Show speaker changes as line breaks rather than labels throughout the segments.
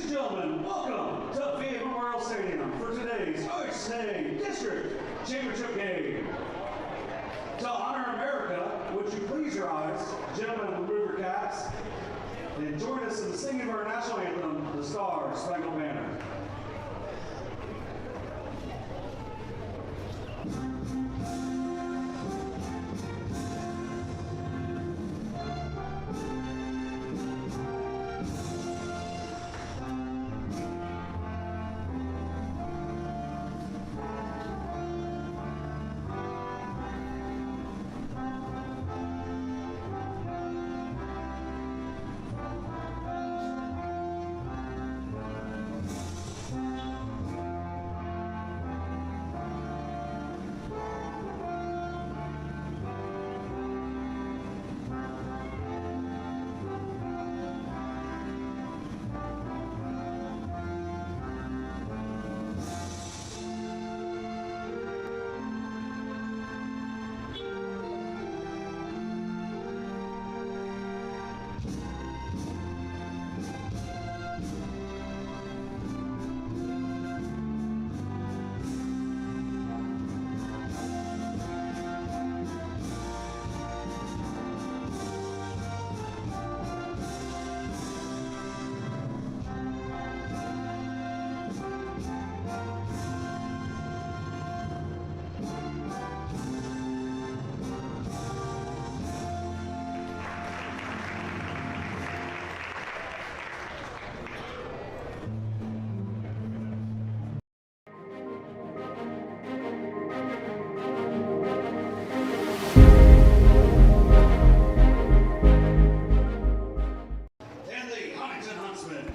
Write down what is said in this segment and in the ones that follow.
and gentlemen, welcome to VA Memorial Stadium for today's OHSAA District Championship game. To honor America, would you please your eyes, gentlemen, remove your caps, and join us in the singing of our national anthem, the Star Spangled Banner.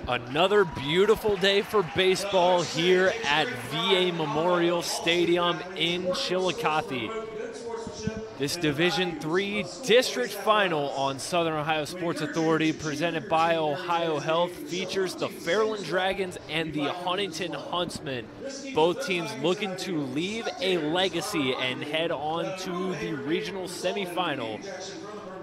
Another beautiful day for baseball here at VA Memorial Stadium in Chillicothe. This Division III District Final on Southern Ohio Sports Authority, presented by OhioHealth, features the Fairland Dragons and the Huntington Huntsmen. Both teams looking to leave a legacy and head on to the regional semifinal.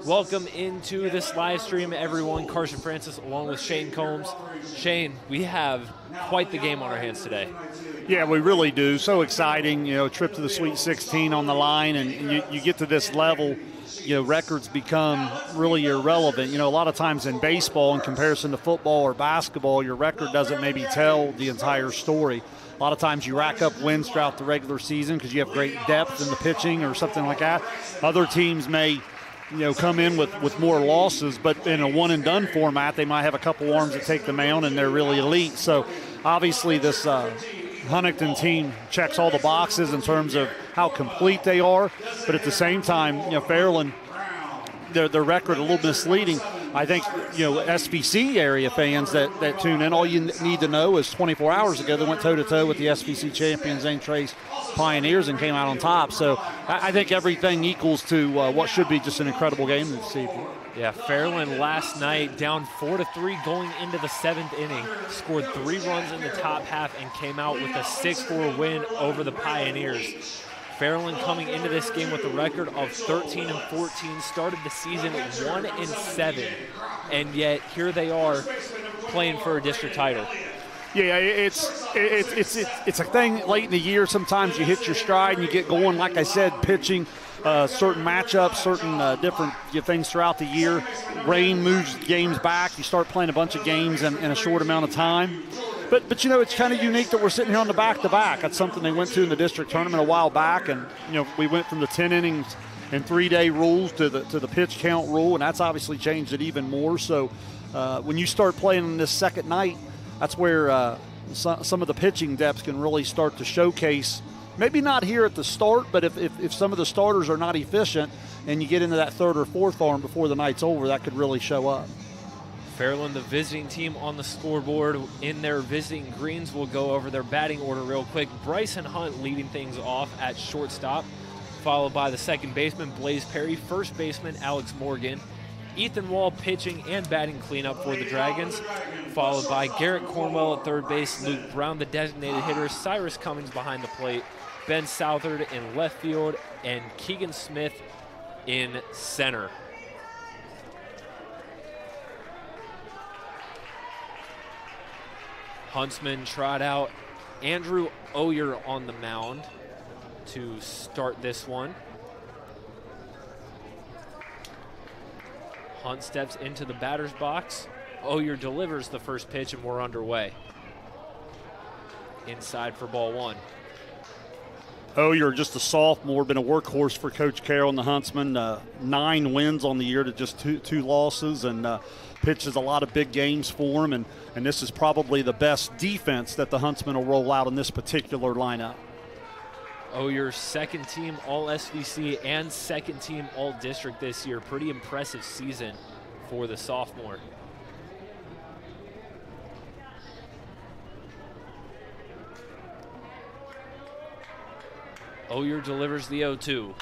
Welcome into this live stream, everyone. Carson Francis along with Shane Combs. Shane, we have quite the game on our hands today.
Yeah, we really do. So exciting, trip to the Sweet 16 on the line, and you get to this level, records become really irrelevant. A lot of times in baseball, in comparison to football or basketball, your record doesn't maybe tell the entire story. A lot of times you rack up wins throughout the regular season because you have great depth in the pitching or something like that. Other teams may come in with more losses, but in a one-and-done format, they might have a couple arms that take the mound, and they're really elite. So obviously this Huntington team checks all the boxes in terms of how complete they are, but at the same time, Fairland, their record a little misleading. I think, SVC area fans that tune in, all you need to know is 24 hours ago they went toe-to-toe with the SVC champions, St. Trace Pioneers, and came out on top. So I think everything equals to what should be just an incredible game this evening.
Yeah, Fairland last night down 4-3 going into the 7th inning, scored 3 runs in the top half and came out with a 6-4 win over the Pioneers. Fairland coming into this game with a record of 13-14, started the season 1-7, and yet here they are playing for a district title.
Yeah, it's a thing late in the year. Sometimes you hit your stride and you get going. Like I said, pitching, certain matchups, certain different things throughout the year. Rain moves games back. You start playing a bunch of games in a short amount of time. But it's kind of unique that we're sitting here on the back-to-back. That's something they went to in the district tournament a while back, and we went from the 10 innings and 3-day rules to the pitch count rule, and that's obviously changed it even more. So when you start playing on this second night, that's where some of the pitching depth can really start to showcase. Maybe not here at the start, but if some of the starters are not efficient and you get into that third or fourth arm before the night's over, that could really show up.
Fairland, the visiting team on the scoreboard in their visiting greens. We'll go over their batting order real quick. Bryson Hunt leading things off at shortstop, followed by the second baseman, Blaze Perry, first baseman, Alex Morgan, Ethan Wall pitching and batting cleanup for the Dragons, followed by Garrett Cornwell at third base, Luke Brown, the designated hitter, Cyrus Cummings behind the plate, Ben Southard in left field, and Keegan Smith in center. Huntsmen trot out Andrew Oyer on the mound to start this one. Hunt steps into the batter's box. Oyer delivers the first pitch, and we're underway. Inside for ball one.
You're just a sophomore, been a workhorse for Coach Carroll and the Huntsmen. 9 wins on the year to just two losses, and pitches a lot of big games for him. And this is probably the best defense that the Huntsmen will roll out in this particular lineup.
Your second team All-SVC and second team All-District this year. Pretty impressive season for the sophomore. Oyer delivers the 0-2.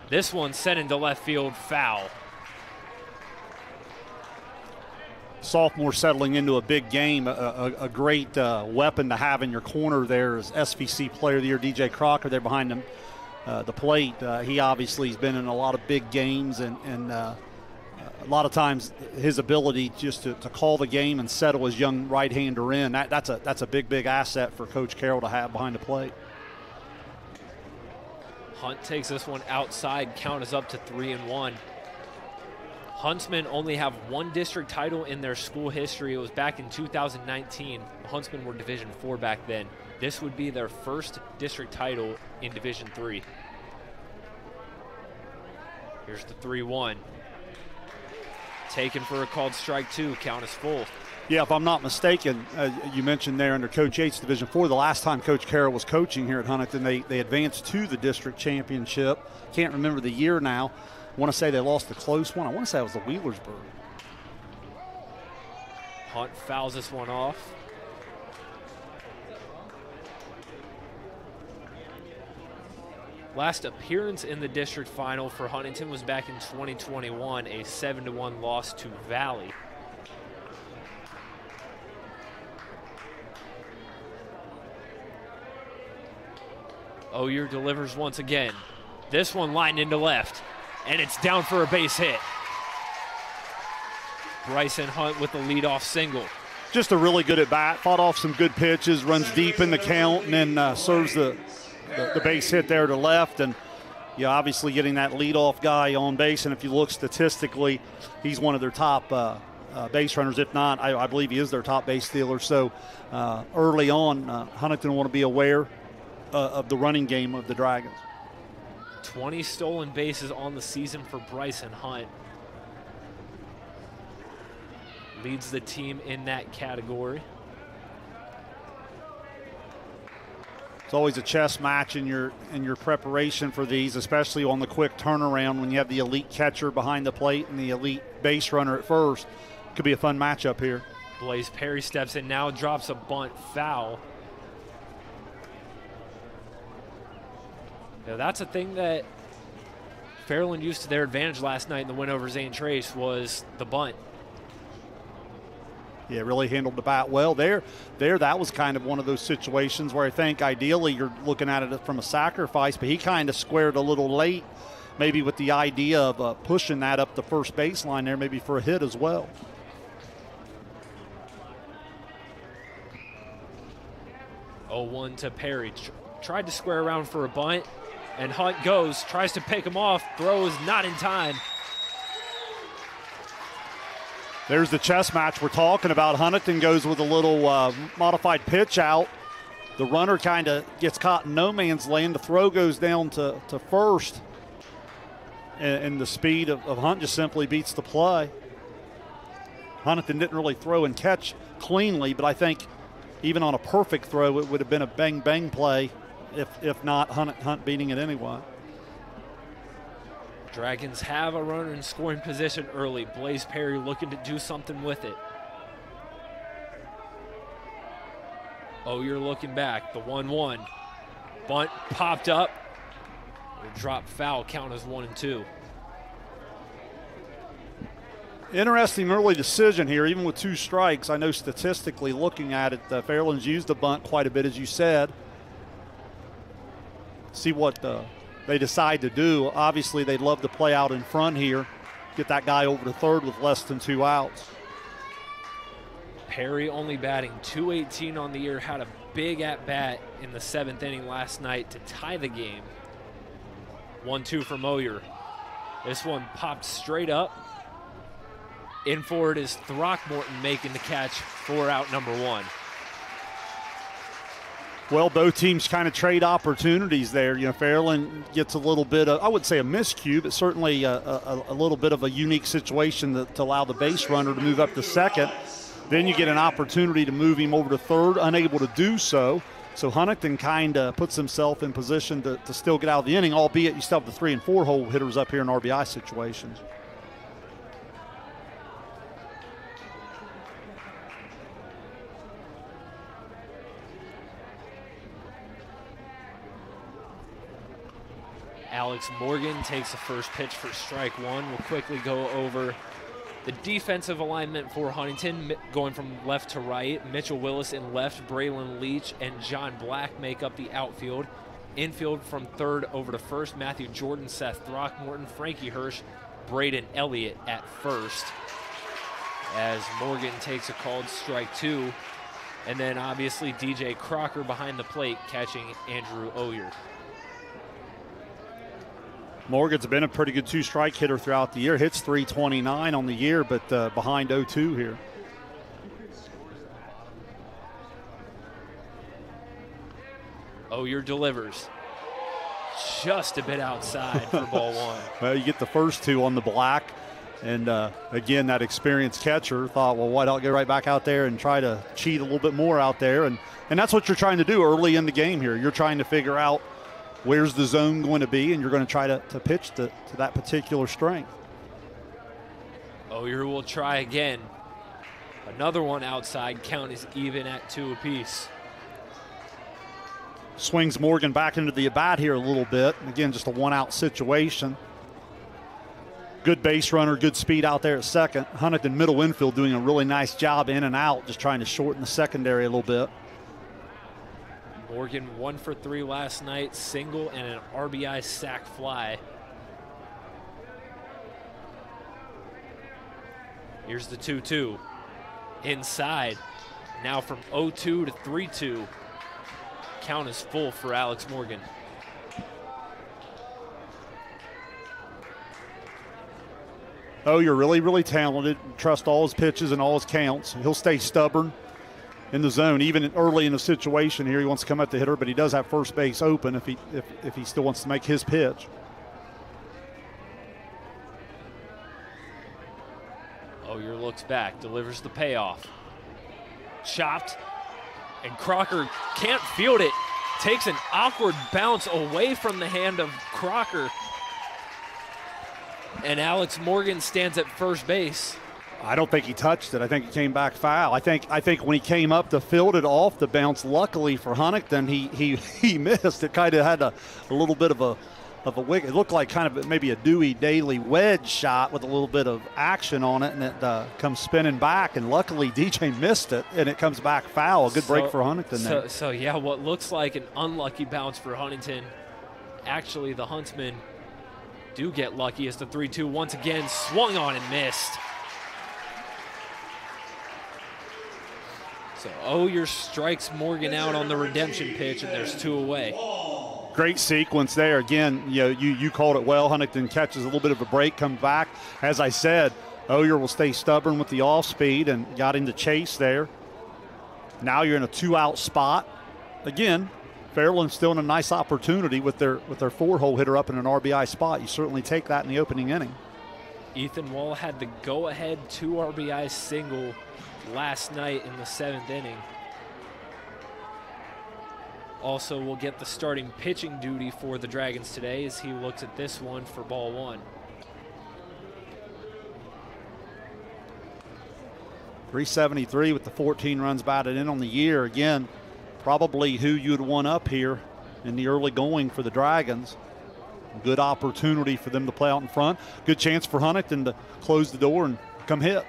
This one sent into left field, foul.
Sophomore settling into a big game, a great weapon to have in your corner there is SVC Player of the Year DJ Crocker there behind him, the plate. He obviously has been in a lot of big games, and a lot of times his ability just to call the game and settle his young right-hander in, that's a big asset for Coach Carroll to have behind the plate.
Hunt takes this one outside. Count is up to 3-1. Huntsmen only have one district title in their school history. It was back in 2019. The Huntsmen were Division IV back then. This would be their first district title in Division III. Here's the 3-1. Taken for a called strike 2. Count is full.
Yeah, if I'm not mistaken, you mentioned there under Coach Yates, Division IV, the last time Coach Carroll was coaching here at Huntington, they advanced to the district championship. Can't remember the year now. I want to say they lost a close one. I want to say it was the Wheelersburg.
Hunt fouls this one off. Last appearance in the district final for Huntington was back in 2021, a 7-1 loss to Valley. Oyer delivers once again. This one lined into left, and it's down for a base hit. Bryson Hunt with the leadoff single.
Just a really good at bat, fought off some good pitches, runs deep in the count, and then serves the base hit there to left. And obviously getting that leadoff guy on base. And if you look statistically, he's one of their top base runners. If not, I believe he is their top base stealer. So early on, Huntington will want to be aware of the running game of the Dragons.
20 stolen bases on the season for Bryson Hunt. Leads the team in that category.
It's always a chess match in your preparation for these, especially on the quick turnaround when you have the elite catcher behind the plate and the elite base runner at first. Could be a fun matchup here.
Blaze Perry steps in now, drops a bunt foul. Now that's a thing that Fairland used to their advantage last night in the win over Zane Trace was the bunt.
Yeah, really handled the bat well there. That was kind of one of those situations where I think ideally you're looking at it from a sacrifice, but he kind of squared a little late, maybe with the idea of pushing that up the first baseline there, maybe for a hit as well.
Oh, 1 to Perry. Tried to square around for a bunt, and Hunt goes, tries to pick him off, throws not in time.
There's the chess match we're talking about. Huntington goes with a little modified pitch out. The runner kind of gets caught in no man's land. The throw goes down to first, and the speed of Hunt just simply beats the play. Huntington didn't really throw and catch cleanly, but I think even on a perfect throw, it would have been a bang-bang play, if not Hunt beating it anyway.
Dragons have a runner in scoring position early. Blaze Perry looking to do something with it. Oh, you're looking back. The 1-1. Bunt popped up. Drop foul. Count as 1-2.
Interesting early decision here, even with 2 strikes. I know statistically looking at it, Fairland's used the bunt quite a bit, as you said. See what they decide to do. Obviously, they'd love to play out in front here, get that guy over to third with less than 2 outs.
Perry only batting .218 on the year, had a big at-bat in the 7th inning last night to tie the game. 1-2 from Oyer. This one popped straight up. In for it is Throckmorton making the catch for out number 1.
Well, both teams kind of trade opportunities there. You know, Fairland gets a little bit of, I wouldn't say a miscue, but certainly a little bit of a unique situation to allow the base runner to move up to second. Then you get an opportunity to move him over to third, unable to do so. So Huntington kind of puts himself in position to still get out of the inning, albeit you still have the 3 and 4 hole hitters up here in RBI situations.
Alex Morgan takes the first pitch for strike 1. We'll quickly go over the defensive alignment for Huntington, going from left to right. Mitchell Willis in left, Braylon Leach and John Black make up the outfield. Infield from third over to first, Matthew Jordan, Seth Throckmorton, Frankie Hirsch, Braden Elliott at first. As Morgan takes a called strike 2. And then obviously DJ Crocker behind the plate catching Andrew Oyer.
Morgan's been a pretty good 2-strike hitter throughout the year. Hits .329 on the year, but behind 0-2 here.
Oyer delivers. Just a bit outside for ball 1.
Well, you get the first 2 on the black. And, again, that experienced catcher thought, well, why don't I go right back out there and try to cheat a little bit more out there. And that's what you're trying to do early in the game here. You're trying to figure out where's the zone going to be, and you're going to try to pitch to that particular strength.
Oyer will try again. Another one outside. Count is even at 2 apiece.
Swings Morgan back into the at-bat here a little bit. Again, just a 1-out situation. Good base runner, good speed out there at second. Huntington middle infield doing a really nice job in and out, just trying to shorten the secondary a little bit.
Morgan 1 for 3 last night, single and an RBI sac fly. Here's the 2-2. Inside. Now from 0-2 to 3-2. Count is full for Alex Morgan.
Oh, you're really, really talented. Trust all his pitches and all his counts. He'll stay stubborn in the zone, even early in the situation here. He wants to come at the hitter, but he does have first base open if he still wants to make his pitch.
Oyer looks back, delivers the payoff. Chopped, and Crocker can't field it. Takes an awkward bounce away from the hand of Crocker. And Alex Morgan stands at first base.
I don't think he touched it. I think it came back foul. I think when he came up to field it off the bounce, luckily for Huntington, he missed. It kind of had a little bit of a wicket. It looked like kind of maybe a Dewey Daly wedge shot with a little bit of action on it, and it comes spinning back. And luckily DJ missed it, and it comes back foul. A good break for Huntington there.
So yeah, what looks like an unlucky bounce for Huntington. Actually, the Huntsmen do get lucky as the 3-2 once again swung on and missed. So Oyer strikes Morgan out on the redemption pitch, and there's 2 away.
Great sequence there. Again, you called it well. Huntington catches a little bit of a break, comes back. As I said, Oyer will stay stubborn with the off speed and got into chase there. Now you're in a 2-out spot. Again, Fairland's still in a nice opportunity with their 4-hole hitter up in an RBI spot. You certainly take that in the opening inning.
Ethan Wall had the go-ahead 2 RBI single last night in the 7th inning. Also will get the starting pitching duty for the Dragons today as he looks at this one for ball 1.
.373 with the 14 runs batted in on the year. Again, probably who you'd want up here in the early going for the Dragons. Good opportunity for them to play out in front. Good chance for Huntington to close the door and come hit.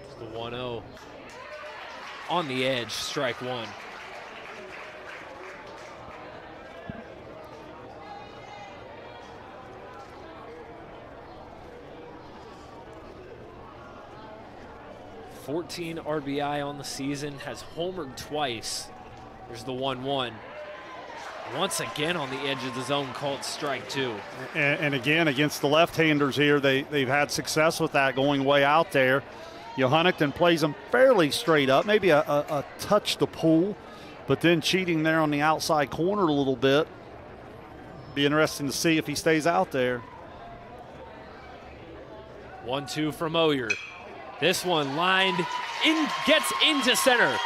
It's the 1-0. On the edge, strike 1. 14 RBI on the season, has homered twice. There's the 1-1. Once again on the edge of the zone, called strike 2.
And again, against the left-handers here, they've had success with that going way out there. Huntington plays them fairly straight up, maybe a touch to pull, but then cheating there on the outside corner a little bit. Be interesting to see if he stays out there.
1-2 from Oyer. This one lined in, gets into center.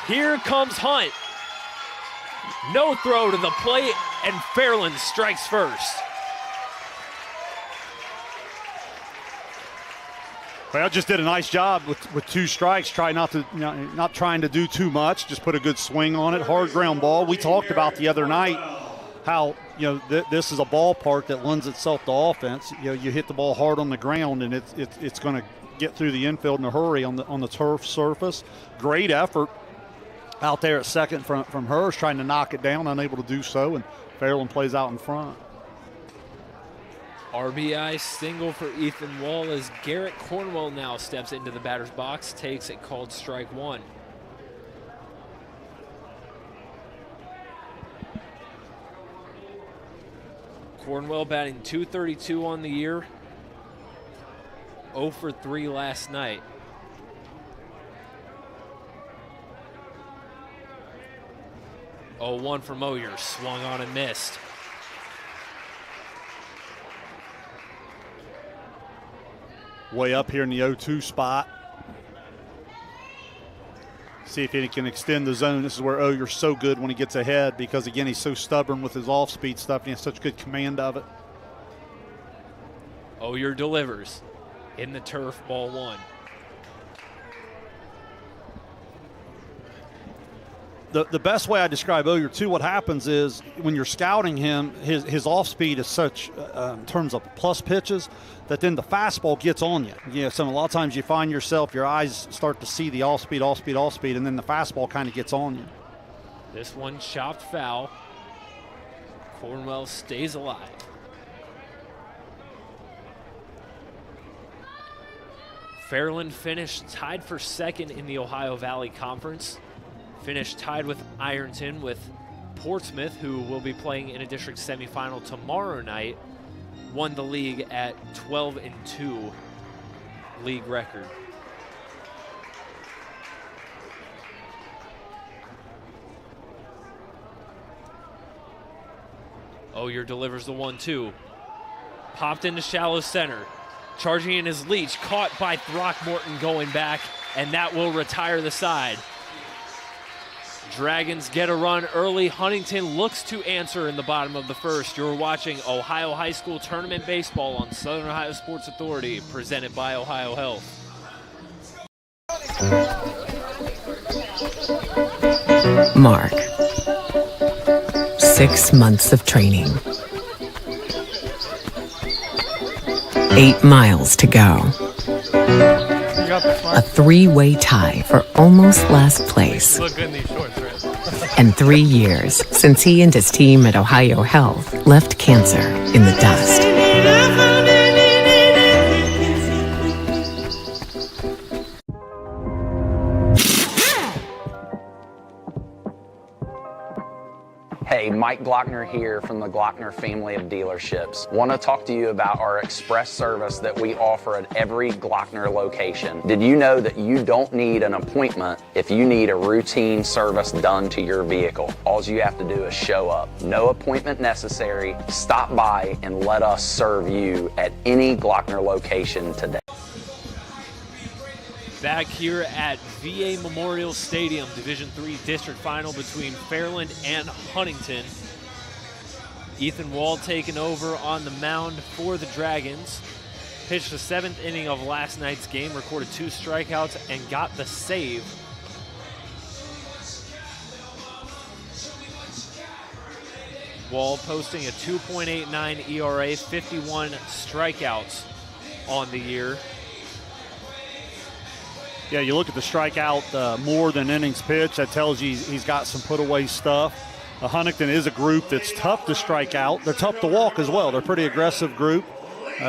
Here comes Hunt. No throw to the plate, and Fairland strikes first.
Well, just did a nice job with 2 strikes. Try not to, not trying to do too much. Just put a good swing on it. Hard ground ball. We talked about the other night how this is a ballpark that lends itself to offense. You hit the ball hard on the ground, and it's going to get through the infield in a hurry on the turf surface. Great effort out there at second from Hirsch, trying to knock it down, unable to do so, and Fairland plays out in front.
RBI single for Ethan Wall as Garrett Cornwell now steps into the batter's box, takes it, called strike 1. Cornwell batting .232 on the year, 0 for 3 last night. Oh, 1 from Oyer, swung on and missed.
Way up here in the 0-2 spot. See if he can extend the zone. This is where Oyer's so good when he gets ahead because, again, he's so stubborn with his off-speed stuff and he has such good command of it.
Oyer delivers in the turf, ball 1.
The best way I describe Oyer, too, what happens is when you're scouting him, his off-speed is such, in terms of plus pitches, that then the fastball gets on you. So a lot of times you find yourself, your eyes start to see the off-speed, and then the fastball kind of gets on you.
This one chopped foul. Cornwell stays alive. Fairland finished tied for second in the Ohio Valley Conference. Finished tied with Ironton, with Portsmouth, who will be playing in a district semifinal tomorrow night, won the league at 12-2 league record. Oyer delivers the 1-2. Popped into shallow center. Charging in his Leach, caught by Throckmorton going back, and that will retire the side. Dragons get a run early. Huntington looks to answer in the bottom of the first. You're watching Ohio High School Tournament Baseball on Southern Ohio Sports Authority, presented by OhioHealth.
Mark. 6 months of training. 8 miles to go. A 3-way tie for almost last place.
Look good in these shorts, right?
And 3 years since he and his team at OhioHealth left cancer in the dust.
Hey, Mike Glockner here from the Glockner family of dealerships. Want to talk to you about our express service that we offer at every Glockner location. Did you know that you don't need an appointment if you need a routine service done to your vehicle? All you have to do is show up. No appointment necessary. Stop by and let us serve you at any Glockner location today.
Back here at VA Memorial Stadium, Division III District Final between Fairland and Huntington. Ethan Wall taking over on the mound for the Dragons. Pitched the 7th inning of last night's game, recorded 2 strikeouts, and got the save. Wall posting a 2.89 ERA, 51 strikeouts on the year.
Yeah, you look at the strikeout more than innings pitched. That tells you he's got some put-away stuff. Huntington is a group that's tough to strike out. They're tough to walk as well. They're a pretty aggressive group.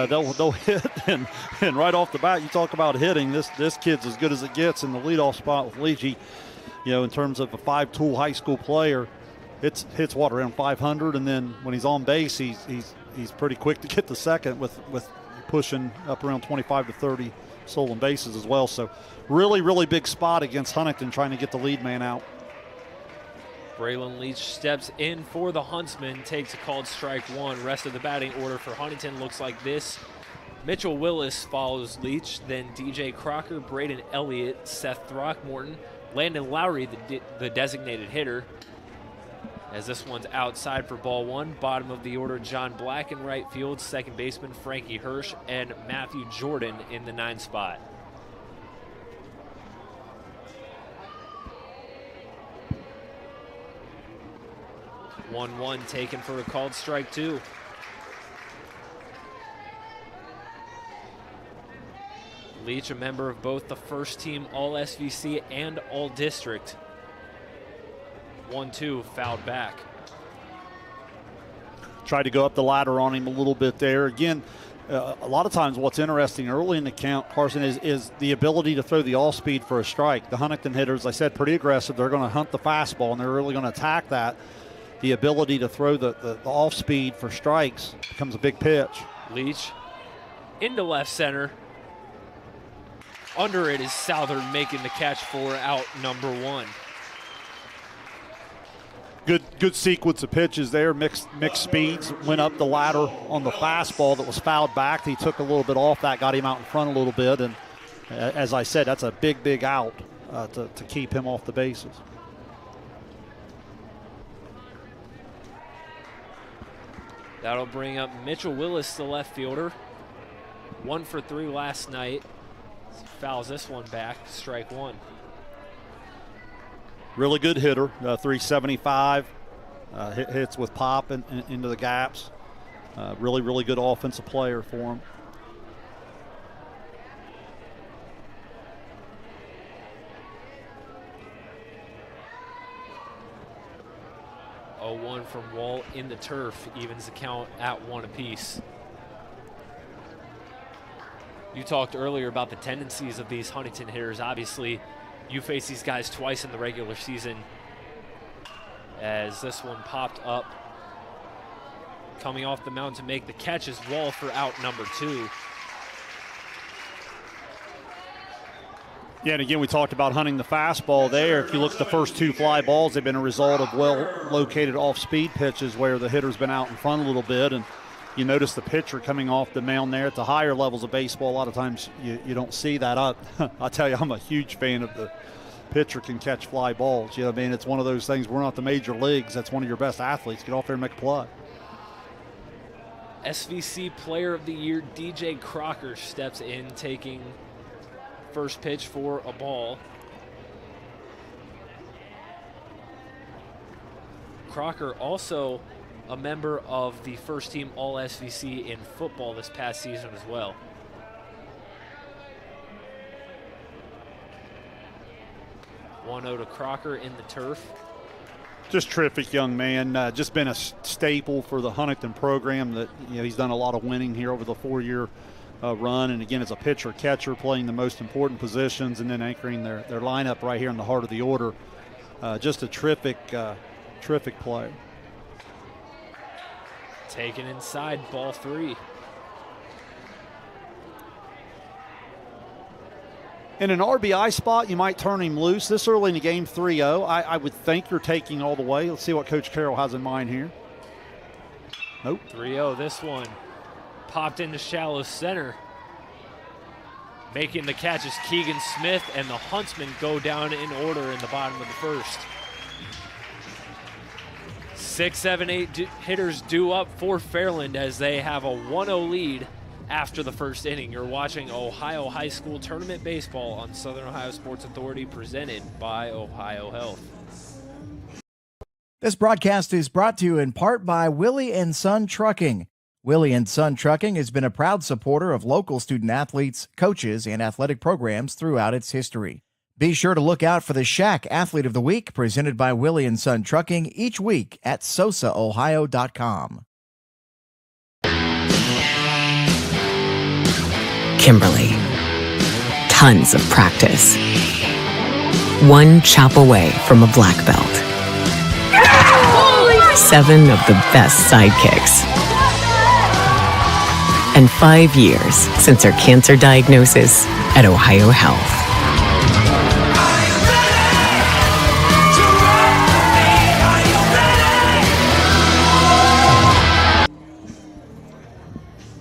they'll hit. And right off the bat, you talk about hitting. This kid's as good as it gets in the leadoff spot with Leachy. In terms of a 5-tool high school player, hits around 500, and then when he's on base, he's pretty quick to get the second with pushing up around 25 to 30 stolen bases as well. So really, really big spot against Huntington, trying to get the lead man out.
Braylon Leach steps in for the Huntsmen, takes a called strike one. Rest of the batting order for Huntington looks like this. Mitchell Willis follows Leach, then DJ Crocker, Braden Elliott, Seth Throckmorton, Landon Lowry, the designated hitter. As this one's outside for ball one. Bottom of the order, John Black in right field, second baseman Frankie Hirsch, and Matthew Jordan in the 9 spot. One taken for a called strike two. Leach, a member of both the first team All-SVC and All-District. 1-2, fouled back.
Tried to go up the ladder on him a little bit there. Again, a lot of times what's interesting early in the count, Carson, is the ability to throw the all-speed for a strike. The Huntington hitters, I said, pretty aggressive. They're going to hunt the fastball, and they're really going to attack that. The ability to throw the off-speed for strikes becomes a big pitch.
Leach into left center. Under it is Southern making the catch for out number one.
Good sequence of pitches there, mixed speeds. Went up the ladder on the fastball that was fouled back. He took a little bit off that, got him out in front a little bit, and as I said, that's a big out to keep him off the bases.
That'll bring up Mitchell Willis, the left fielder. 1 for 3 last night. Fouls this one back, strike one.
Really good hitter, 375. Hits with pop into the gaps. Really good offensive player for him.
One from Wall in the turf, evens the count at 1 apiece. You talked earlier about the tendencies of these Huntington hitters. Obviously, you face these guys twice in the regular season. As this one popped up, coming off the mound to make the catch is Wall for out number 2.
Yeah, and again, we talked about hunting the fastball there. If you look at the first 2 fly balls, they've been a result of well-located off-speed pitches where the hitter's been out in front a little bit, and you notice the pitcher coming off the mound there. At the higher levels of baseball, a lot of times you don't see that. I'll tell you, I'm a huge fan of the pitcher can catch fly balls. You know what I mean? It's one of those things. We're not the major leagues. That's one of your best athletes. Get off there and make a play.
SVC Player of the Year DJ Crocker steps in, taking first pitch for a ball. Crocker also a member of the first team All-SVC in football this past season as well. One 0 to Crocker in the turf.
Just terrific young man. Just been a staple for the Huntington program. That he's done a lot of winning here over the 4-year run, and again, as a pitcher catcher, playing the most important positions, and then anchoring their lineup right here in the heart of the order. Just a terrific player.
Taken inside, ball 3.
In an RBI spot, you might turn him loose. This early in the game, 3-0. I would think you're taking all the way. Let's see what Coach Carroll has in mind here. Nope.
3-0, this one. Popped into shallow center. Making the catch is Keegan Smith, and the Huntsmen go down in order in the bottom of the first. 6, 7, 8 hitters due up for Fairland as they have a 1-0 lead after the first inning. You're watching Ohio High School Tournament Baseball on Southern Ohio Sports Authority, presented by OhioHealth.
This broadcast is brought to you in part by Willie & Son Trucking. Willie & Son Trucking has been a proud supporter of local student-athletes, coaches, and athletic programs throughout its history. Be sure to look out for the Shack Athlete of the Week, presented by Willie & Son Trucking, each week at SOSAOhio.com.
Kimberly. Tons of practice. One chop away from a black belt. 7 of the best sidekicks. And 5 years since her cancer diagnosis at OhioHealth.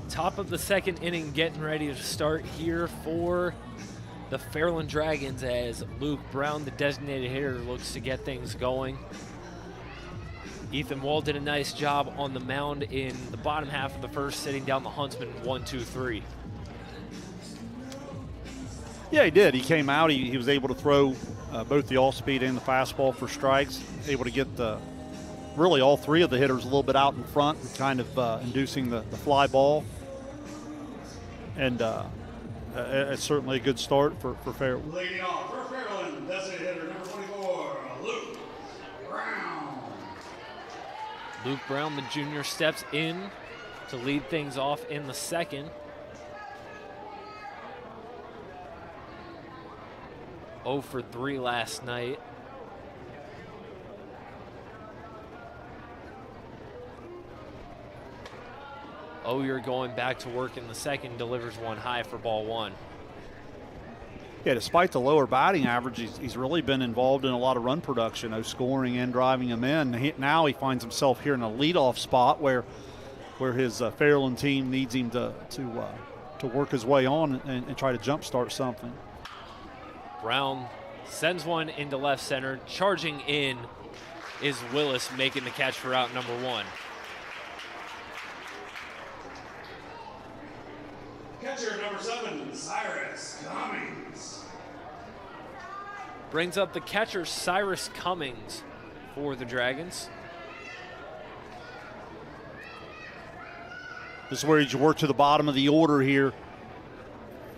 Top of the second inning, getting ready to start here for the Fairland Dragons as Luke Brown, the designated hitter, looks to get things going. Ethan Wall did a nice job on the mound in the bottom half of the first, sitting down the Huntsmen 1-2-3.
Yeah, he did. He came out. He was able to throw both the off-speed and the fastball for strikes, able to get really all 3 of the hitters a little bit out in front, kind of inducing the fly ball. And it's certainly a good start for Fairland.
Leading off for Fairland, designated hitter number 24, Luke Brown.
Luke Brown, the junior, steps in to lead things off in the second. 0 for 3 last night. You're going back to work in the second, delivers one high for ball 1.
Yeah, despite the lower batting average, he's really been involved in a lot of run production, scoring and driving them in. Now he finds himself here in a leadoff spot where his Fairland team needs him to work his way on and try to jumpstart something.
Brown sends one into left center. Charging in is Willis, making the catch for out number 1.
Catcher number 7, Cyrus Cummings.
Brings up the catcher, Cyrus Cummings, for the Dragons.
This is where you work to the bottom of the order here.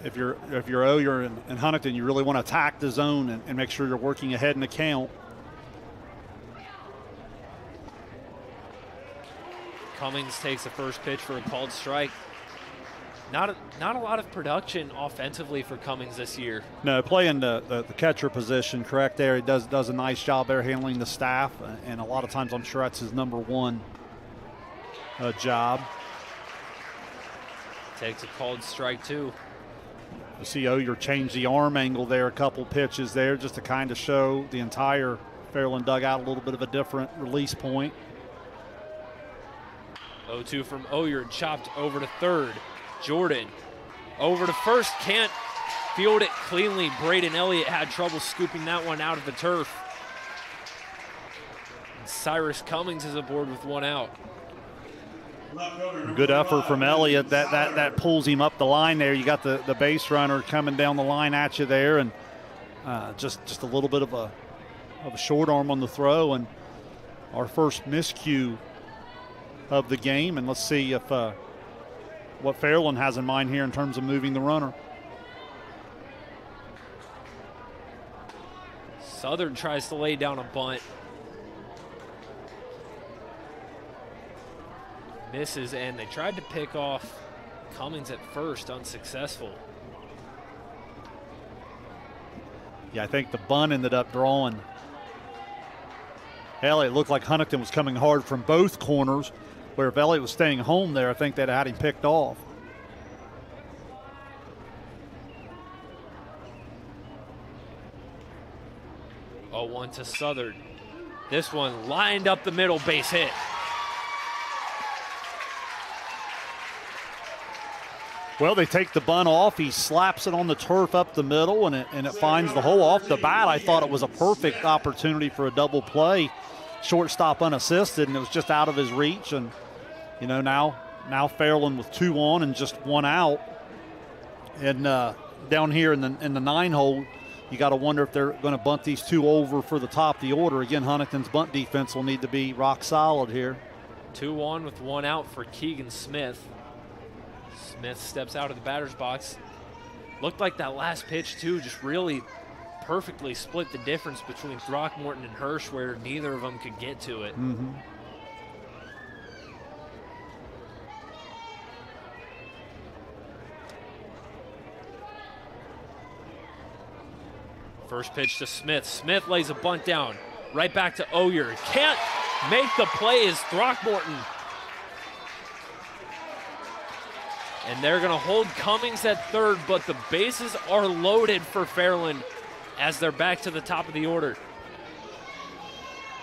If you're in Huntington, you really want to attack the zone and make sure you're working ahead in the count.
Cummings takes the first pitch for a called strike. Not a lot of production offensively for Cummings this year.
No, playing the catcher position, correct there. He does a nice job there handling the staff, and a lot of times I'm sure that's his number 1 job.
Takes a called strike 2.
You see Oyer change the arm angle there, a couple pitches there, just to kind of show the entire Fairland dugout a little bit of a different release point.
0-2 from Oyer, chopped over to third. Jordan over to first, can't field it cleanly. Braden Elliott had trouble scooping that one out of the turf. And Cyrus Cummings is aboard with 1 out.
Good effort from Elliott. That pulls him up the line there. You got the base runner coming down the line at you there, and just a little bit of a short arm on the throw, and our first miscue of the game. And let's see if what Fairland has in mind here in terms of moving the runner.
Southern tries to lay down a bunt. Misses, and they tried to pick off Cummings at first, unsuccessful.
Yeah, I think the bunt ended up drawing. Elliott looked like Huntington was coming hard from both corners, where if Elliott was staying home there, I think they'd had him picked off.
Oh, 1 to Southern. This one lined up the middle, base hit.
Well, they take the bunt off. He slaps it on the turf up the middle, and it finds the hole. Off the bat, I thought it was a perfect opportunity for a double play. Shortstop unassisted, and it was just out of his reach. And, you know, now Fairland with 2 on and just 1 out. And down here in the 9 hole, you got to wonder if they're going to bunt these 2 over for the top of the order. Again, Huntington's bunt defense will need to be rock solid here.
2 on with 1 out for Keegan Smith. Smith steps out of the batter's box. Looked like that last pitch, too, just really perfectly split the difference between Throckmorton and Hirsch, where neither of them could get to it.
Mm-hmm.
First pitch to Smith. Smith lays a bunt down. Right back to Oyer. Can't make the play is Throckmorton. And they're going to hold Cummings at third, but the bases are loaded for Fairland as they're back to the top of the order.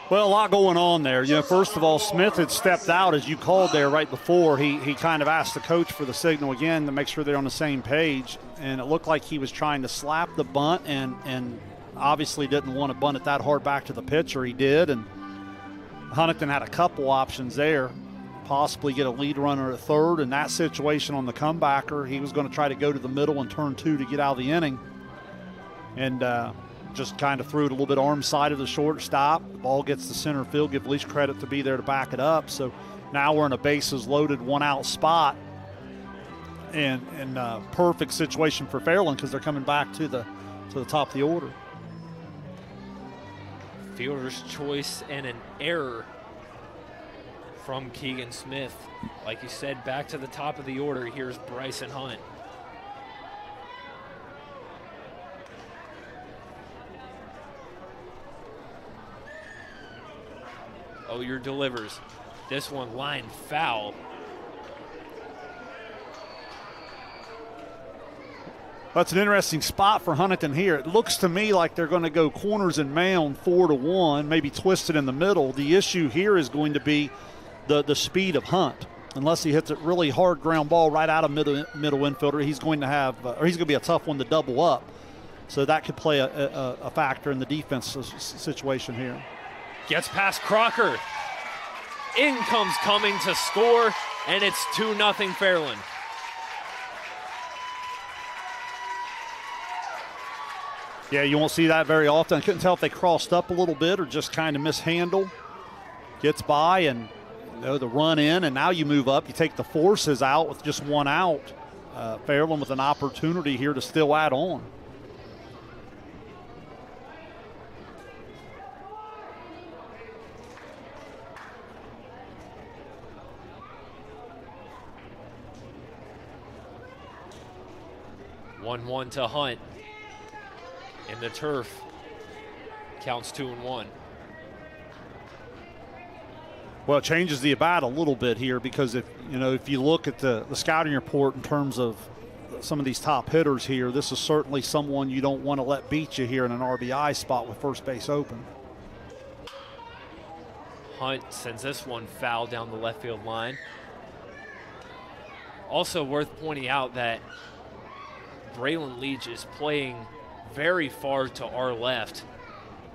Well, a lot going on there. First of all, Smith had stepped out, as you called there right before. He kind of asked the coach for the signal again to make sure they're on the same page. And it looked like he was trying to slap the bunt and obviously didn't want to bunt it that hard back to the pitcher. He did, and Huntington had a couple options there. Possibly get a lead runner at third. In that situation on the comebacker, he was going to try to go to the middle and turn two to get out of the inning. And just kind of threw it a little bit arm side of the shortstop. The ball gets to center field. Give Leach credit to be there to back it up. So now we're in a bases loaded, one out spot. And perfect situation for Fairland because they're coming back to the top of the order.
Fielder's choice and an error from Keegan Smith. Like you said, back to the top of the order. Here's Bryson Hunt. Oyer delivers. This one line foul.
That's an interesting spot for Huntington here. It looks to me like they're going to go corners and mound 4-1, maybe twist it in the middle. The issue here is going to be the speed of Hunt. Unless he hits a really hard ground ball right out of middle infielder, he's going to have, or he's going to be a tough one to double up. So that could play a factor in the defense situation here.
Gets past Crocker. In comes Cummings to score, and it's 2-0 Fairland.
Yeah, you won't see that very often. I couldn't tell if they crossed up a little bit or just kind of mishandled. Gets by and the run in, and now you move up. You take the forces out with just one out. Fairland with an opportunity here to still add on.
One to Hunt. In the turf. Counts 2-1.
Well, it changes the at-bat a little bit here because if you look at the scouting report in terms of some of these top hitters here, this is certainly someone you don't want to let beat you here in an RBI spot with first base open.
Hunt sends this one foul down the left field line. Also worth pointing out that Braylon Leach is playing very far to our left.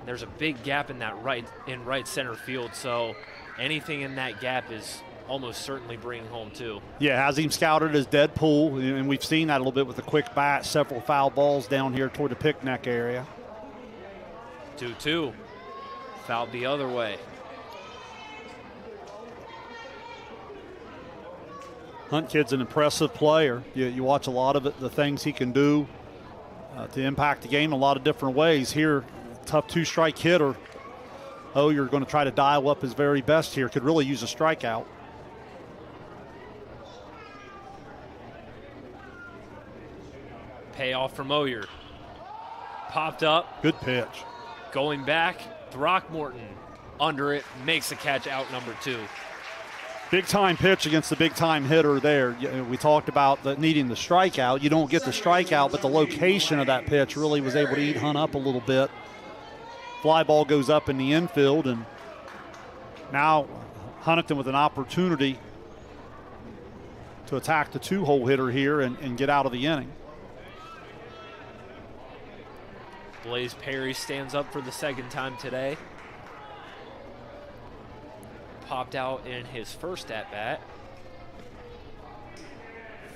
There's a big gap in that right center field, so anything in that gap is almost certainly bringing home two.
Yeah, has him scouted as Deadpool, and we've seen that a little bit with the quick bat, several foul balls down here toward the picnic area.
2-2. Fouled the other way.
Hunt kid's an impressive player. You watch a lot of it, the things he can do to impact the game in a lot of different ways. Here, tough two-strike hitter. Oh, you're going to try to dial up his very best here. Could really use a strikeout.
Payoff from Oyer. Popped up.
Good pitch.
Going back, Throckmorton under it, makes the catch out number 2.
Big-time pitch against the big-time hitter there. We talked about needing the strikeout. You don't get the strikeout, but the location of that pitch really was able to eat Hunt up a little bit. Fly ball goes up in the infield, and now Huntington with an opportunity to attack the two-hole hitter here and get out of the inning.
Blaze Perry stands up for the second time today. Popped out in his first at-bat.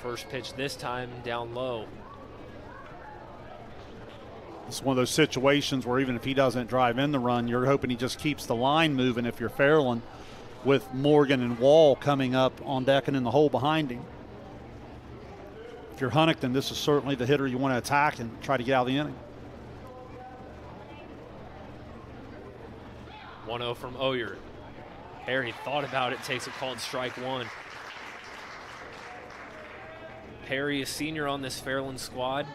First pitch this time down low.
It's one of those situations where even if he doesn't drive in the run, you're hoping he just keeps the line moving if you're Fairland, with Morgan and Wall coming up on deck and in the hole behind him. If you're Huntington, this is certainly the hitter you want to attack and try to get out of the inning.
1-0 from Oyer. Perry thought about it, takes a called strike one. Perry, a senior on this Fairland squad.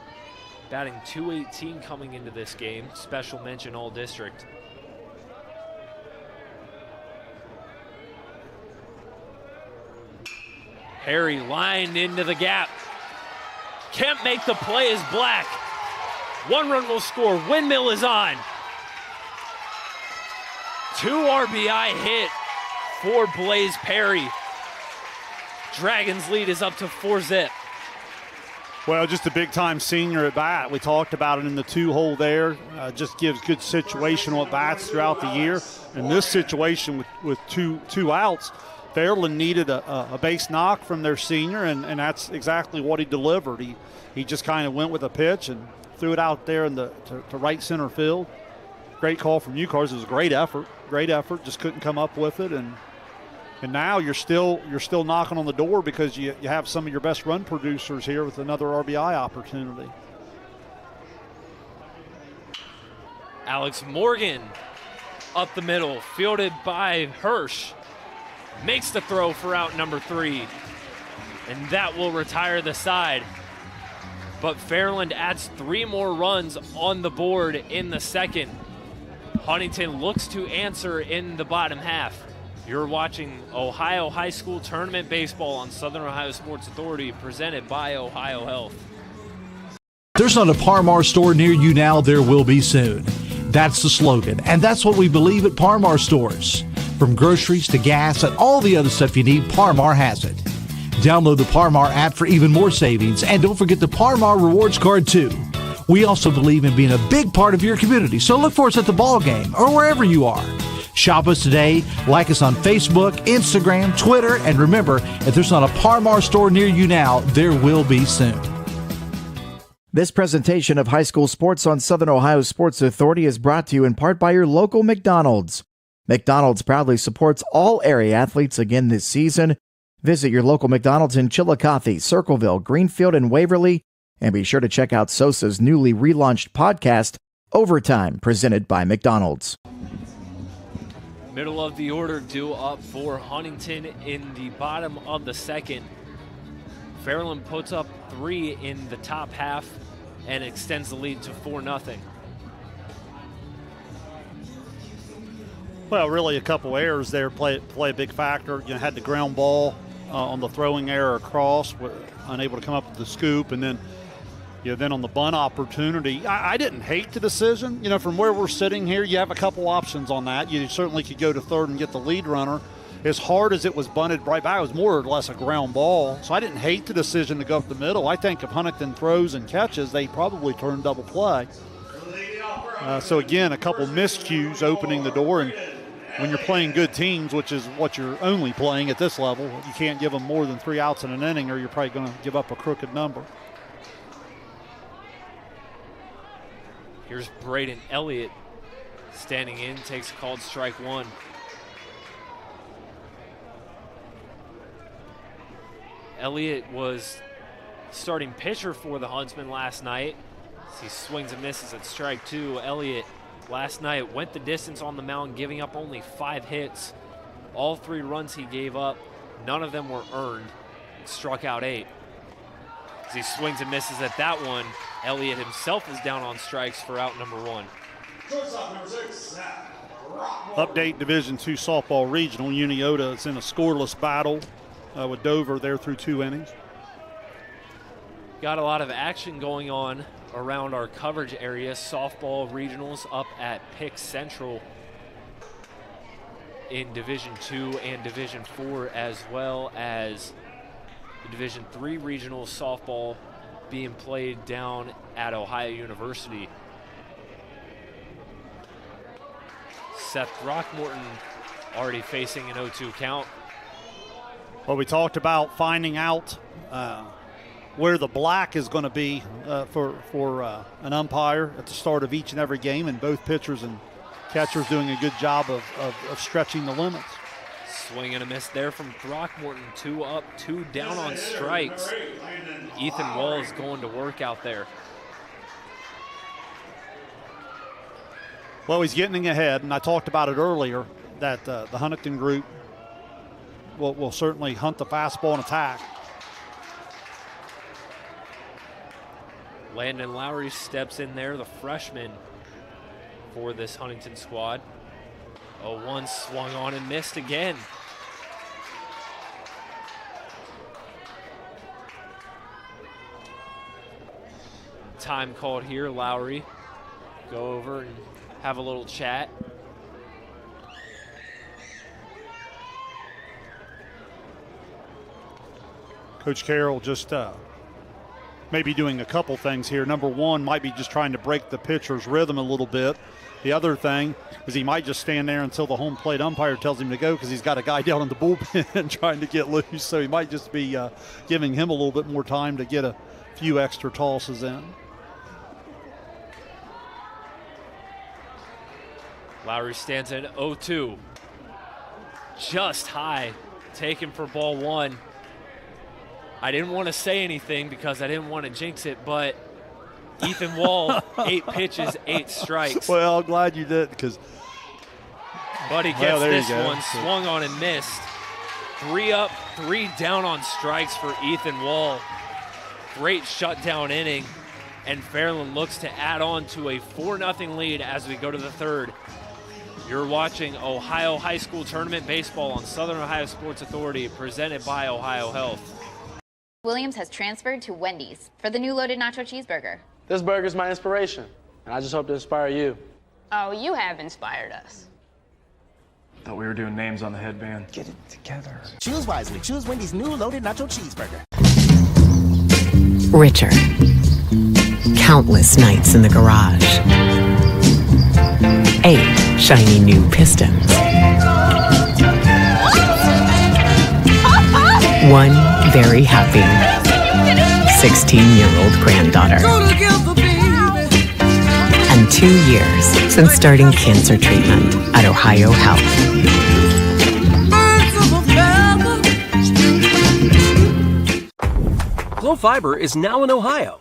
batting .218 coming into this game. Special mention all district. Harry lined into the gap. Can't make the play as Black. 1 run will score. Windmill is on. 2 RBI hit for Blaze Perry. Dragons lead is up to 4-zip.
Well, just a big-time senior at bat. We talked about it in the 2-hole there. Just gives good situational at bats throughout the year. In this situation with two outs, Fairland needed a base knock from their senior, and that's exactly what he delivered. He just kind of went with a pitch and threw it out there in to right center field. Great call from Newcars. It was a great effort. Just couldn't come up with it, and now you're still knocking on the door because you have some of your best run producers here with another RBI opportunity.
Alex Morgan up the middle, fielded by Hirsch. Makes the throw for out number 3, and that will retire the side. But Fairland adds 3 more runs on the board in the second. Huntington looks to answer in the bottom half. You're watching Ohio High School Tournament Baseball on Southern Ohio Sports Authority, presented by OhioHealth.
There's not a Par Mar store near you now, there will be soon. That's the slogan, and that's what we believe at Par Mar stores. From groceries to gas and all the other stuff you need, Par Mar has it. Download the Par Mar app for even more savings, and don't forget the Par Mar rewards card too. We also believe in being a big part of your community, so look for us at the ball game or wherever you are. Shop us today, like us on Facebook, Instagram, Twitter, and remember, if there's not a Par Mar store near you now, there will be soon.
This presentation of high school sports on Southern Ohio Sports Authority is brought to you in part by your local McDonald's. McDonald's proudly supports all area athletes again this season. Visit your local McDonald's in Chillicothe, Circleville, Greenfield, and Waverly, and be sure to check out SOSA's newly relaunched podcast, Overtime, presented by McDonald's.
Middle of the order due up for Huntington in the bottom of the second. Fairland puts up 3 in the top half and extends the lead to 4-0.
Well, really a couple errors there play a big factor. You had the ground ball on the throwing error across, unable to come up with the scoop, and then then on the bunt opportunity, I didn't hate the decision. From where we're sitting here, you have a couple options on that. You certainly could go to third and get the lead runner. As hard as it was bunted right back, it was more or less a ground ball. So I didn't hate the decision to go up the middle. I think if Huntington throws and catches, they probably turn double play. So again, a couple miscues opening the door, and when you're playing good teams, which is what you're only playing at this level, you can't give them more than 3 outs in an inning or you're probably going to give up a crooked number.
Here's Braden Elliott standing in, takes a called strike 1. Elliott was starting pitcher for the Huntsmen last night. He swings and misses at strike 2. Elliott last night went the distance on the mound, giving up only 5 hits. All 3 runs he gave up, none of them were earned. Struck out 8. As he swings and misses at that one, Elliott himself is down on strikes for out number 1.
Shortstop number 6,
Update Division II softball regional. Uniota is in a scoreless battle with Dover there through 2 innings.
Got a lot of action going on around our coverage area. Softball regionals up at Pick Central in Division II and Division IV, as well as the Division III regional softball being played down at Ohio University. Seth Throckmorton already facing an 0-2 count.
Well, we talked about finding out where the black is going to be for an umpire at the start of each and every game, and both pitchers and catchers doing a good job of stretching the limits.
Swing and a miss there from Throckmorton. 2 up, 2 down on strikes. Ethan Walls going to work out there.
Well, he's getting ahead, and I talked about it earlier that the Huntington group will certainly hunt the fastball and attack.
Landon Lowry steps in there, the freshman for this Huntington squad. 0-1 swung on and missed again. Time called here. Lowry go over and have a little chat.
Coach Carroll just maybe doing a couple things here. Number one might be just trying to break the pitcher's rhythm a little bit. The other thing is he might just stand there until the home plate umpire tells him to go because he's got a guy down in the bullpen trying to get loose. So he might just be giving him a little bit more time to get a few extra tosses in.
Lowry stands at 0-2. Just high, taken for ball one. I didn't want to say anything because I didn't want to jinx it, but Ethan Wall, 8 pitches, 8 strikes.
Well, I'm glad you did because.
But he gets this one, swung on and missed. 3 up, 3 down on strikes for Ethan Wall. Great shutdown inning, and Fairland looks to add on to a 4-0 lead as we go to the third. You're watching Ohio High School Tournament Baseball on Southern Ohio Sports Authority, presented by OhioHealth.
Williams has transferred to Wendy's for the new loaded nacho cheeseburger.
This burger's my inspiration, and I just hope to inspire you.
Oh, you have inspired us.
Thought we were doing names on the headband.
Get it together. Choose wisely. Choose Wendy's new loaded nacho cheeseburger.
Richer. Countless nights in the garage. 8 shiny new pistons. 1 very happy 16-year-old granddaughter. And 2 years since starting cancer treatment at OhioHealth.
Glo Fiber is now in Ohio.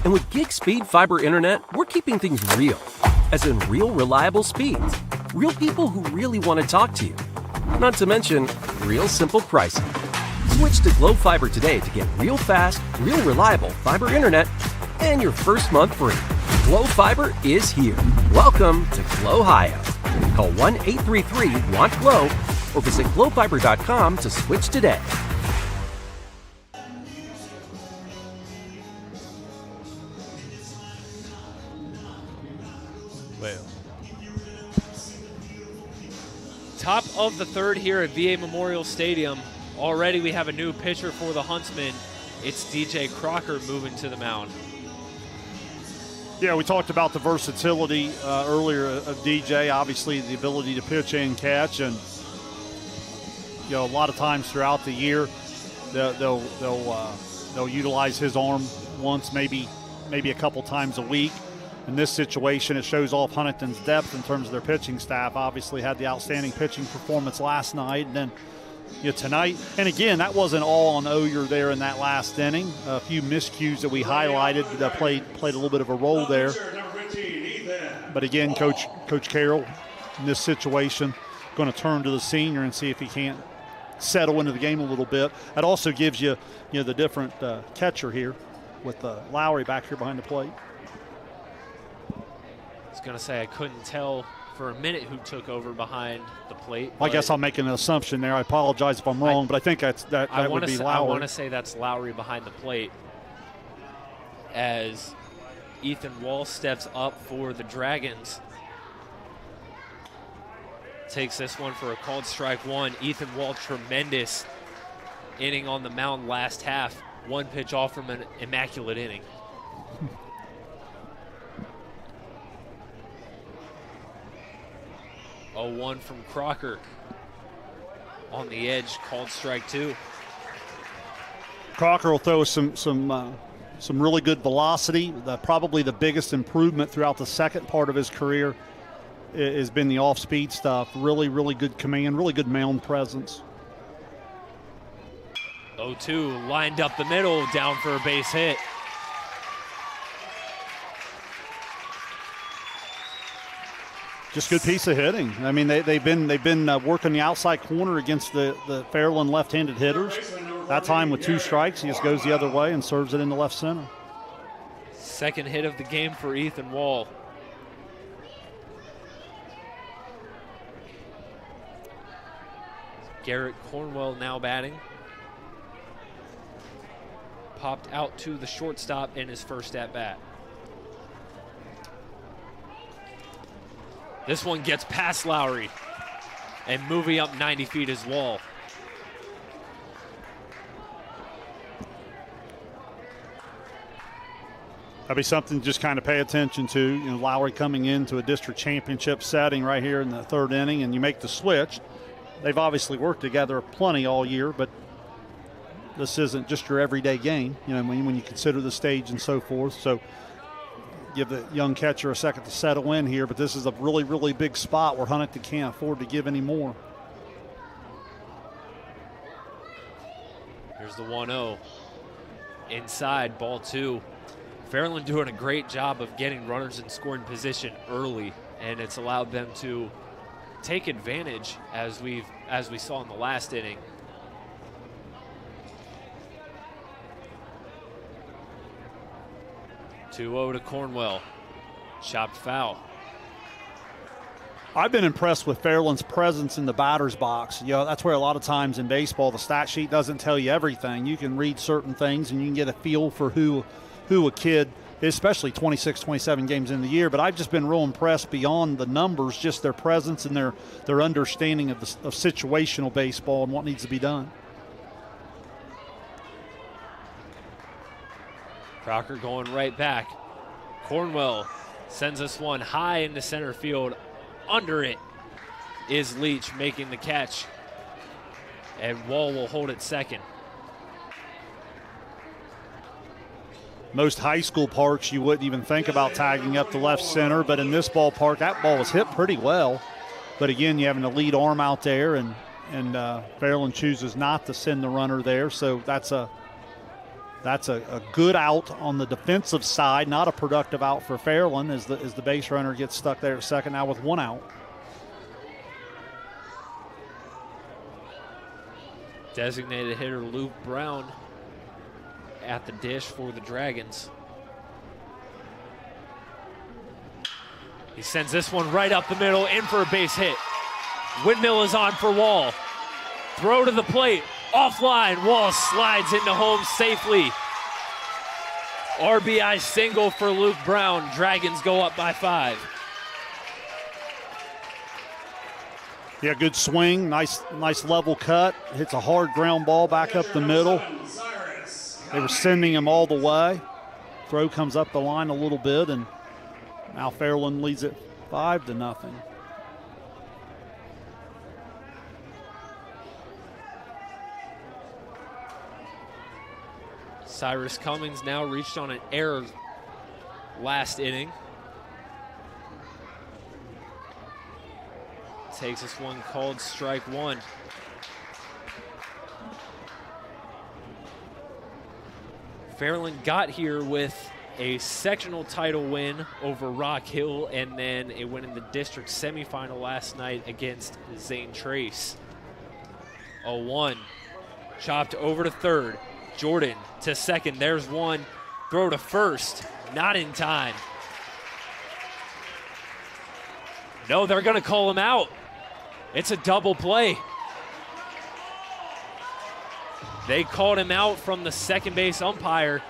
And with gig speed fiber internet, we're keeping things real. As in real reliable speeds. Real people who really want to talk to you. Not to mention, real simple pricing. Switch to Glo Fiber today to get real fast, real reliable fiber internet and your first month free. Glo Fiber is here. Welcome to Glo Ohio. Call 1-833-WANT-GLO or visit glofiber.com to switch today.
Well, top of the third here at VA Memorial Stadium. Already we have a new pitcher for the Huntsmen. It's DJ Crocker moving to the mound.
Yeah, we talked about the versatility earlier of DJ, obviously the ability to pitch and catch. And, you know, a lot of times throughout the year, they'll utilize his arm once, maybe a couple times a week. In this situation, it shows off Huntington's depth in terms of their pitching staff. Obviously had the outstanding pitching performance last night, and then tonight. And again, that wasn't all on Oyer there in that last inning. A few miscues that we highlighted that played a little bit of a role there. But again, Coach Carroll in this situation going to turn to the senior and see if he can't settle into the game a little bit. That also gives you the different catcher here with Lowry back here behind the plate.
I was going to say I couldn't tell for a minute who took over behind the plate.
I guess I'm making an assumption there. I apologize if I'm wrong, but I think that would be Lowry.
I want to say that's Lowry behind the plate as Ethan Wall steps up for the Dragons. Takes this one for a called strike one. Ethan Wall, tremendous inning on the mound last half. 1 pitch off from an immaculate inning. Oh, 1 from Crocker on the edge, called strike 2.
Crocker will throw some really good velocity. Probably the biggest improvement throughout the second part of his career has been the off-speed stuff. Really, really good command, really good mound presence.
0-2 lined up the middle, down for a base hit.
Just good piece of hitting. I mean, they've been working the outside corner against the Fairland left-handed hitters. That time with 2 strikes, he just goes the other way and serves it in the left center.
Second hit of the game for Ethan Wall. Garrett Cornwell now batting. Popped out to the shortstop in his first at-bat. This one gets past Lowry and moving up 90 feet is Wall.
That'd be something to just kind of pay attention to. You know, Lowry coming into a district championship setting right here in the third inning, and you make the switch. They've obviously worked together plenty all year, but this isn't just your everyday game, you know, when you consider the stage and so forth. So give the young catcher a second to settle in here, but this is a really, really big spot where Huntington can't afford to give any more.
Here's the 1-0. Inside, ball 2. Fairland doing a great job of getting runners in scoring position early, and it's allowed them to take advantage as we saw in the last inning. (2-0) to Cornwell. Chopped foul.
I've been impressed with Fairland's presence in the batter's box. You know, that's where a lot of times in baseball the stat sheet doesn't tell you everything. You can read certain things and you can get a feel for who a kid, especially 26, 27 games in the year. But I've just been real impressed beyond the numbers, just their presence and their understanding of situational baseball and what needs to be done.
Crocker going right back. Cornwell sends this one high into center field. Under it is Leach making the catch. And Wall will hold it second.
Most high school parks, you wouldn't even think about tagging up the left center, but in this ballpark, that ball was hit pretty well. But again, you have an elite arm out there, and Fairland chooses not to send the runner there, so that's a good out on the defensive side, not a productive out for Fairland as the base runner gets stuck there at second now with one out.
Designated hitter Luke Brown at the dish for the Dragons. He sends this one right up the middle, in for a base hit. Windmill is on for Wall. Throw to the plate, offline. Wall slides into home safely. RBI single for Luke Brown. Dragons go up by 5.
Yeah, good swing, nice level cut. Hits a hard ground ball back up the middle. They were sending him all the way. Throw comes up the line a little bit, and now Fairland leads it 5-0.
Cyrus Cummings now reached on an error last inning. Takes this one called strike 1. Fairland got here with a sectional title win over Rock Hill and then a win in the district semifinal last night against Zane Trace. 0-1. Chopped over to third. Jordan to second. There's one. Throw to first. Not in time. No, they're going to call him out. It's a double play. They called him out from the second base umpire.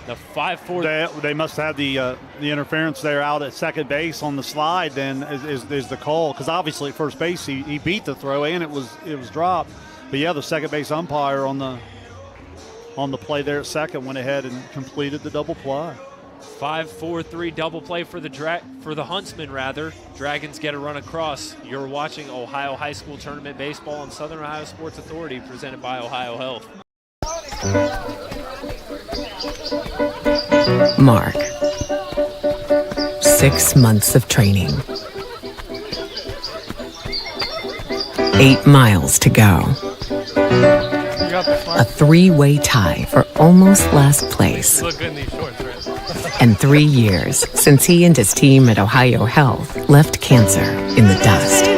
The 5-4.
They must have the interference there out at second base on the slide. Then is the call, because obviously at first base he beat the throw and it was dropped. But yeah, the second base umpire on the play there at second went ahead and completed the double play.
5-4-3 double play for the Huntsmen rather. Dragons get a run across. You're watching Ohio High School Tournament Baseball on Southern Ohio Sports Authority, presented by OhioHealth.
Mark. 6 months of training. 8 miles to go. A 3-way tie for almost last place.
You look good in these shorts, right?
And 3 years since he and his team at OhioHealth left cancer in the dust.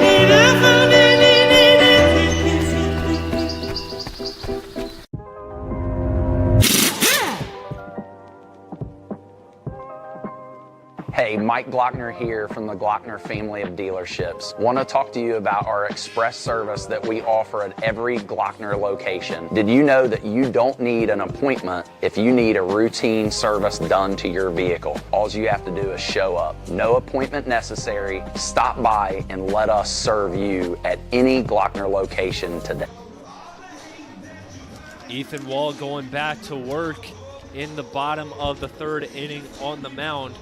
Hey, Mike Glockner here from the Glockner family of dealerships. Want to talk to you about our express service that we offer at every Glockner location. Did you know that you don't need an appointment if you need a routine service done to your vehicle? All you have to do is show up. No appointment necessary. Stop by and let us serve you at any Glockner location today.
Ethan Wall going back to work in the bottom of the third inning on the mound.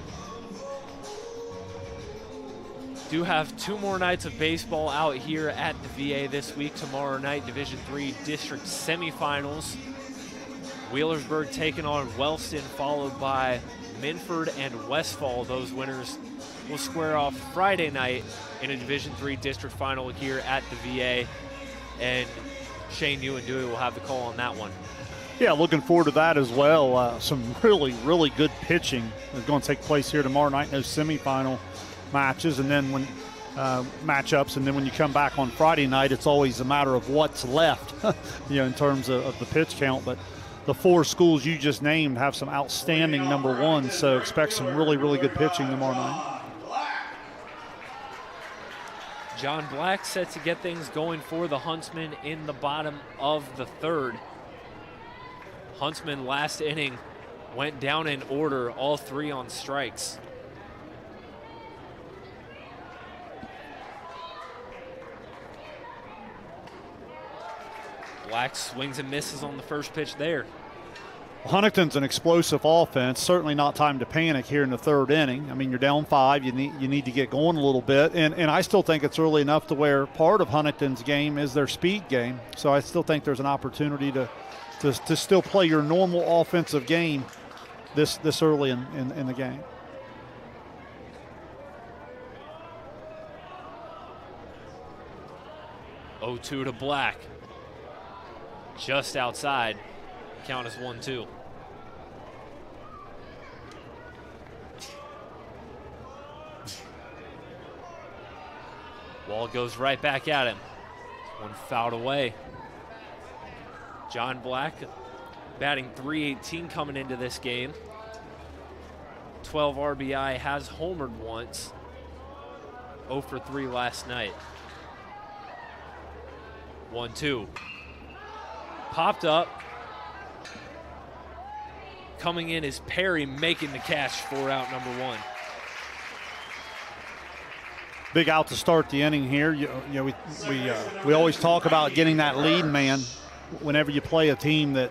Do have 2 more nights of baseball out here at the VA this week. Tomorrow night, Division III district semifinals. Wheelersburg taking on Wellston, followed by Minford and Westfall. Those winners will square off Friday night in a Division III district final here at the VA. And Shane, you and Dewey will have the call on that one.
Yeah, looking forward to that as well. Some really, really good pitching is going to take place here tomorrow night in those semifinal matches, and then when matchups, and then when you come back on Friday night, it's always a matter of what's left, in terms of the pitch count. But the 4 schools you just named have some outstanding number 1s, so expect some really, really good pitching tomorrow night.
John Black set to get things going for the Huntsmen in the bottom of the third. Huntsmen last inning went down in order, all 3 on strikes. Black swings and misses on the first pitch there.
Huntington's an explosive offense. Certainly not time to panic here in the third inning. I mean, you're down 5. You need to get going a little bit. And I still think it's early enough to where part of Huntington's game is their speed game. So I still think there's an opportunity to still play your normal offensive game this early in the game.
Oh, 2 to Black. Just outside. Count is 1-2. Wall goes right back at him. One fouled away. John Black batting .318 coming into this game. 12 RBI, has homered once. 0 for 3 last night. 1-2. Popped up. Coming in is Perry, making the catch for out number 1.
Big out to start the inning here. We always talk about getting that lead man whenever you play a team that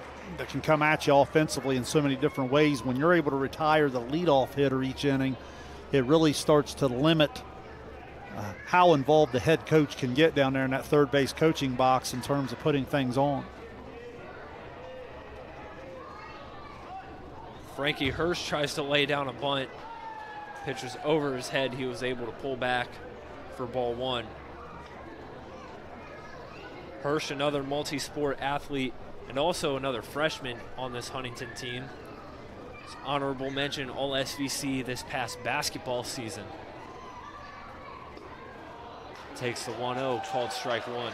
can come at you offensively in so many different ways. When you're able to retire the leadoff hitter each inning, it really starts to limit how involved the head coach can get down there in that third base coaching box in terms of putting things on.
Frankie Hirsch tries to lay down a bunt. Pitcher's over his head. He was able to pull back for ball 1. Hirsch, another multi-sport athlete and also another freshman on this Huntington team. Honorable mention all SVC this past basketball season. Takes the 1-0, called strike 1.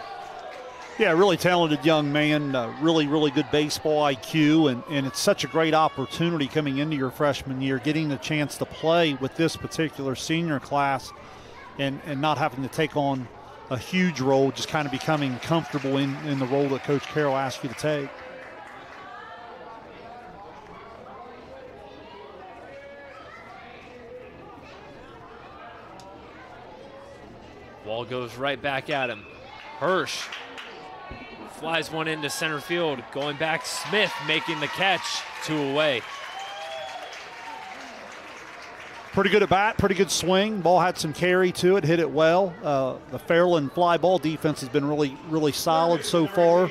Yeah, really talented young man, really, really good baseball IQ, and it's such a great opportunity coming into your freshman year, getting the chance to play with this particular senior class and not having to take on a huge role, just kind of becoming comfortable in the role that Coach Carroll asked you to take.
Ball goes right back at him. Hirsch flies one into center field. Going back, Smith making the catch. 2 away.
Pretty good at bat, pretty good swing. Ball had some carry to it, hit it well. The Fairland fly ball defense has been really, really solid so far.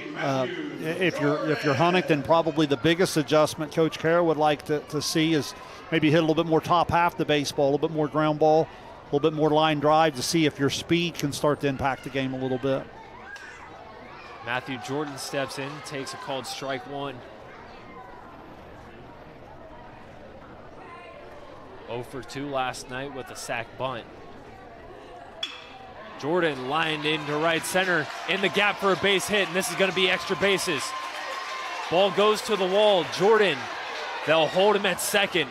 If you're Huntington, probably the biggest adjustment Coach Carroll would like to see is maybe hit a little bit more top half the baseball, a little bit more ground ball, a little bit more line drive to see if your speed can start to impact the game a little bit.
Matthew Jordan steps in, takes a called strike 1. 0 for 2 last night with a sac bunt. Jordan lined into right center, in the gap for a base hit, and this is going to be extra bases. Ball goes to the wall. Jordan, they'll hold him at second,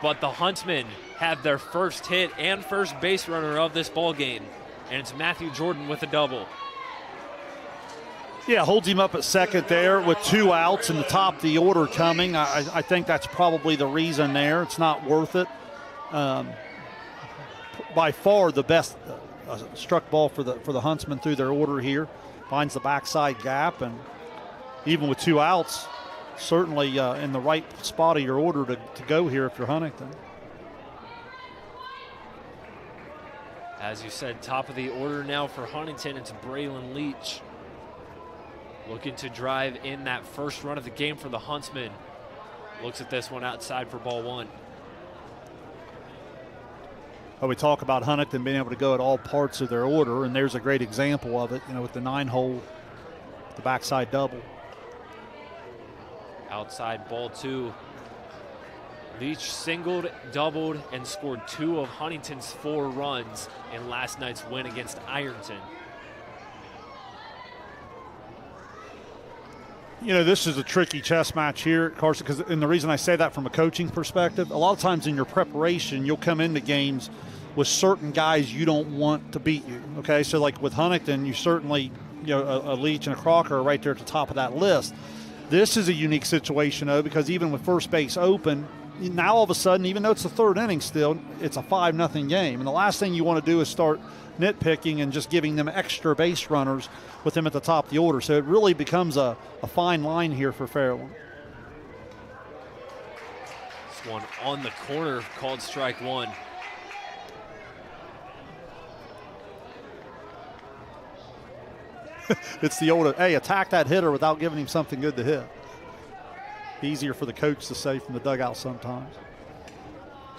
but the Huntsmen have their first hit and first base runner of this ball game, and it's Matthew Jordan with a double.
Yeah, holds him up at second there with 2 outs in the top of the order coming. I think that's probably the reason there. It's not worth it. By far the best struck ball for the Huntsmen through their order here. Finds the backside gap, and even with 2 outs, certainly in the right spot of your order to go here if you're Huntington.
As you said, top of the order now for Huntington, it's Braylon Leach. Looking to drive in that first run of the game for the Huntsmen. Looks at this one outside for ball 1.
Well, we talk about Huntington being able to go at all parts of their order, and there's a great example of it, with the 9-hole, the backside double.
Outside ball 2. Leach singled, doubled, and scored 2 of Huntington's 4 runs in last night's win against Ironton.
This is a tricky chess match here, Carson, and the reason I say that from a coaching perspective, a lot of times in your preparation, you'll come into games with certain guys you don't want to beat you, okay? So like with Huntington, you certainly, a Leach and a Crocker are right there at the top of that list. This is a unique situation, though, because even with first base open, now all of a sudden, even though it's the 3rd inning still, it's a 5-0 game. And the last thing you want to do is start nitpicking and just giving them extra base runners with them at the top of the order. So it really becomes a fine line here for Fairland.
This one on the corner, called strike 1.
It's the old, hey, attack that hitter without giving him something good to hit. Easier for the coach to say from the dugout sometimes.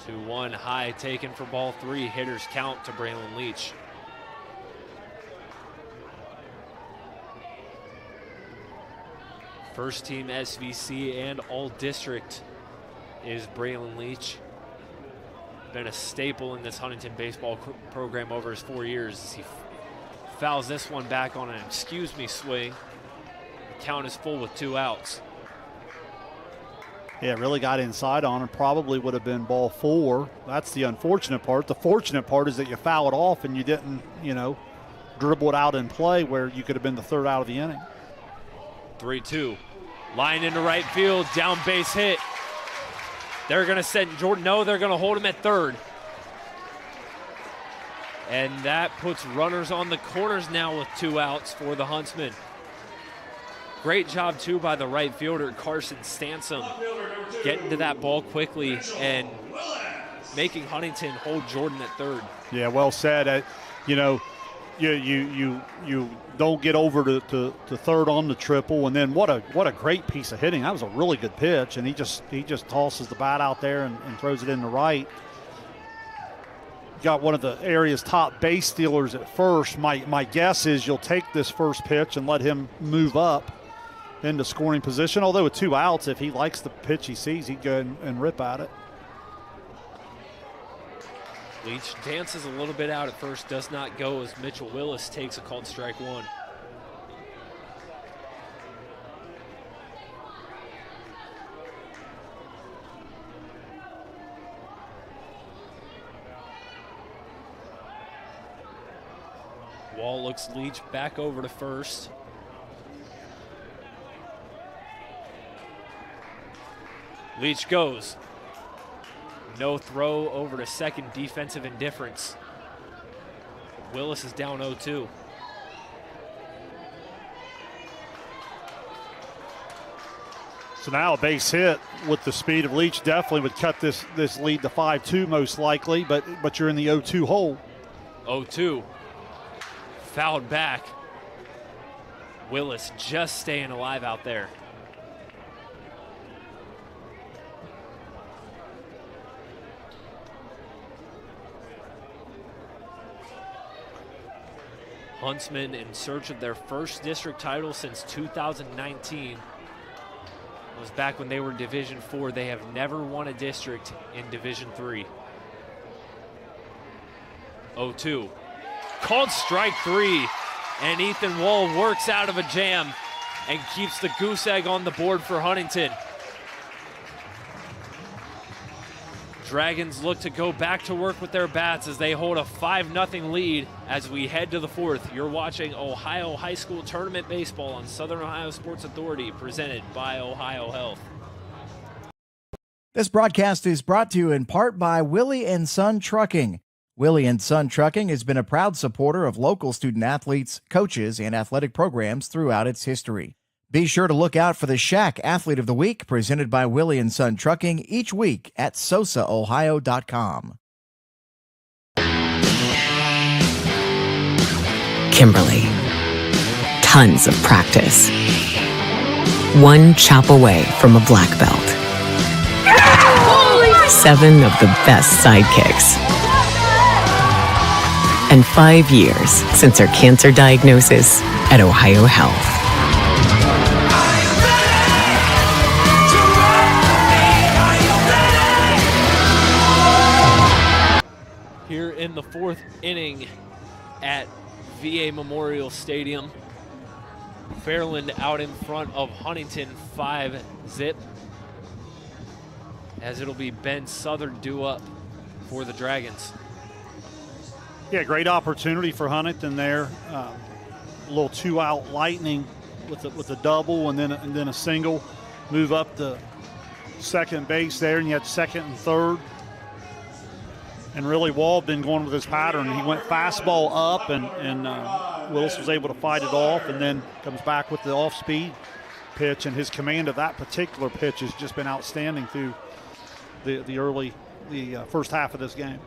2-1 high taken for ball 3. Hitters count to Braylon Leach. First team SVC and all district is Braylon Leach. Been a staple in this Huntington baseball program over his 4 years as he fouls this one back on an excuse me swing. The count is full with 2 outs.
Yeah, really got inside on him. Probably would have been ball 4. That's the unfortunate part. The fortunate part is that you foul it off and you didn't, dribble it out in play where you could have been the 3rd out of the inning.
3-2. Line into right field, down base hit. They're going to send Jordan. No, they're going to hold him at 3rd. And that puts runners on the corners now with 2 outs for the Huntsmen. Great job, too, by the right fielder, Carson Stansom, getting to that ball quickly and making Huntington hold Jordan at 3rd.
Yeah, well said. You don't get over to 3rd on the triple, and then what a great piece of hitting. That was a really good pitch, and he just tosses the bat out there and throws it in the right. Got one of the area's top base stealers at first. My guess is you'll take this first pitch and let him move up into scoring position. Although with 2 outs, if he likes the pitch he sees, he'd go and rip at it.
Leach dances a little bit out at first, does not go as Mitchell Willis takes a called strike 1. Wall looks Leach back over to first. Leach goes. No throw over to second, defensive indifference. Willis is down 0-2.
So now a base hit with the speed of Leach definitely would cut this lead to 5-2 most likely, but you're in the 0-2 hole.
0-2. Fouled back. Willis just staying alive out there. Huntsmen in search of their first district title since 2019. It was back when they were Division 4. They have never won a district in Division 3. 0-2. Called strike 3. And Ethan Wall works out of a jam and keeps the goose egg on the board for Huntington. Dragons look to go back to work with their bats as they hold a 5-0 lead as we head to the fourth. You're watching Ohio High School Tournament Baseball on Southern Ohio Sports Authority, presented by OhioHealth.
This broadcast is brought to you in part by Willie and Son Trucking. Willie and Son Trucking has been a proud supporter of local student athletes, coaches, and athletic programs throughout its history. Be sure to look out for the Shack Athlete of the Week presented by Willie and Son Trucking each week at SOSAOhio.com.
Kimberly. Tons of practice. One chop away from a black belt. 7 of the best sidekicks. And 5 years since her cancer diagnosis at OhioHealth.
Here in the fourth inning at VA Memorial Stadium, Fairland out in front of Huntington 5-0, as it'll be Ben Southern due up for the Dragons.
Yeah, great opportunity for Huntington there. A little 2-out lightning with a double and then a single. Move up the second base there, and you had second and third. And really, Wald been going with his pattern. He went fastball up, and Willis was able to fight it off, and then comes back with the off-speed pitch. And his command of that particular pitch has just been outstanding through the first half of this game.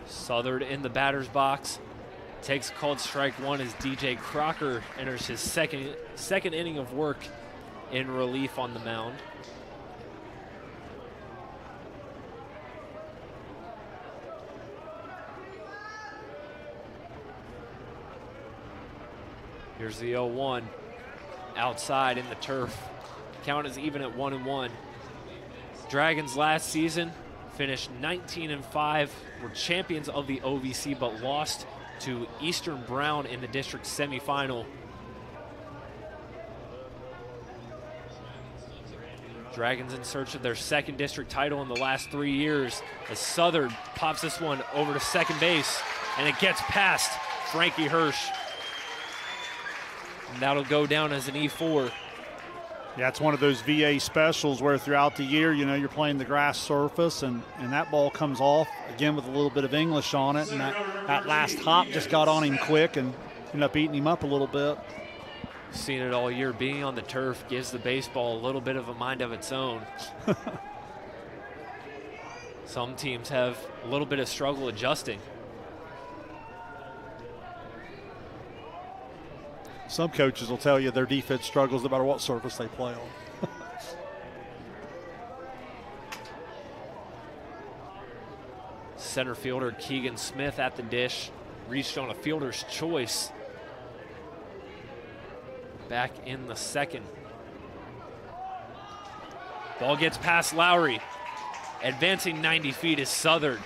Southern in the batter's box. Takes a called strike one as DJ Crocker enters his second inning of work in relief on the mound. Here's the 0-1 outside in the turf. Count is even at 1-1. Dragons last season finished 19-5, were champions of the OVC but lost to Eastern Brown in the district semifinal. Dragons in search of their second district title in the last 3 years as Southern pops this one over to second base, and it gets past Frankie Hirsch. And that'll go down as an E4.
Yeah, it's one of those VA specials where throughout the year, you know, you're playing the grass surface and that ball comes off, again with a little bit of English on it, and that last hop just got on him quick and ended up eating him up a little bit.
Seen it all year. Being on the turf gives the baseball a little bit of a mind of its own. Some teams have a little bit of struggle adjusting.
Some coaches will tell you their defense struggles no matter what surface they play on.
Center fielder Keegan Smith at the dish. Reached on a fielder's choice. Back in the second. Ball gets past Lowry. Advancing 90 feet is Southern.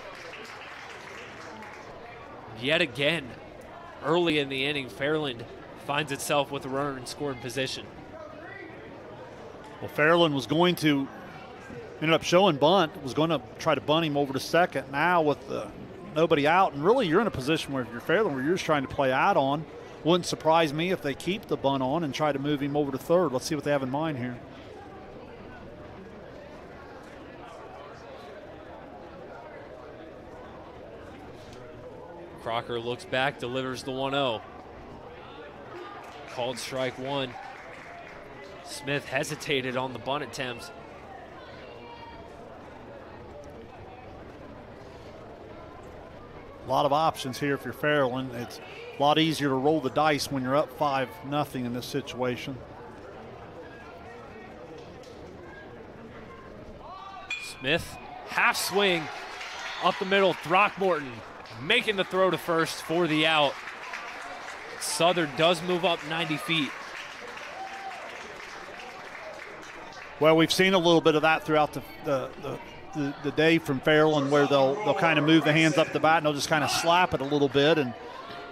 Yet again, early in the inning, Fairland finds itself with a runner in scoring position.
Well, Fairland was going to, ended up showing bunt, was going to try to bunt him over to second. Now with nobody out, and really you're in a position where if you're Fairland, where you're just trying to play out on. Wouldn't surprise me if they keep the bunt on and try to move him over to third. Let's see what they have in mind here.
Crocker looks back, delivers the 1-0. Called strike one. Smith hesitated on the bunt attempt.
A lot of options here if you're Fairland. It's a lot easier to roll the dice when you're up 5-0 in this situation.
Smith, half swing, up the middle, Throckmorton making the throw to first for the out. Southern does move up 90 feet.
Well, we've seen a little bit of that throughout the day from Fairland, where they'll kind of move the hands up the bat and they'll just kind of slap it a little bit, and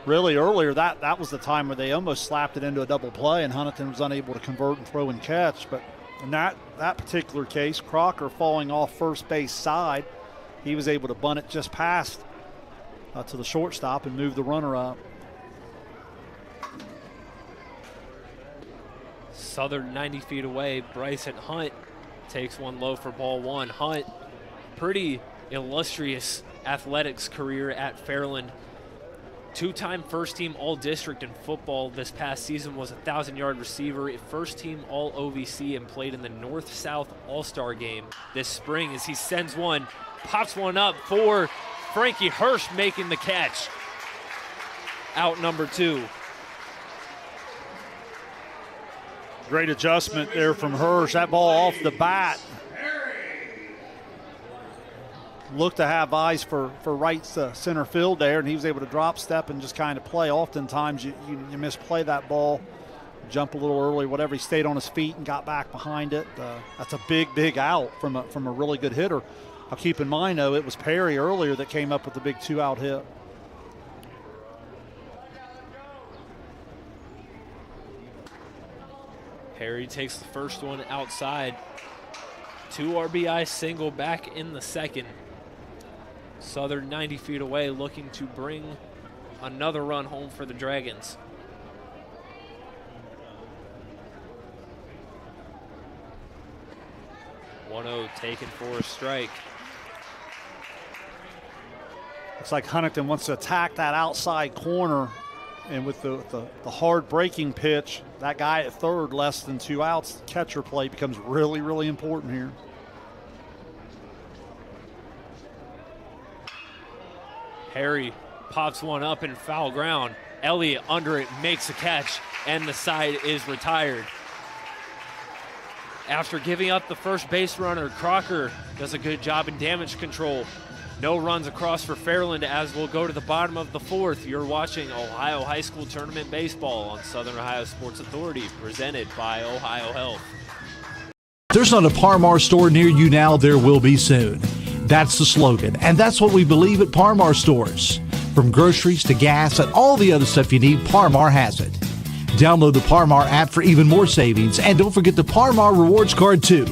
really earlier, that was the time where they almost slapped it into a double play, and Huntington was unable to convert and throw and catch. But in that particular case, Crocker falling off first base side, he was able to bunt it just past to the shortstop and move the runner up.
Southern 90 feet away, Bryson Hunt takes one low for ball one. Hunt, pretty illustrious athletics career at Fairland. Two-time first-team All-District in football this past season, was a 1,000-yard receiver, first-team All-OVC, and played in the North-South All-Star game this spring as he sends one, pops one up for Frankie Hirsch, making the catch. Out number 2.
Great adjustment there from Hirsch. That ball off the bat looked to have eyes for right center field there, and he was able to drop step and just kind of play. Oftentimes you misplay that ball, jump a little early, whatever. He stayed on his feet and got back behind it. That's a big out from a really good hitter. I'll keep in mind, though, it was Perry earlier that came up with the big 2-out hit.
Perry takes the first one outside. 2 RBI single back in the second. Southern 90 feet away, looking to bring another run home for the Dragons. .0 taken for a strike.
Looks like Huntington wants to attack that outside corner, and with the hard breaking pitch, that guy at third, less than 2 outs, catcher play becomes really, really important here.
Harry pops one up in foul ground. Elliott under it makes a catch, and the side is retired. After giving up the first base runner, Crocker does a good job in damage control. No runs across for Fairland as we'll go to the bottom of the 4th. You're watching Ohio High School Tournament Baseball on Southern Ohio Sports Authority, presented by OhioHealth.
There's not a Par-Mar store near you now, there will be soon. That's the slogan, and that's what we believe at Par-Mar stores. From groceries to gas and all the other stuff you need, Par-Mar has it. Download the Par-Mar app for even more savings, and don't forget the Par-Mar Rewards Card too.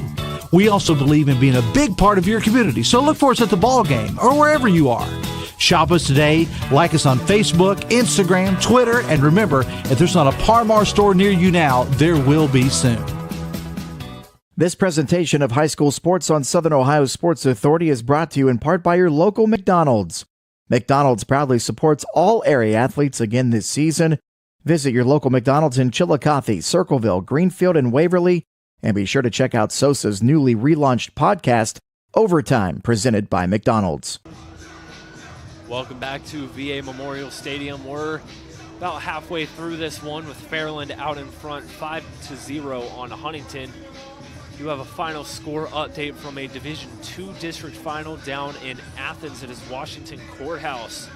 We also believe in being a big part of your community, so look for us at the ball game or wherever you are. Shop us today, like us on Facebook, Instagram, Twitter, and remember, if there's not a Par-Mar store near you now, there will be soon.
This presentation of high school sports on Southern Ohio Sports Authority is brought to you in part by your local McDonald's. McDonald's proudly supports all area athletes again this season. Visit your local McDonald's in Chillicothe, Circleville, Greenfield, and Waverly. And be sure to check out SOSA's newly relaunched podcast, Overtime, presented by McDonald's.
Welcome back to VA Memorial Stadium. We're about halfway through this one with Fairland out in front, 5-0 on Huntington. You have a final score update from a Division II district final down in Athens. It is Washington Courthouse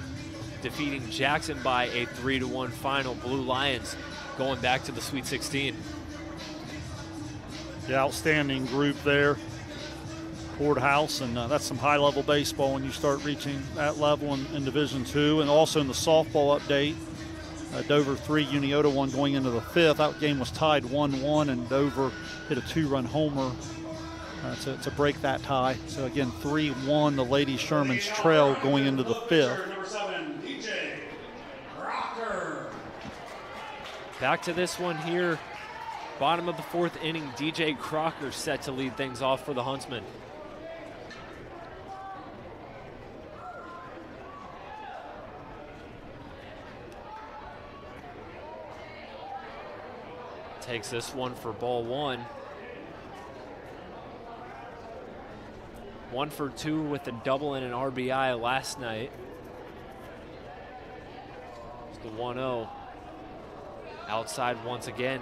defeating Jackson by a 3-1 final. Blue Lions going back to the Sweet 16.
The outstanding group there, Courthouse, and that's some high-level baseball when you start reaching that level in Division II. And also in the softball update, Dover 3, Unioto 1 going into the 5th. That game was tied 1-1, and Dover hit a 2-run homer to break that tie. So again, 3-1, the Lady Sherman's trail going into the 5th.
Number 7, DJ Crocker.
Back to this one here. Bottom of the 4th inning, DJ Crocker set to lead things off for the Huntsmen. Takes this one for ball 1. 1 for 2 with a double and an RBI last night. It's the 1-0. Outside once again.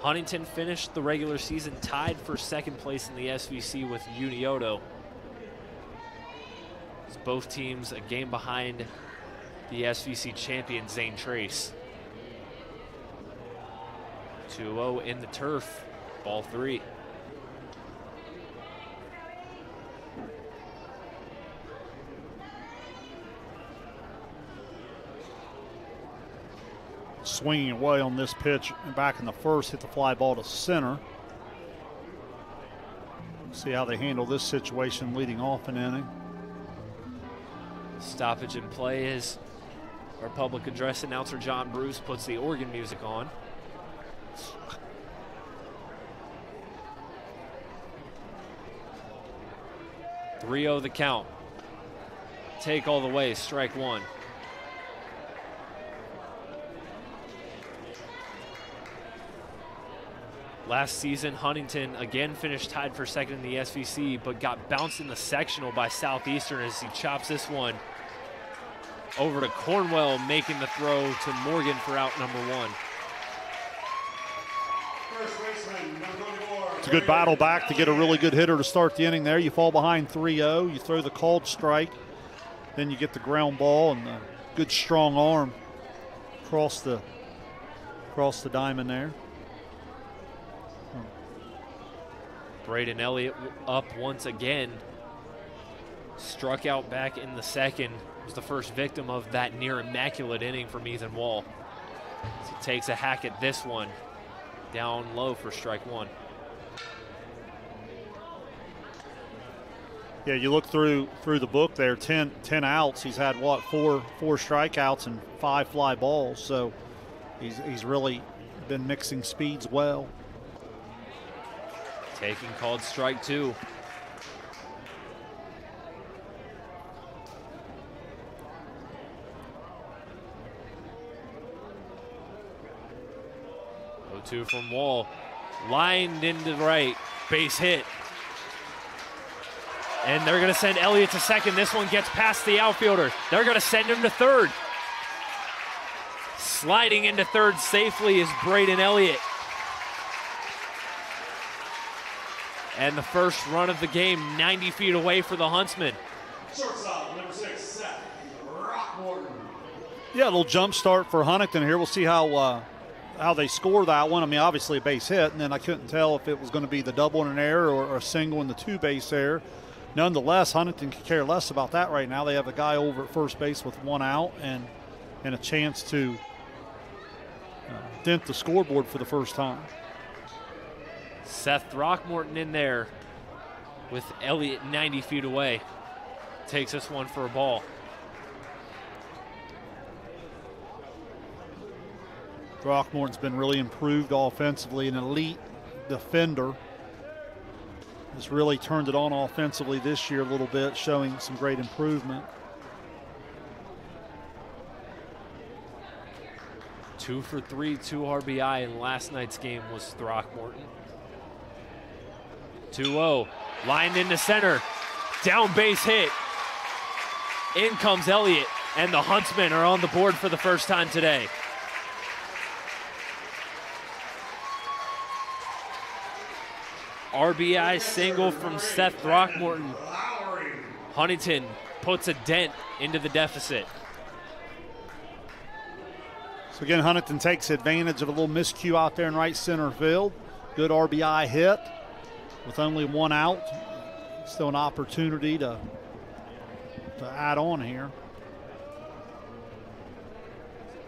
Huntington finished the regular season tied for second place in the SVC with Unioto. As both teams a game behind the SVC champion, Zane Trace. 2-0 in the turf, ball 3.
swinging away on this pitch and back in the first, hit the fly ball to center. See how they handle this situation leading off an inning.
Stoppage in play as our public address announcer John Bruce puts the organ music on. (3-0) the count. Take all the way, strike one. Last season, Huntington again finished tied for second in the SVC, but got bounced in the sectional by Southeastern as he chops this one over to Cornwell, making the throw to Morgan for out number one.
It's a good battle back to get a really good hitter to start the inning there. You fall behind 3-0, you throw the called strike, then you get the ground ball and the good strong arm across the diamond there.
Braden Elliott up once again. Struck out back in the second. Was the first victim of that near immaculate inning from Ethan Wall. As he takes a hack at this one. Down low for strike one.
Yeah, you look through the book there, 10 outs. He's had, what, four strikeouts and 5 fly balls. So he's really been mixing speeds well.
Taking called strike two. Two from Wall, lined into the right, base hit. And they're gonna send Elliott to second. This one gets past the outfielder. They're gonna send him to third. Sliding into third safely is Braden Elliott. And the first run of the game, 90 feet away for the Huntsmen.
Shortstop, number 6, Seth Throckmorton.
Yeah, a little jump start for Huntington here. We'll see how they score that one. I mean, obviously a base hit, and then I couldn't tell if it was going to be the double and an error or a single and the 2-base error. Nonetheless, Huntington could care less about that right now. They have a guy over at first base with 1 out and a chance to dent the scoreboard for the first time.
Seth Throckmorton in there with Elliott 90 feet away. Takes this one for a ball.
Throckmorton's been really improved offensively, an elite defender. Has really turned it on offensively this year a little bit, showing some great improvement.
2 for 3, 2 RBI in last night's game was Throckmorton. 2-0, lined into center, down base hit. In comes Elliott, and the Huntsmen are on the board for the first time today. RBI single from Seth Throckmorton. Huntington puts a dent into the deficit.
So again, Huntington takes advantage of a little miscue out there in right center field. Good RBI hit with only 1 out. Still an opportunity to add on here.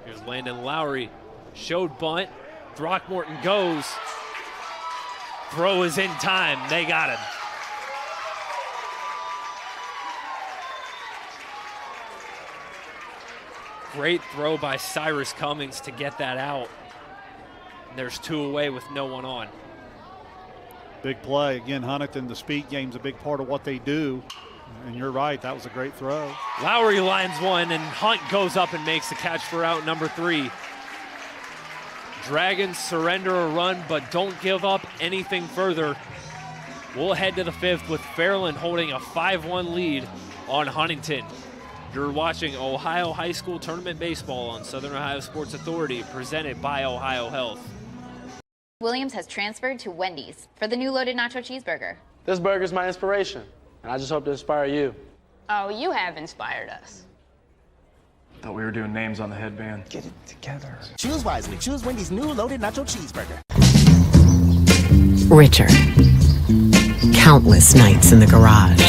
Here's Landon Lowry. Showed bunt. Throckmorton goes. Throw is in time. They got him. Great throw by Cyrus Cummings to get that out. And there's 2 away with no one on.
Big play. Again, Huntington, the speed game's a big part of what they do. And you're right, that was a great throw.
Lowry lines one, and Hunt goes up and makes the catch for out number 3. Dragons surrender a run, but don't give up anything further. We'll head to the 5th with Fairland holding a 5-1 lead on Huntington. You're watching Ohio High School Tournament Baseball on Southern Ohio Sports Authority, presented by OhioHealth.
Williams has transferred to Wendy's for the new loaded nacho cheeseburger.
This burger's my inspiration, and I just hope to inspire you.
Oh, you have inspired us.
Thought we were doing names on the headband.
Get it together. Choose wisely. Choose Wendy's new loaded nacho cheeseburger.
Richer. Countless nights in the garage.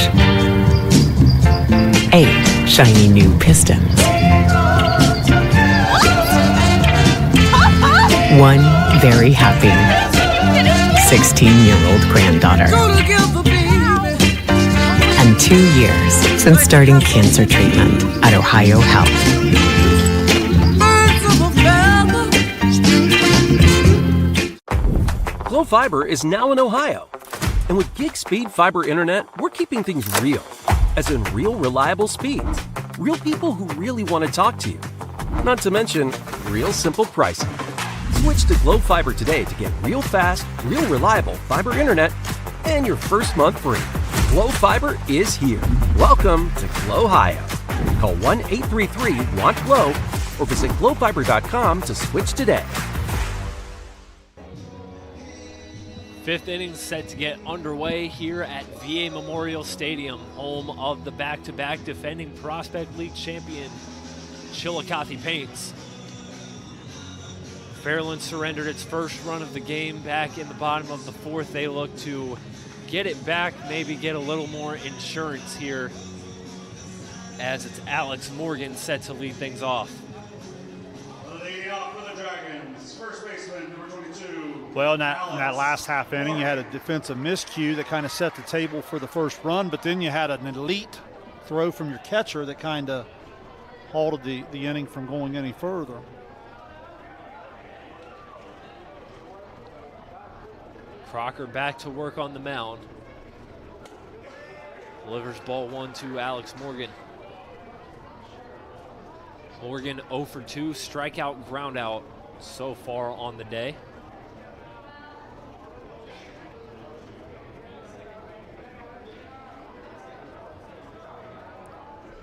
8 shiny new pistons. one very happy 16-year-old granddaughter. And 2 years since starting cancer treatment at OhioHealth.
Glow Fiber is now in Ohio. And with gig speed fiber internet, we're keeping things real. As in real, reliable speeds. Real people who really want to talk to you. Not to mention, real simple pricing. Switch to Glow Fiber today to get real fast, real reliable fiber internet and your first month free. Glow Fiber is here. Welcome to Glow Ohio. Call 1-833-WANT-GLOW or visit glowfiber.com to switch today.
Fifth inning set to get underway here at VA Memorial Stadium, home of the back-to-back defending Prospect League champion Chillicothe Paints. Fairland surrendered its first run of the game back in the bottom of the fourth. They look to get it back, maybe get a little more insurance here, as it's Alex Morgan set to lead things off.
Leading off for the Dragons, first baseman, number 22.
Well, in that last half inning, you had a defensive miscue that kind of set the table for the first run, but then you had an elite throw from your catcher that kind of halted the inning from going any further.
Crocker back to work on the mound. Delivers ball 1 to Alex Morgan. Morgan 0 for 2, strikeout, ground out so far on the day.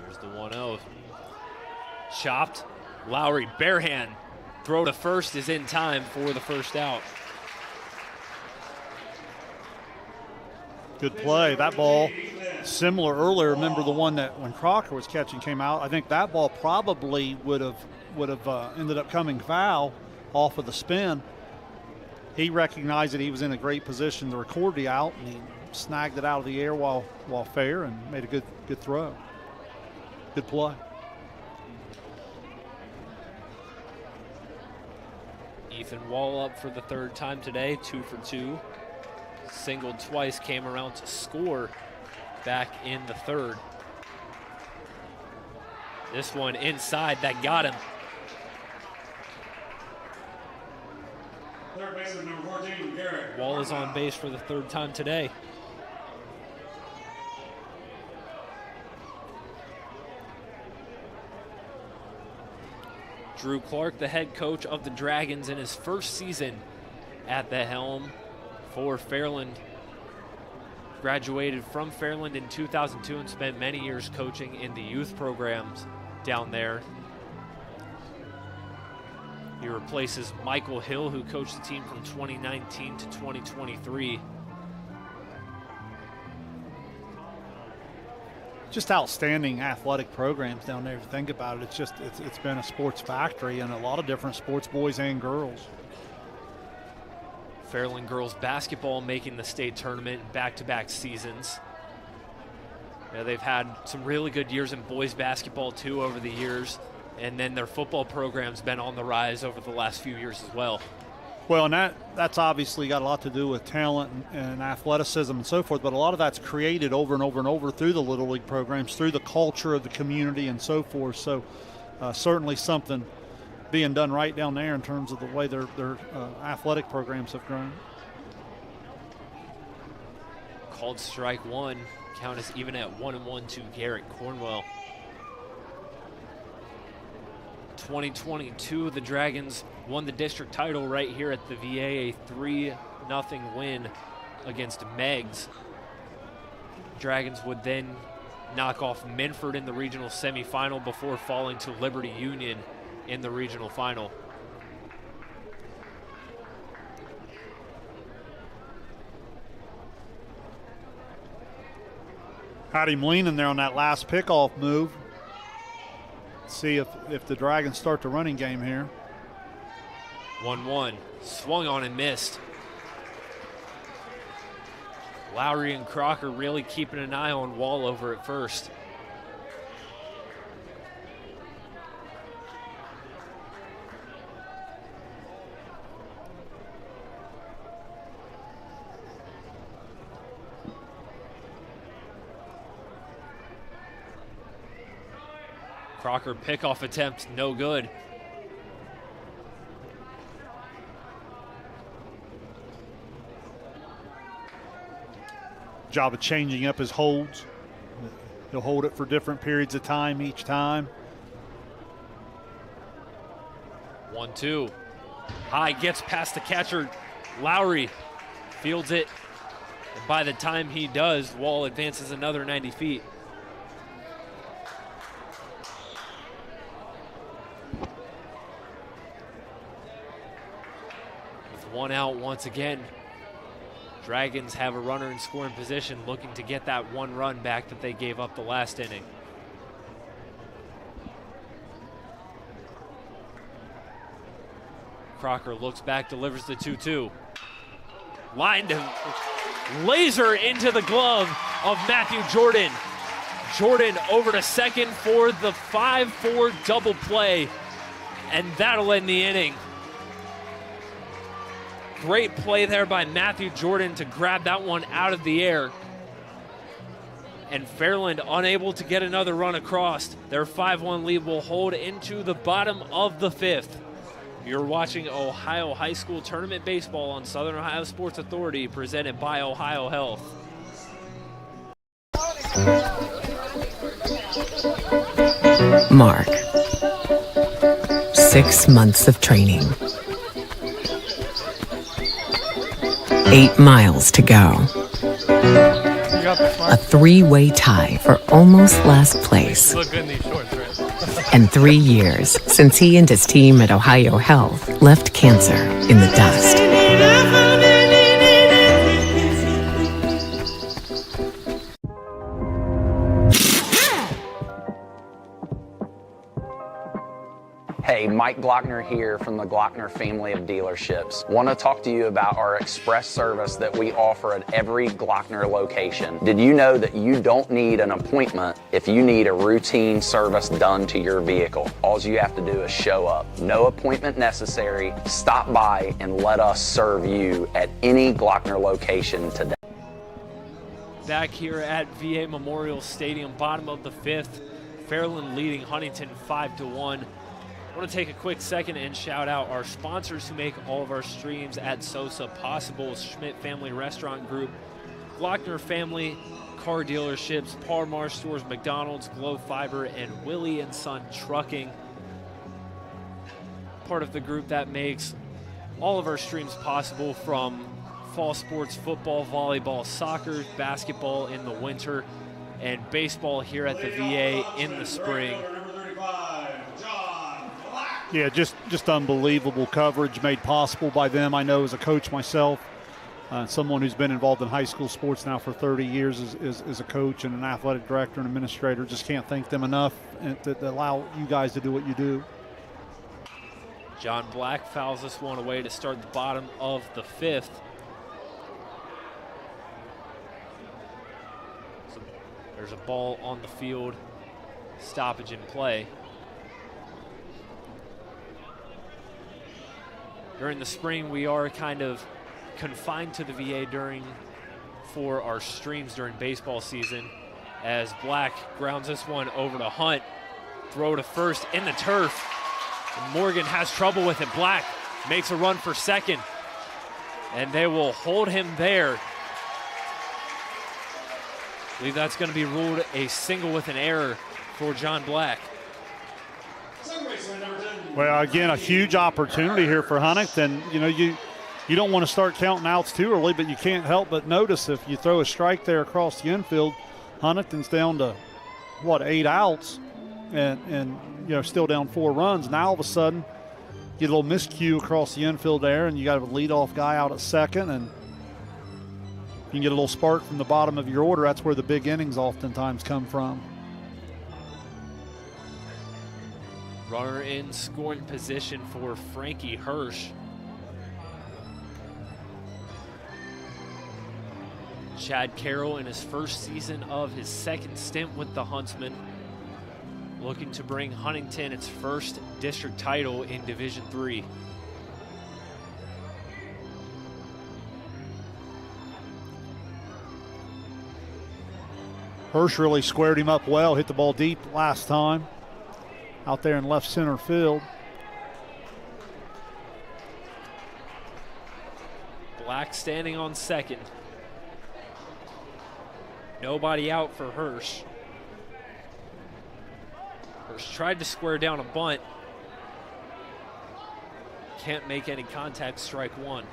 Here's the 1-0. Chopped. Lowry, bare hand. Throw to first is in time for the first out.
Good play. That ball, similar earlier. Remember the one that when Crocker was catching came out. I think that ball probably would have ended up coming foul off of the spin. He recognized that he was in a great position to record the out, and he snagged it out of the air while fair and made a good throw. Good play.
Ethan Wall up for the third time today, 2 for 2. Singled twice, came around to score back in the third. This one inside, that got him.
Third baseman, number 14, Garrett.
Wall is on base for the third time today. Drew Clark, the head coach of the Dragons in his first season at the helm for Fairland. Graduated from Fairland in 2002 and spent many years coaching in the youth programs down there. He replaces Michael Hill, who coached the team from 2019 to 2023.
Just outstanding athletic programs down there. If you think about it, it's been a sports factory and a lot of different sports, boys and girls.
Fairland girls basketball making the state tournament back-to-back seasons. They've had some really good years in boys basketball too over the years, and then their football program's been on the rise over the last few years as well.
Well, and that's obviously got a lot to do with talent and athleticism and so forth, but a lot of that's created over and over and over through the Little League programs, through the culture of the community and so forth. So certainly something being done right down there in terms of the way their athletic programs have grown.
Called strike one. Count is even at 1-1 to Garrett Cornwell. 2022, the Dragons won the district title right here at the VA, a 3-0 win against Meggs. Dragons would then knock off Minford in the regional semifinal before falling to Liberty Union in the regional final.
Had him leaning there on that last pickoff move. See if the Dragons start the running game here.
1-1, swung on and missed. Lowry and Crocker really keeping an eye on Wall over at first. Crocker pickoff attempt, no good.
Job of changing up his holds. He'll hold it for different periods of time each time.
1-2. High gets past the catcher. Lowry fields it. And by the time he does, Wall advances another 90 feet. With one out once again, Dragons have a runner in scoring position, looking to get that one run back that they gave up the last inning. Crocker looks back, delivers the 2-2. Lined him, laser into the glove of Matthew Jordan. Jordan over to second for the 5-4 double play, and that'll end the inning. Great play there by Matthew Jordan to grab that one out of the air. And Fairland unable to get another run across. Their 5-1 lead will hold into the bottom of the fifth. You're watching Ohio High School Tournament Baseball on Southern Ohio Sports Authority, presented by OhioHealth.
Mark. 6 months of training. 8 miles to go. A 3-way tie for almost last place.
Look good in these shorts, right?
And 3 years since he and his team at OhioHealth left cancer in the dust.
Hey, Mike Glockner here from the Glockner family of dealerships. Want to talk to you about our express service that we offer at every Glockner location. Did you know that you don't need an appointment if you need a routine service done to your vehicle? All you have to do is show up. No appointment necessary. Stop by and let us serve you at any Glockner location today.
Back here at VA Memorial Stadium, bottom of the fifth. Fairland leading Huntington 5-1. I want to take a quick second and shout out our sponsors who make all of our streams at SOSA possible: Schmidt Family Restaurant Group, Glockner Family Car Dealerships, Par-Mar Stores, McDonald's, Glow Fiber, and Willie & Son Trucking. Part of the group that makes all of our streams possible, from fall sports, football, volleyball, soccer, basketball in the winter, and baseball here at the VA in the spring.
Yeah, just unbelievable coverage made possible by them. I know as a coach myself, someone who's been involved in high school sports now for 30 years as a coach and an athletic director and administrator, just can't thank them enough to allow you guys to do what you do.
John Black fouls this one away to start the bottom of the fifth. So there's a ball on the field, stoppage in play. During the spring, we are kind of confined to the VA for our streams during baseball season, as Black grounds this one over to Hunt. Throw to first in the turf. And Morgan has trouble with it. Black makes a run for second, and they will hold him there. I believe that's going to be ruled a single with an error for John Black.
Well, again, a huge opportunity here for Huntington. You know, you don't want to start counting outs too early, but you can't help but notice if you throw a strike there across the infield, Huntington's down to, 8 outs and still down 4 runs. Now all of a sudden, get a little miscue across the infield there, and you got a leadoff guy out at second, and you can get a little spark from the bottom of your order. That's where the big innings oftentimes come from.
Runner in scoring position for Frankie Hirsch. Chad Carroll in his first season of his second stint with the Huntsmen, looking to bring Huntington its first district title in Division III.
Hirsch really squared him up well, hit the ball deep last time. out there in left center field.
Black standing on second. Nobody out for Hirsch. Hirsch tried to square down a bunt. Can't make any contact, strike one.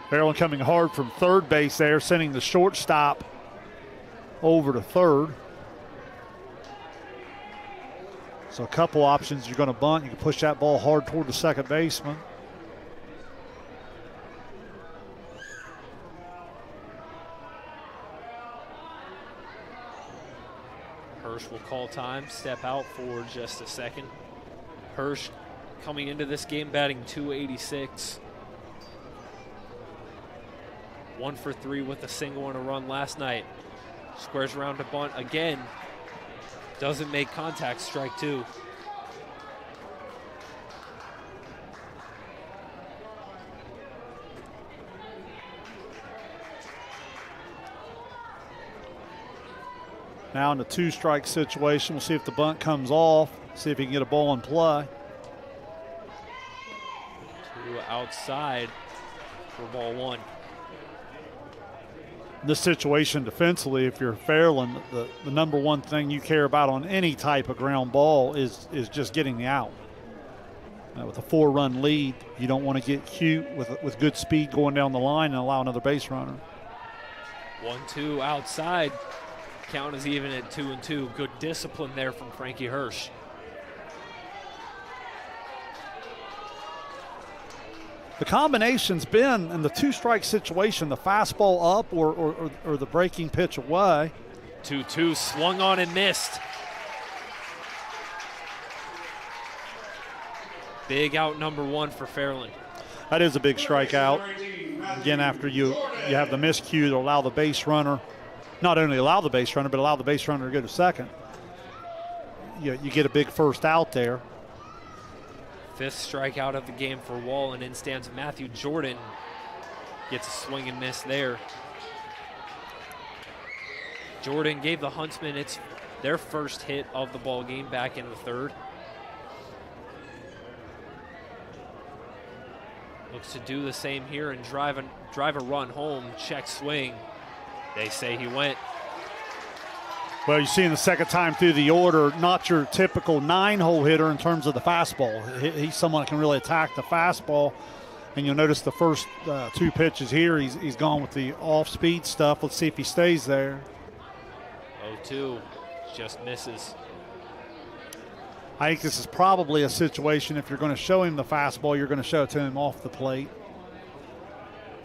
Fairland coming hard from third base there, sending the shortstop over to third. So a couple options. You're going to bunt. You can push that ball hard toward the second baseman.
Hirsch will call time, step out for just a second. Hirsch coming into this game batting .286. 1 for 3 with a single and a run last night. Squares around to bunt again. Doesn't make contact, strike two.
Now in the 2-strike situation, we'll see if the bunt comes off, see if he can get a ball in play.
2 outside for ball one.
In this situation defensively, if you're Fairland, the number one thing you care about on any type of ground ball is just getting the out. With a 4-run lead, you don't want to get cute with good speed going down the line and allow another base runner.
1-2 outside. Count is even at 2-2. Good discipline there from Frankie Hirsch.
The combination's been in the 2-strike situation, the fastball up or the breaking pitch away.
2-2 swung on and missed. Big out number one for Fairland.
That is a big strikeout. Again, after you have the miscue to allow the base runner, not only allow the base runner, but allow the base runner to go to second. You get a big first out there.
5th strikeout of the game for Wall, and in stands Matthew Jordan. Gets a swing and miss there. Jordan gave the Huntsmen their first hit of the ball game back in the 3rd. Looks to do the same here and drive a run home. Check swing. They say he went.
Well, you see in the second time through the order, not your typical 9-hole hitter in terms of the fastball. He's someone that can really attack the fastball. And you'll notice the first 2 pitches here, he's gone with the off-speed stuff. Let's see if he stays there.
0-2, just misses.
I think this is probably a situation, if you're going to show him the fastball, you're going to show it to him off the plate.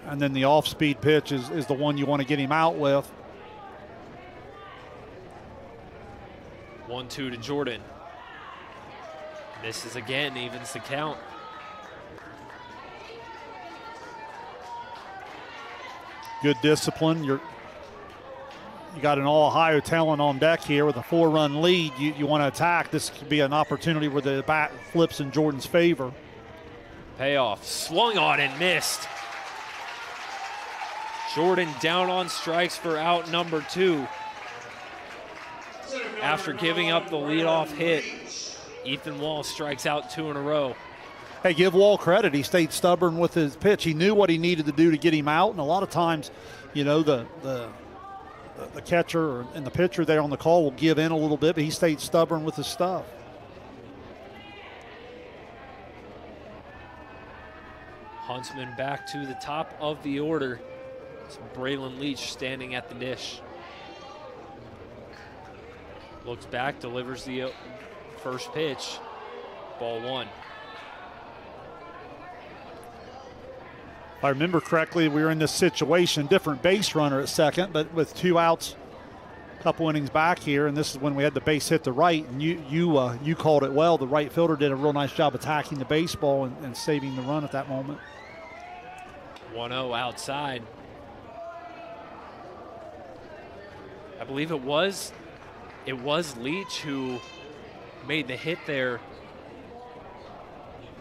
And then the off-speed pitch is the one you want to get him out with.
1-2 to Jordan. Misses again, evens the count.
Good discipline. You got an all-Ohio talent on deck here with a 4-run lead. You want to attack. This could be an opportunity where the bat flips in Jordan's favor.
Payoff, swung on and missed. Jordan down on strikes for out number 2. After giving up the leadoff hit, Ethan Wall strikes out 2 in a row.
Hey, give Wall credit. He stayed stubborn with his pitch. He knew what he needed to do to get him out, and a lot of times, the catcher and the pitcher there on the call will give in a little bit, but he stayed stubborn with his stuff.
Huntsman back to the top of the order. It's Braylon Leach standing at the dish. Looks back, delivers the first pitch. Ball 1.
If I remember correctly, we were in this situation, different base runner at second, but with 2 outs, a couple innings back here, and this is when we had the base hit to right, and you called it well. The right fielder did a real nice job attacking the baseball and saving the run at that moment.
1-0 outside. I believe it was Leach who made the hit there,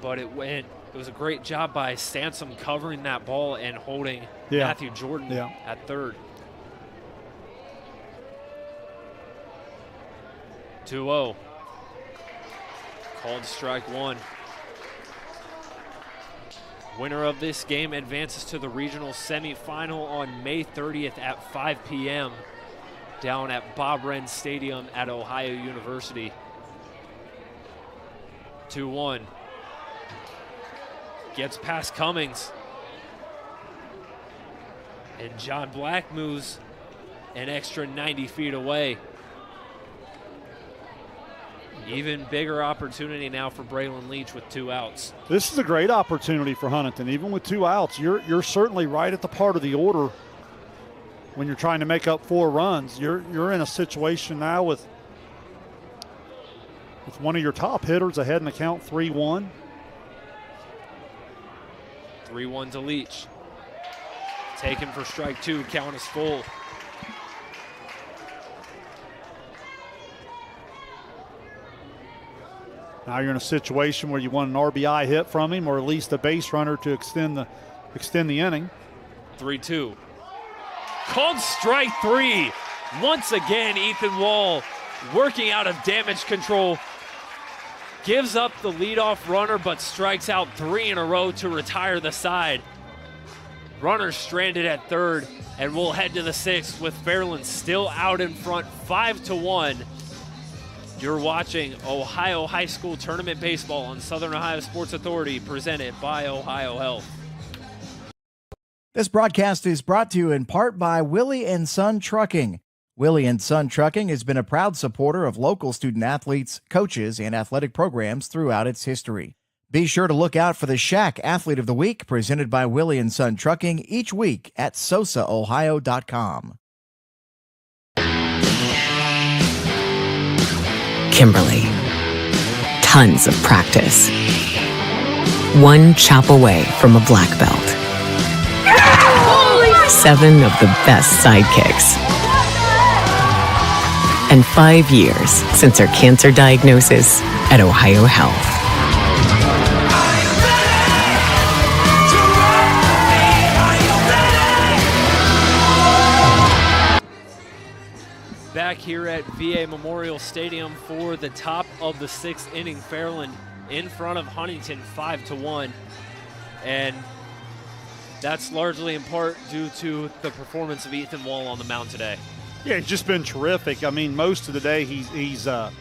but it was a great job by Sansom covering that ball and holding Matthew Jordan at third. 2-0. Called strike one. Winner of this game advances to the regional semifinal on May 30th at 5 p.m. down at Bob Wren Stadium at Ohio University. 2-1. Gets past Cummings. And John Black moves an extra 90 feet away. Even bigger opportunity now for Braylon Leach with 2 outs.
This is a great opportunity for Huntington. Even with 2 outs, you're certainly right at the part of the order when you're trying to make up 4 runs. You're in a situation now with one of your top hitters ahead in the count, 3-1.
3-1 to Leach. Taken for strike 2, count is full.
Now you're in a situation where you want an RBI hit from him, or at least a base runner to extend the inning.
3-2. Called strike 3. Once again, Ethan Wall working out of damage control. Gives up the leadoff runner, but strikes out 3 in a row to retire the side. Runner stranded at third, and we'll head to the 6th with Fairland still out in front, 5-1. You're watching Ohio High School Tournament Baseball on Southern Ohio Sports Authority, presented by OhioHealth.
This broadcast is brought to you in part by Willie and Son Trucking. Willie and Son Trucking has been a proud supporter of local student athletes, coaches, and athletic programs throughout its history. Be sure to look out for the Shack Athlete of the Week, presented by Willie and Son Trucking, each week at SOSAOhio.com.
Kimberly. Tons of practice. One chop away from a black belt. 7 of the best sidekicks. And 5 years since her cancer diagnosis at OhioHealth.
Back here at VA Memorial Stadium for the top of the 6th inning. Fairland in front of Huntington 5-1. And that's largely in part due to the performance of Ethan Wall on the mound today.
Yeah, he's just been terrific. I mean, most of the day he's been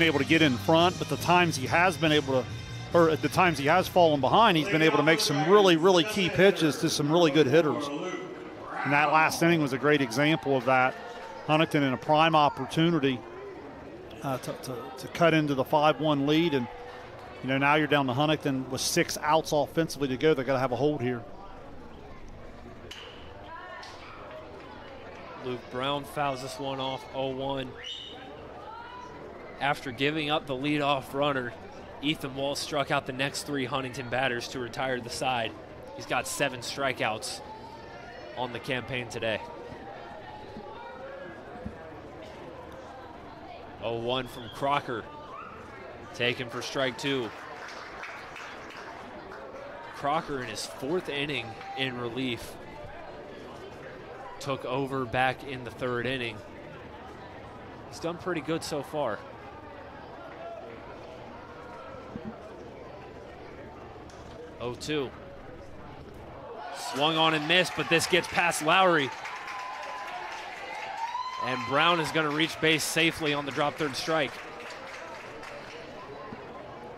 able to get in front, but the times he has been able to, or at the times he has fallen behind, he's been able to make some really, really key pitches to some really good hitters. And that last inning was a great example of that. Huntington in a prime opportunity to cut into the 5-1 lead. And, you know, now you're down to Huntington with 6 outs offensively to go. They've got to have a hold here.
Luke Brown fouls this one off, 0-1. After giving up the leadoff runner, Ethan Wall struck out the next 3 Huntington batters to retire the side. He's got 7 strikeouts on the campaign today. 0-1 from Crocker, taken for strike 2. Crocker in his 4th inning in relief took over back in the 3rd inning. He's done pretty good so far. 0-2. Swung on and missed, but this gets past Lowry. And Brown is going to reach base safely on the drop third strike.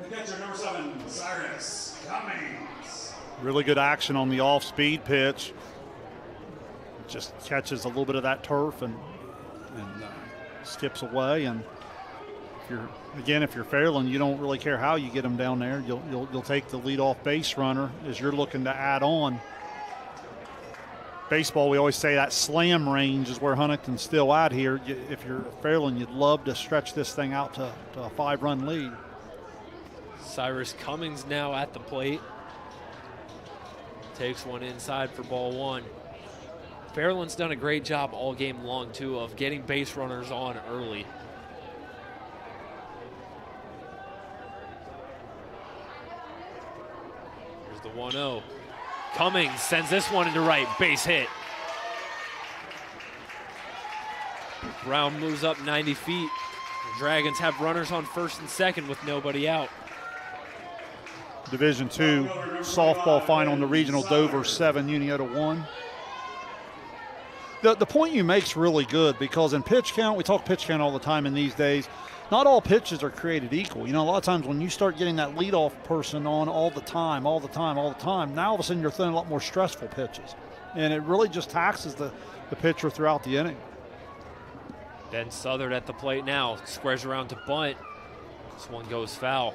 The catcher, number 7, Cyrus Cummings.
Really good action on the off-speed pitch. Just catches a little bit of that turf and skips away. And if you're Fairland, you don't really care how you get them down there. You'll take the leadoff base runner as you're looking to add on. Baseball, we always say that slam range is where Huntington's still at here. If you're Fairland, you'd love to stretch this thing out to a 5-run lead.
Cyrus Cummings now at the plate. Takes one inside for ball 1. Fairland's done a great job all game long, too, of getting base runners on early. Here's the 1-0. Cummings sends this one into right, base hit. Brown moves up 90 feet. The Dragons have runners on first and second with nobody out.
Division II softball final in the regional, Dover 7, Uniota 1. The point you make is really good because in pitch count, we talk pitch count all the time in these days, not all pitches are created equal. You know, a lot of times when you start getting that leadoff person on all the time, now all of a sudden you're throwing a lot more stressful pitches. And it really just taxes the pitcher throughout the inning.
Ben Southern at the plate now, squares around to bunt. This one goes foul.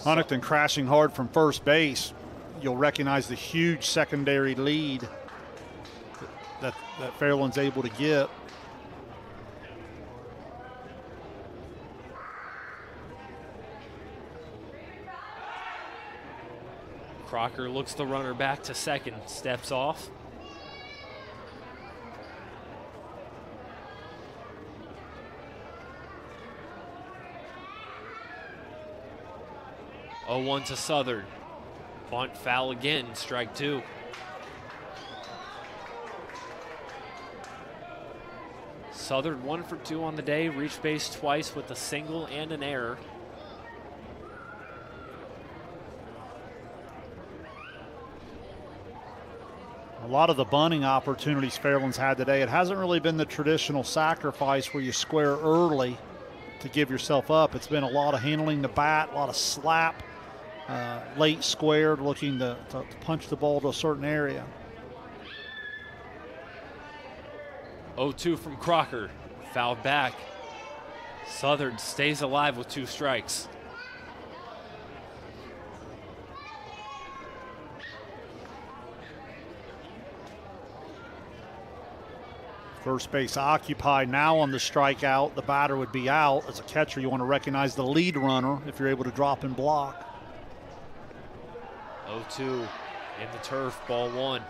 Huntington crashing hard from first base. You'll recognize the huge secondary lead that Fairland's able to get.
Crocker looks the runner back to second, steps off. Oh, 1 to Southern. Bunt foul again, strike 2. Southern 1 for 2 on the day, reached base twice with a single and an error.
A lot of the bunting opportunities Fairland's had today, it hasn't really been the traditional sacrifice where you square early to give yourself up. It's been a lot of handling the bat, a lot of slap, late squared, looking to punch the ball to a certain area.
0-2 from Crocker, fouled back. Southern stays alive with 2 strikes.
First base occupied now on the strikeout. The batter would be out. As a catcher, you want to recognize the lead runner if you're able to drop and block.
0-2 in the turf, ball 1.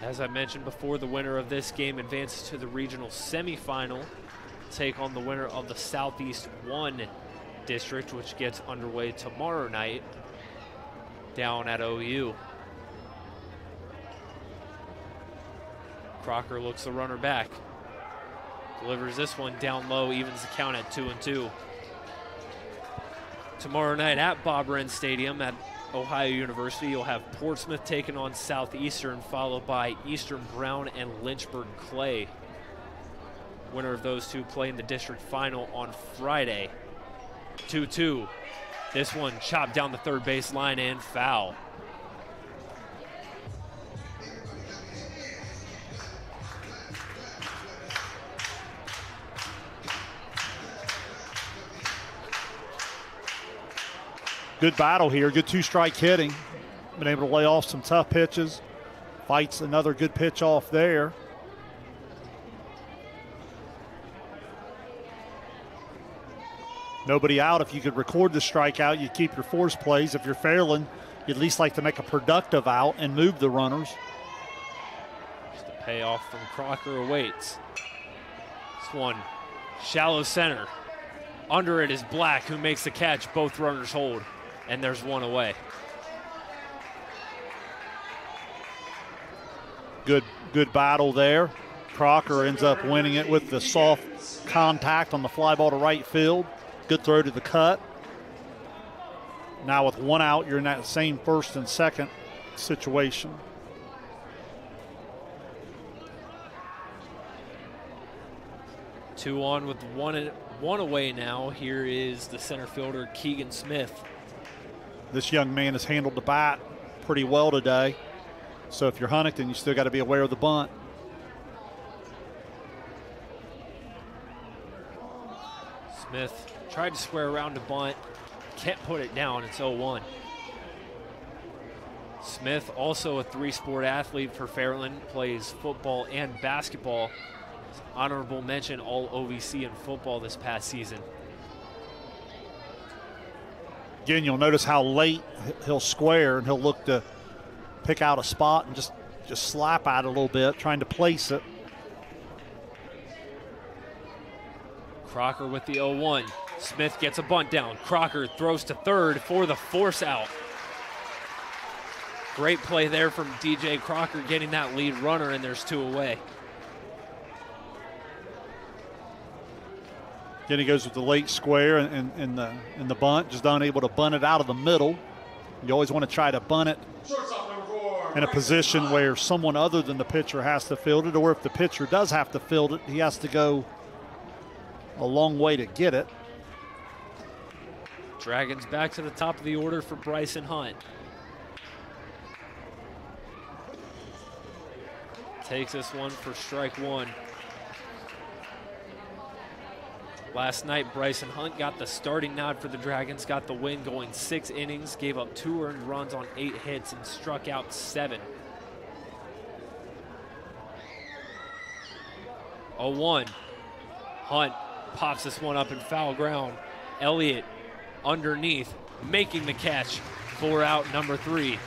As I mentioned before, the winner of this game advances to the regional semifinal, take on the winner of the Southeast 1 district, which gets underway tomorrow night down at OU. Crocker looks the runner back. Delivers this one down low, evens the count at 2-2. Tomorrow night at Bob Wren Stadium at Ohio University, you'll have Portsmouth taking on Southeastern, followed by Eastern Brown and Lynchburg Clay. Winner of those two play in the district final on Friday. 2-2. This one chopped down the third base line and foul.
Good battle here, good 2-strike hitting. Been able to lay off some tough pitches. Fights another good pitch off there. Nobody out. If you could record the strikeout, you'd keep your force plays. If you're Fairland, you'd at least like to make a productive out and move the runners.
Just a payoff from Crocker awaits. This one, shallow center. Under it is Black, who makes the catch. Both runners hold, and there's one away.
Good battle there. Crocker ends up winning it with the soft contact on the fly ball to right field. Good throw to the cut. Now with 1 out, you're in that same first and second situation.
Two on with one away now. Here is the center fielder, Keegan Smith.
This young man has handled the bat pretty well today. So if you're Huntington, you still got to be aware of the bunt.
Smith tried to square around to bunt. Can't put it down. It's 0-1. Smith, also a 3-sport athlete for Fairland, plays football and basketball. Honorable mention all OVC in football this past season.
Again, you'll notice how late he'll square and he'll look to pick out a spot and just slap at it a little bit, trying to place it.
Crocker with the 0-1. Smith gets a bunt down. Crocker throws to third for the force out. Great play there from DJ Crocker getting that lead runner, and there's 2 away.
Then he goes with the late square and the bunt, just unable to bunt it out of the middle. You always want to try to bunt it in a position where someone other than the pitcher has to field it, or if the pitcher does have to field it, he has to go a long way to get it.
Dragons back to the top of the order for Bryson Hunt. Takes this one for strike 1. Last night, Bryson Hunt got the starting nod for the Dragons, got the win, going 6 innings, gave up 2 earned runs on 8 hits, and struck out 7. 0-1. Hunt pops this one up in foul ground. Elliott underneath, making the catch for out number 3.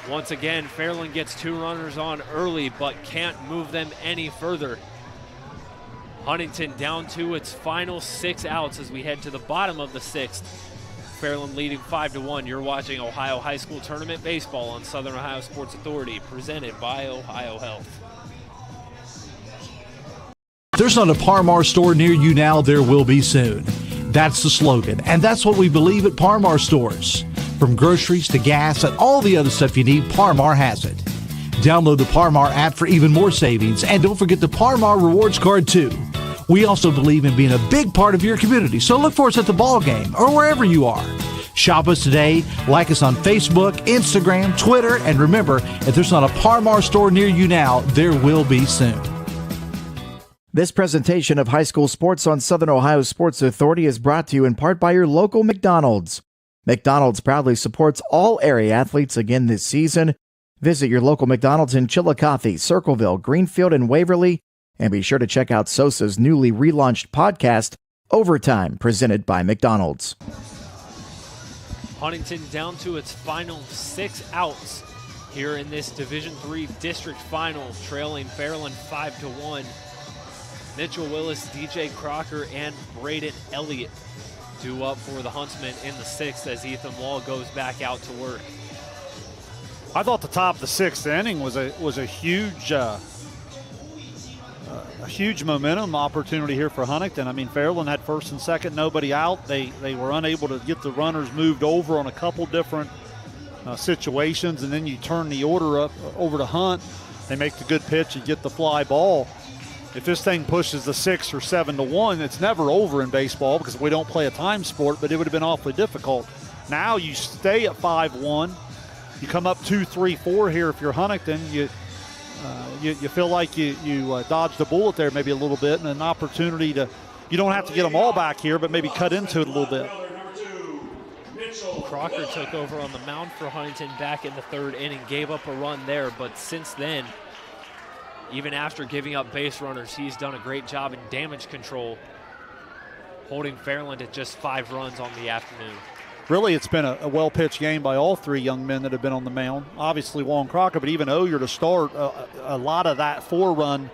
Once again, Fairland gets 2 runners on early, but can't move them any further. Huntington down to its final 6 outs as we head to the bottom of the 6th. Fairland leading 5-1. You're watching Ohio High School Tournament Baseball on Southern Ohio Sports Authority, presented by OhioHealth.
There's not a Par Mar store near you now, there will be soon. That's the slogan, and that's what we believe at Par Mar stores. From groceries to gas and all the other stuff you need, Par Mar has it. Download the Par Mar app for even more savings, and don't forget the Par Mar rewards card too. We also believe in being a big part of your community, so look for us at the ball game or wherever you are. Shop us today, like us on Facebook, Instagram, Twitter, and remember, if there's not a Par Mar store near you now, there will be soon.
This presentation of high school sports on Southern Ohio Sports Authority is brought to you in part by your local McDonald's. McDonald's proudly supports all area athletes again this season. Visit your local McDonald's in Chillicothe, Circleville, Greenfield, and Waverly. And be sure to check out SOSA's newly relaunched podcast, Overtime, presented by McDonald's.
Huntington down to its final 6 outs here in this Division III District Final, trailing Fairland 5-1. Mitchell Willis, DJ Crocker, and Braden Elliott due up for the Huntsmen in the 6th as Ethan Wall goes back out to work.
I thought the top of the 6th inning was a huge momentum opportunity here for Huntington. I mean, Fairland had first and second, nobody out. They were unable to get the runners moved over on a couple different situations, and then you turn the order up over to Hunt. They make the good pitch and get the fly ball. If this thing pushes the 6 or 7-1, it's never over in baseball because we don't play a time sport, but it would have been awfully difficult. Now you stay at 5-1. You come up 2-3-4 here if you're Huntington. You feel like you dodged a bullet there maybe a little bit, and an opportunity to, you don't have to get them all back here, but maybe cut into it a little bit.
Crocker took over on the mound for Huntington back in the 3rd inning, gave up a run there, but since then, even after giving up base runners, he's done a great job in damage control, holding Fairland at just 5 runs on the afternoon.
Really, it's been a well-pitched game by all 3 young men that have been on the mound. Obviously, Juan Crocker, but even Oyer to start. A lot of that 4-run,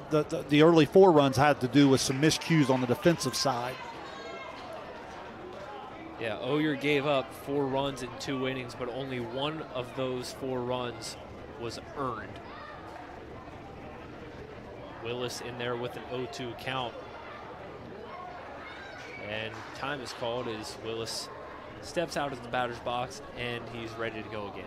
the early 4 runs had to do with some miscues on the defensive side.
Yeah, Oyer gave up 4 runs in 2 innings, but only one of those 4 runs was earned. Willis in there with an 0-2 count. And time is called as Willis steps out of the batter's box, and he's ready to go again.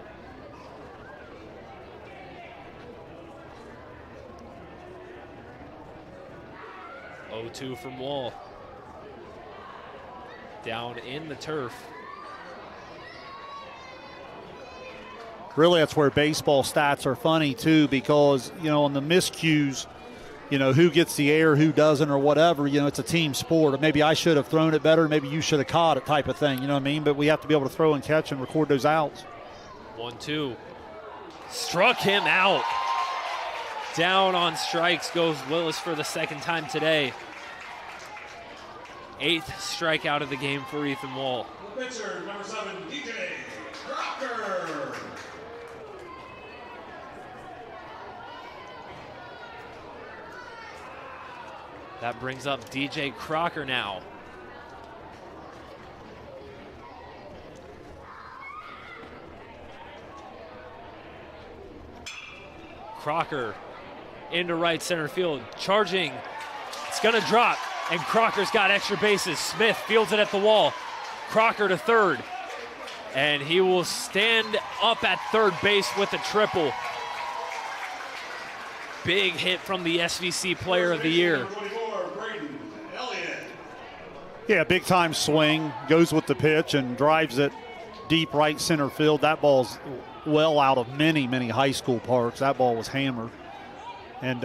Oh-2 from Wall. Down in the turf.
Really, that's where baseball stats are funny, too, because, on the miscues, who gets the air, who doesn't, or whatever, it's a team sport. Or maybe I should have thrown it better, maybe you should have caught it type of thing, you know what I mean? But we have to be able to throw and catch and record those outs.
1-2. Struck him out. Down on strikes goes Willis for the 2nd time today. 8th strikeout of the game for Ethan Wall.
The pitcher, number 7, DJ Crocker.
That brings up DJ Crocker now. Crocker into right center field, charging. It's gonna drop, and Crocker's got extra bases. Smith fields it at the wall. Crocker to third, and he will stand up at third base with a triple. Big hit from the SVC Player of the Year.
Yeah, big time swing, goes with the pitch and drives it deep right center field. That ball's well out of many, many high school parks. That ball was hammered. And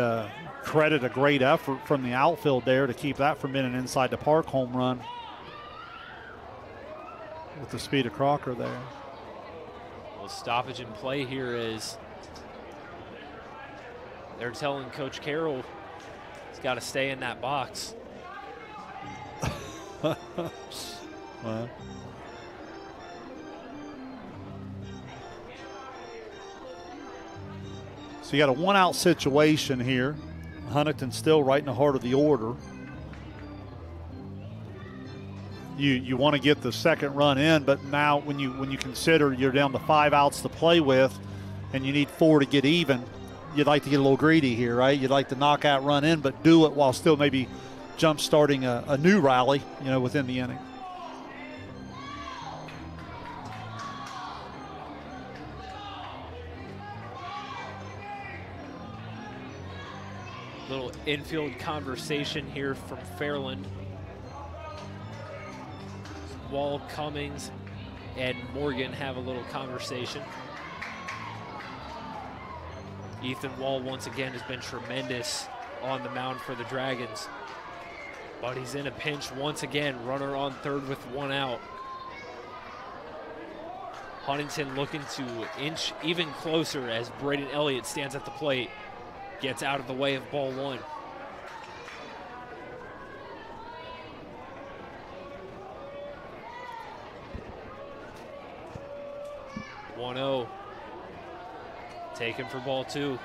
credit a great effort from the outfield there to keep that from being an inside the park home run with the speed of Crocker there.
Well, stoppage in play here is they're telling Coach Carroll he's got to stay in that box.
Well. So you got a one-out situation here. Huntington still right in the heart of the order. You want to get the second run in, but now when you consider you're down to 5 outs to play with, and you need 4 to get even, you'd like to get a little greedy here, right? You'd like to knock that run in, but do it while still maybe jump-starting a new rally, within the inning.
Little infield conversation here from Fairland. Wall, Cummings, and Morgan have a little conversation. Ethan Wall once again has been tremendous on the mound for the Dragons. But he's in a pinch once again, runner on third with 1 out. Huntington looking to inch even closer as Braden Elliott stands at the plate. Gets out of the way of ball 1. One-0. Taken for ball 2.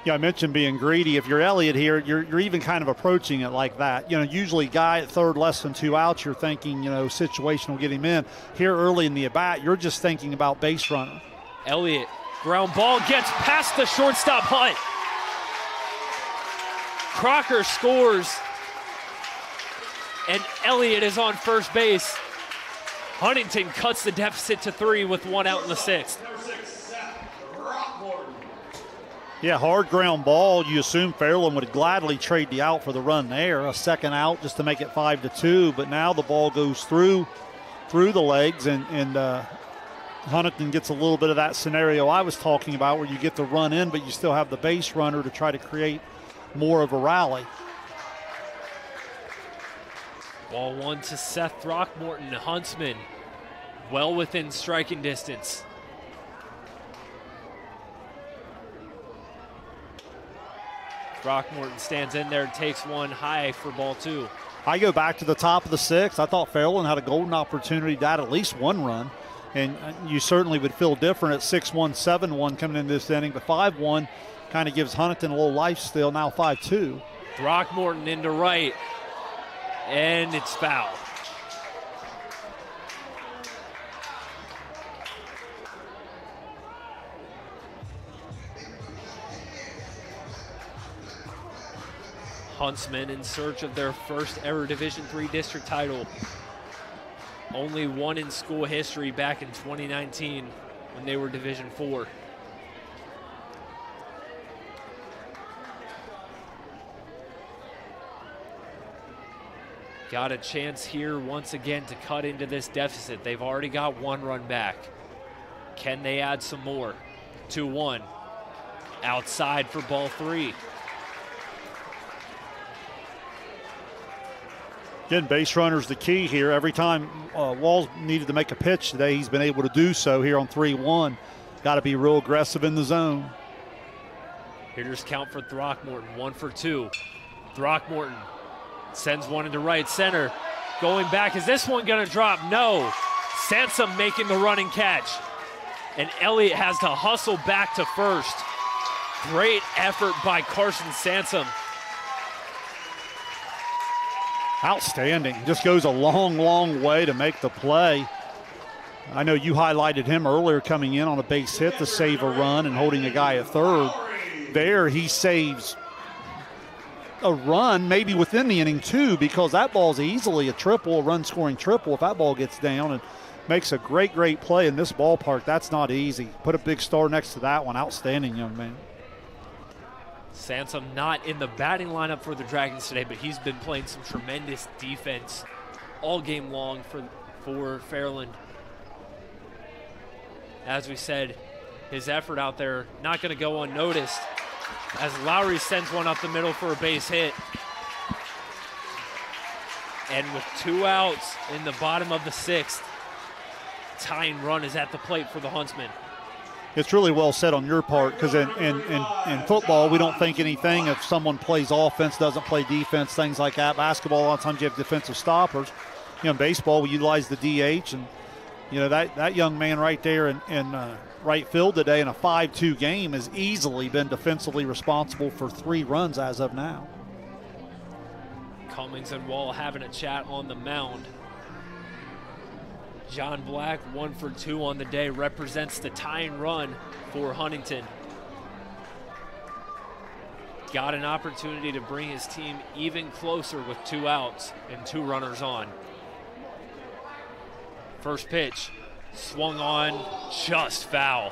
Yeah, I mentioned being greedy. If you're Elliott here, you're even kind of approaching it like that. Usually guy at third, less than 2 outs, you're thinking, situation will get him in. Here early in the at-bat, you're just thinking about base runner.
Elliott, ground ball, gets past the shortstop Hunt. Crocker scores, and Elliott is on first base. Huntington cuts the deficit to 3 with 1 out in the 6th.
Yeah, hard ground ball. You assume Fairland would gladly trade the out for the run there. A second out just to make it 5-2, but now the ball goes through the legs, and Huntington gets a little bit of that scenario I was talking about where you get the run in, but you still have the base runner to try to create more of a rally.
Ball 1 to Seth Throckmorton, Huntsman, well within striking distance. Throckmorton stands in there and takes one high for ball 2.
I go back to the top of the 6th. I thought Fairland had a golden opportunity to add at least 1 run, and you certainly would feel different at 6-1, 7-1 coming into this inning, but 5-1 kind of gives Huntington a little life still, now 5-2.
Throckmorton into right, and it's foul. Huntsmen in search of their first ever Division III district title. Only one in school history back in 2019 when they were Division IV. Got a chance here once again to cut into this deficit. They've already got 1 run back. Can they add some more? 2-1. Outside for ball 3.
Again, base runner's the key here. Every time Walls needed to make a pitch today, he's been able to do so here on 3-1. Got to be real aggressive in the zone.
Hitters count for Throckmorton, 1 for 2. Throckmorton sends one into right center. Going back, is this one gonna drop? No. Sansom making the running catch. And Elliott has to hustle back to first. Great effort by Carson Sansom.
Outstanding. Just goes a long, long way to make the play. I know you highlighted him earlier coming in on a base hit to save a run and holding a guy at third. There he saves a run maybe within the inning too, because that ball's easily a triple, a run-scoring triple if that ball gets down, and makes a great, great play in this ballpark. That's not easy. Put a big star next to that one. Outstanding, young man.
Sansom not in the batting lineup for the Dragons today, but he's been playing some tremendous defense all game long for Fairland. As we said, his effort out there not going to go unnoticed as Lowry sends one up the middle for a base hit. And with 2 outs in the bottom of the 6th, tying run is at the plate for the Huntsmen.
It's really well said on your part, because in football, we don't think anything if someone plays offense, doesn't play defense, things like that. Basketball, a lot of times you have defensive stoppers. In baseball, we utilize the DH, and that young man right there in right field today in a 5-2 game has easily been defensively responsible for 3 runs as of now.
Cummings and Wall having a chat on the mound. John Black, 1 for 2 on the day, represents the tying run for Huntington. Got an opportunity to bring his team even closer with 2 outs and 2 runners on. First pitch, swung on, just foul.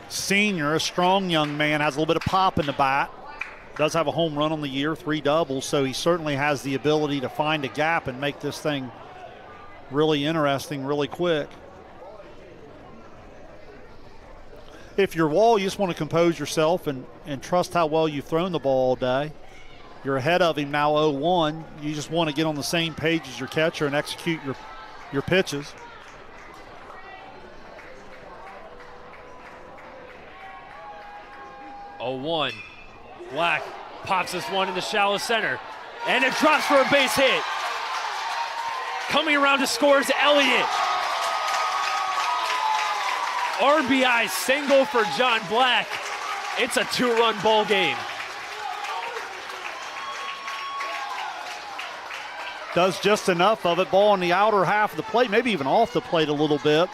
Senior, a strong young man, has a little bit of pop in the bat. Does have a home run on the year, 3 doubles, so he certainly has the ability to find a gap and make this thing really interesting, really quick. If you're Wall, you just want to compose yourself and trust how well you've thrown the ball all day. You're ahead of him now 0-1. You just want to get on the same page as your catcher and execute your pitches.
Black pops this one in the shallow center, and it drops for a base hit. Coming around to score is Elliott. RBI single for John Black. It's a 2-run ball game.
Does just enough of it. Ball on the outer half of the plate, maybe even off the plate a little bit.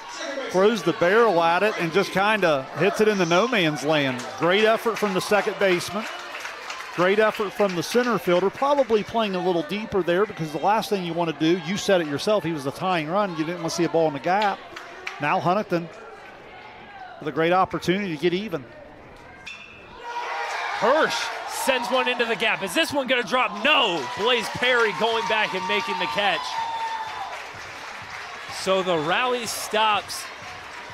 Throws the barrel at it and just kind of hits it in the no man's land. Great effort from the second baseman. Great effort from the center fielder, probably playing a little deeper there, because the last thing you want to do, you said it yourself, he was a tying run. You didn't want to see a ball in the gap. Now Huntington with a great opportunity to get even.
Hirsch sends one into the gap. Is this one going to drop? No. Blaze Perry going back and making the catch. So the rally stops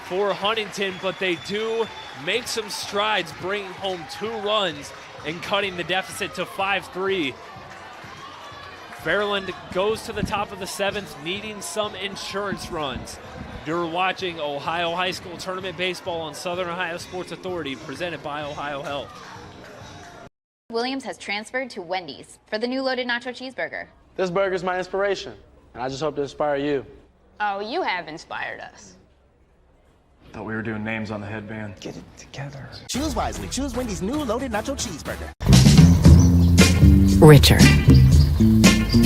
for Huntington, but they do make some strides, bringing home 2 runs and cutting the deficit to 5-3. Fairland goes to the top of the 7th, needing some insurance runs. You're watching Ohio High School Tournament Baseball on Southern Ohio Sports Authority, presented by OhioHealth.
Williams has transferred to Wendy's for the new loaded nacho cheeseburger.
This burger's my inspiration, and I just hope to inspire you.
Oh, you have inspired us.
Thought we were doing names on the headband.
Get it together. Choose wisely. Choose Wendy's new loaded nacho cheeseburger.
Richer.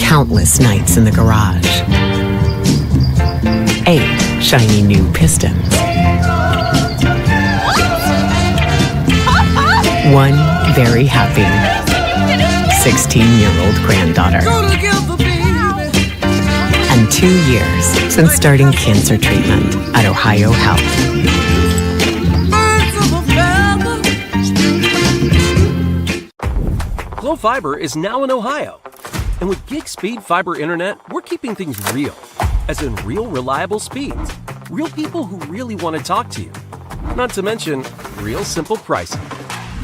Countless nights in the garage. 8 shiny new pistons. 1 very happy 16-year-old granddaughter. And 2 years since starting cancer treatment at OhioHealth.
Glow Fiber is now in Ohio. And with gig speed fiber internet, we're keeping things real. As in real reliable speeds. Real people who really want to talk to you. Not to mention, real simple pricing.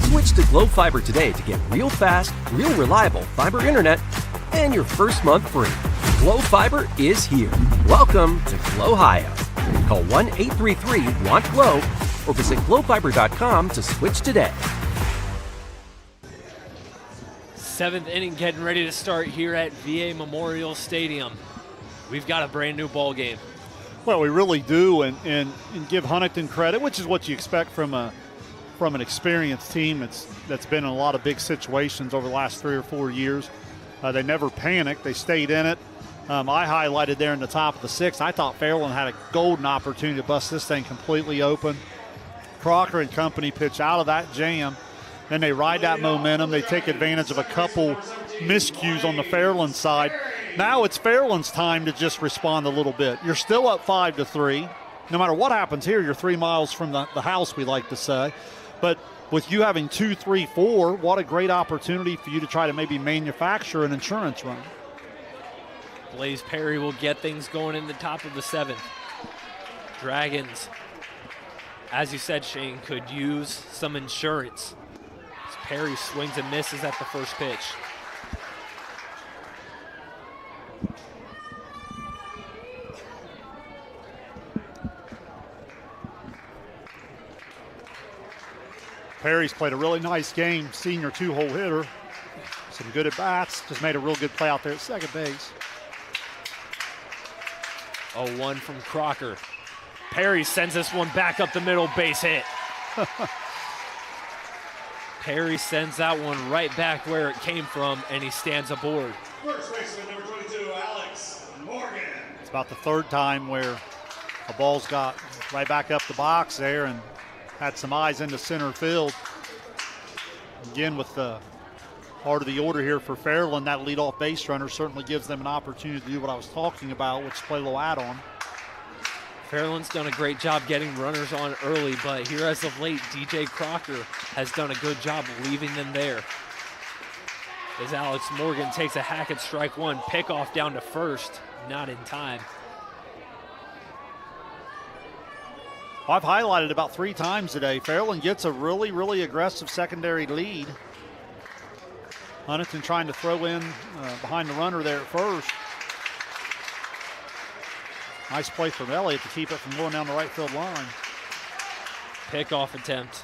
Switch to Glow Fiber today to get real fast, real reliable fiber internet and your first month free. Glow Fiber is here. Welcome to Glowhio. Call 1-833-WANT-GLOW or visit glowfiber.com to switch today.
7th inning getting ready to start here at VA Memorial Stadium. We've got a brand new ball game.
Well, we really do, and give Huntington credit, which is what you expect from a from an experienced team that's been in a lot of big situations over the last 3 or 4 years. They never panicked. They stayed in it. I highlighted there in the top of the 6th. I thought Fairland had a golden opportunity to bust this thing completely open. Crocker and company pitch out of that jam. Then they ride that momentum. They take advantage of a couple miscues on the Fairland side. Now it's Fairland's time to just respond a little bit. You're still up 5-3. No matter what happens here, you're 3 miles from the house, we like to say. But with you having 2, 3, 4, what a great opportunity for you to try to maybe manufacture an insurance run.
Blaze Perry will get things going in the top of the 7th. Dragons, as you said, Shane, could use some insurance. As Perry swings and misses at the first pitch.
Perry's played a really nice game, senior 2-hole hitter. Some good at-bats, just made a real good play out there at second base.
0-1 from Crocker. Perry sends this one back up the middle, base hit. Perry sends that one right back where it came from, and he stands aboard.
First baseman, number 22, Alex Morgan.
It's about the 3rd time where a ball's got right back up the box there and had some eyes into center field. Again, with the heart of the order here for Fairland, that leadoff base runner certainly gives them an opportunity to do what I was talking about, which is play a little add-on.
Fairland's done a great job getting runners on early, but here as of late, DJ Crocker has done a good job leaving them there. As Alex Morgan takes a hack at strike 1, pickoff down to first, not in time.
I've highlighted about 3 times today. Fairland gets a really, really aggressive secondary lead. Huntington trying to throw in behind the runner there at first. Nice play from Elliott to keep it from going down the right field line.
Pickoff attempt.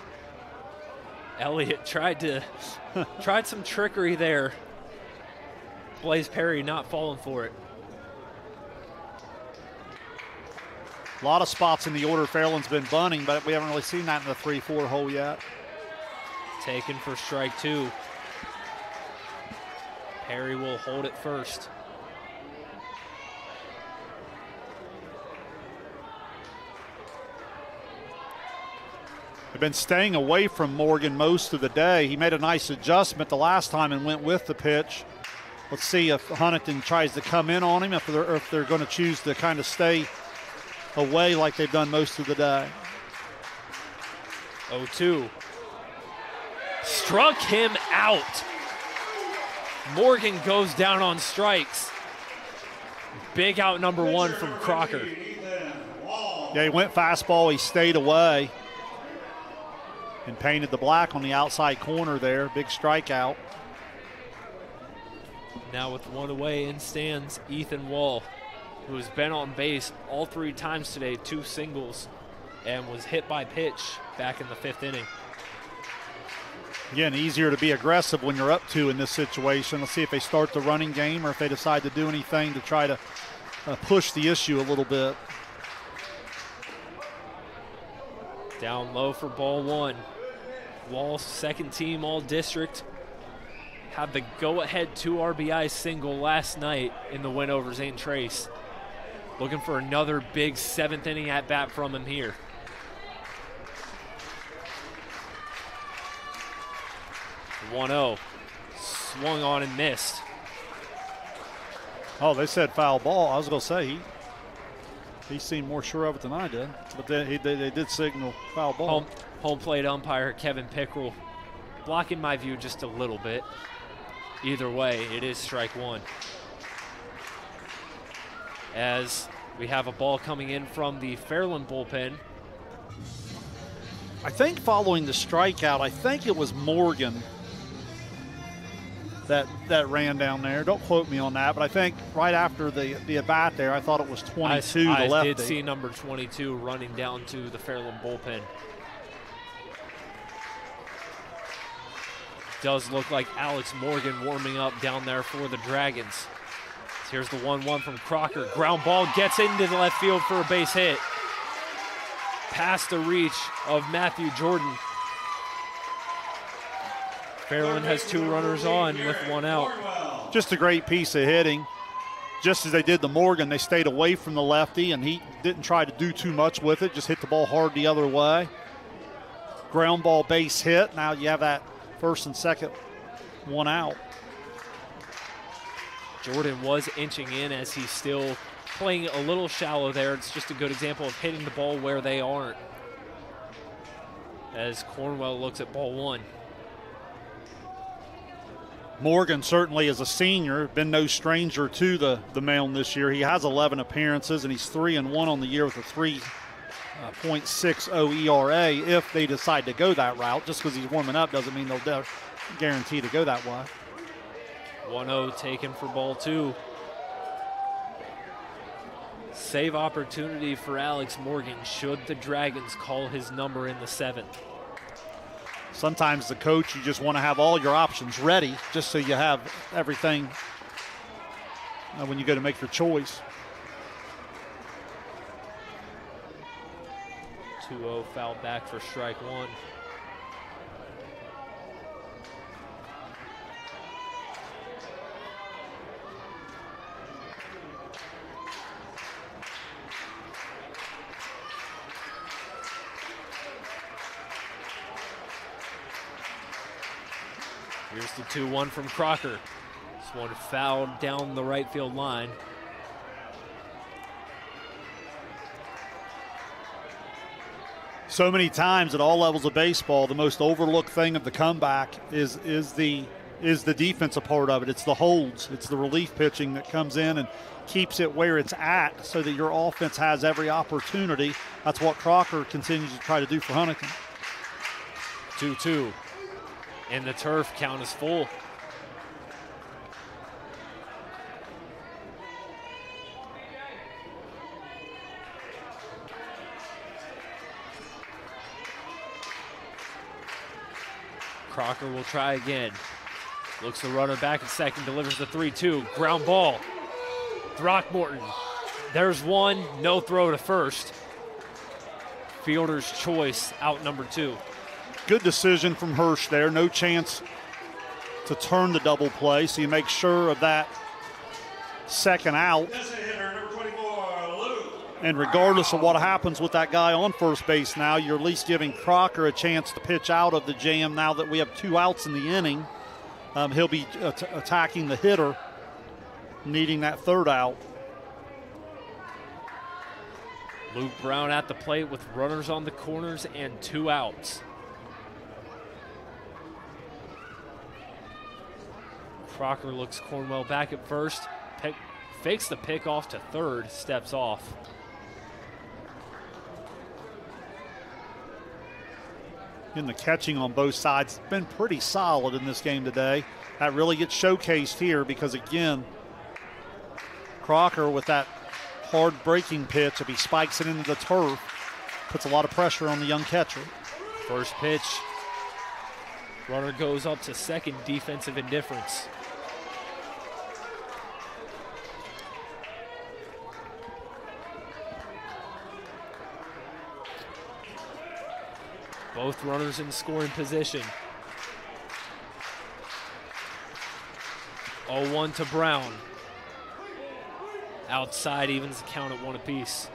Elliott tried some trickery there. Blaze Perry not falling for it.
A lot of spots in the order Fairland's been bunting, but we haven't really seen that in the 3-4 hole yet.
Taken for strike 2. Perry will hold it first.
They've been staying away from Morgan most of the day. He made a nice adjustment the last time and went with the pitch. Let's see if Huntington tries to come in on him, if they're going to choose to kind of stay away like they've done most of the day.
0-2. Struck him out. Morgan goes down on strikes. Big out number 1 from Crocker.
Yeah, he went fastball. He stayed away and painted the black on the outside corner there. Big strikeout.
Now with 1 away in stands Ethan Wall, who has been on base all 3 times today, 2 singles, and was hit by pitch back in the 5th inning.
Again, easier to be aggressive when you're up 2 in this situation. Let's see if they start the running game or if they decide to do anything to try to push the issue a little bit.
Down low for ball 1. Wall's second team all district. Had the go-ahead 2 RBI single last night in the win over St. Trace. Looking for another big 7th inning at-bat from him here. The 1-0. Swung on and missed.
Oh, they said foul ball. I was going to say he seemed more sure of it than I did. But they did signal foul ball.
Home plate umpire Kevin Pickrell blocking my view just a little bit. Either way, it is strike 1. As we have a ball coming in from the Fairland bullpen.
I think following the strikeout, I think it was Morgan that ran down there. Don't quote me on that, but I think right after the at-bat there, I thought it was 22, the lefty.
I did see number 22 running down to the Fairland bullpen. Does look like Alex Morgan warming up down there for the Dragons. So here's the 1-1 from Crocker. Ground ball gets into the left field for a base hit. Past the reach of Matthew Jordan. Fairland has 2 runners on with 1 out.
Just a great piece of hitting. Just as they did to Morgan, they stayed away from the lefty, and he didn't try to do too much with it, just hit the ball hard the other way. Ground ball base hit. Now you have that first and second, 1 out.
Jordan was inching in as he's still playing a little shallow there. It's just a good example of hitting the ball where they aren't. As Cornwell looks at ball 1.
Morgan certainly as a senior, been no stranger to the mound this year. He has 11 appearances, and he's 3-1 on the year with a 3.60 ERA. If they decide to go that route, just because he's warming up doesn't mean they'll guarantee to go that way.
1-0 taken for ball 2. Save opportunity for Alex Morgan should the Dragons call his number in the 7th.
Sometimes the coach, you just want to have all your options ready just so you have everything when you go to make your choice.
2-0 foul back for strike 1. Here's the 2-1 from Crocker. This one fouled down the right field line.
So many times at all levels of baseball, the most overlooked thing of the comeback is the defensive part of it. It's the holds. It's the relief pitching that comes in and keeps it where it's at so that your offense has every opportunity. That's what Crocker continues to try to do for Huntington.
2-2. And the turf count is full. Crocker will try again. Looks the runner back at second, delivers the 3-2. Ground ball. Throckmorton. There's one, no throw to first. Fielder's choice, out number 2.
Good decision from Hirsch there. No chance to turn the double play, so you make sure of that second out. And regardless of what happens with that guy on first base now, you're at least giving Crocker a chance to pitch out of the jam now that we have 2 outs in the inning. He'll be attacking the hitter, needing that 3rd out.
Luke Brown at the plate with runners on the corners and 2 outs. Crocker looks Cornwell back at first, fakes the pick off to third, steps off.
And the catching on both sides has been pretty solid in this game today. That really gets showcased here because, again, Crocker with that hard breaking pitch, if he spikes it into the turf, puts a lot of pressure on the young catcher.
First pitch, runner goes up to second, defensive indifference. Both runners in scoring position. 0-1 to Brown. Outside evens the count at 1 apiece.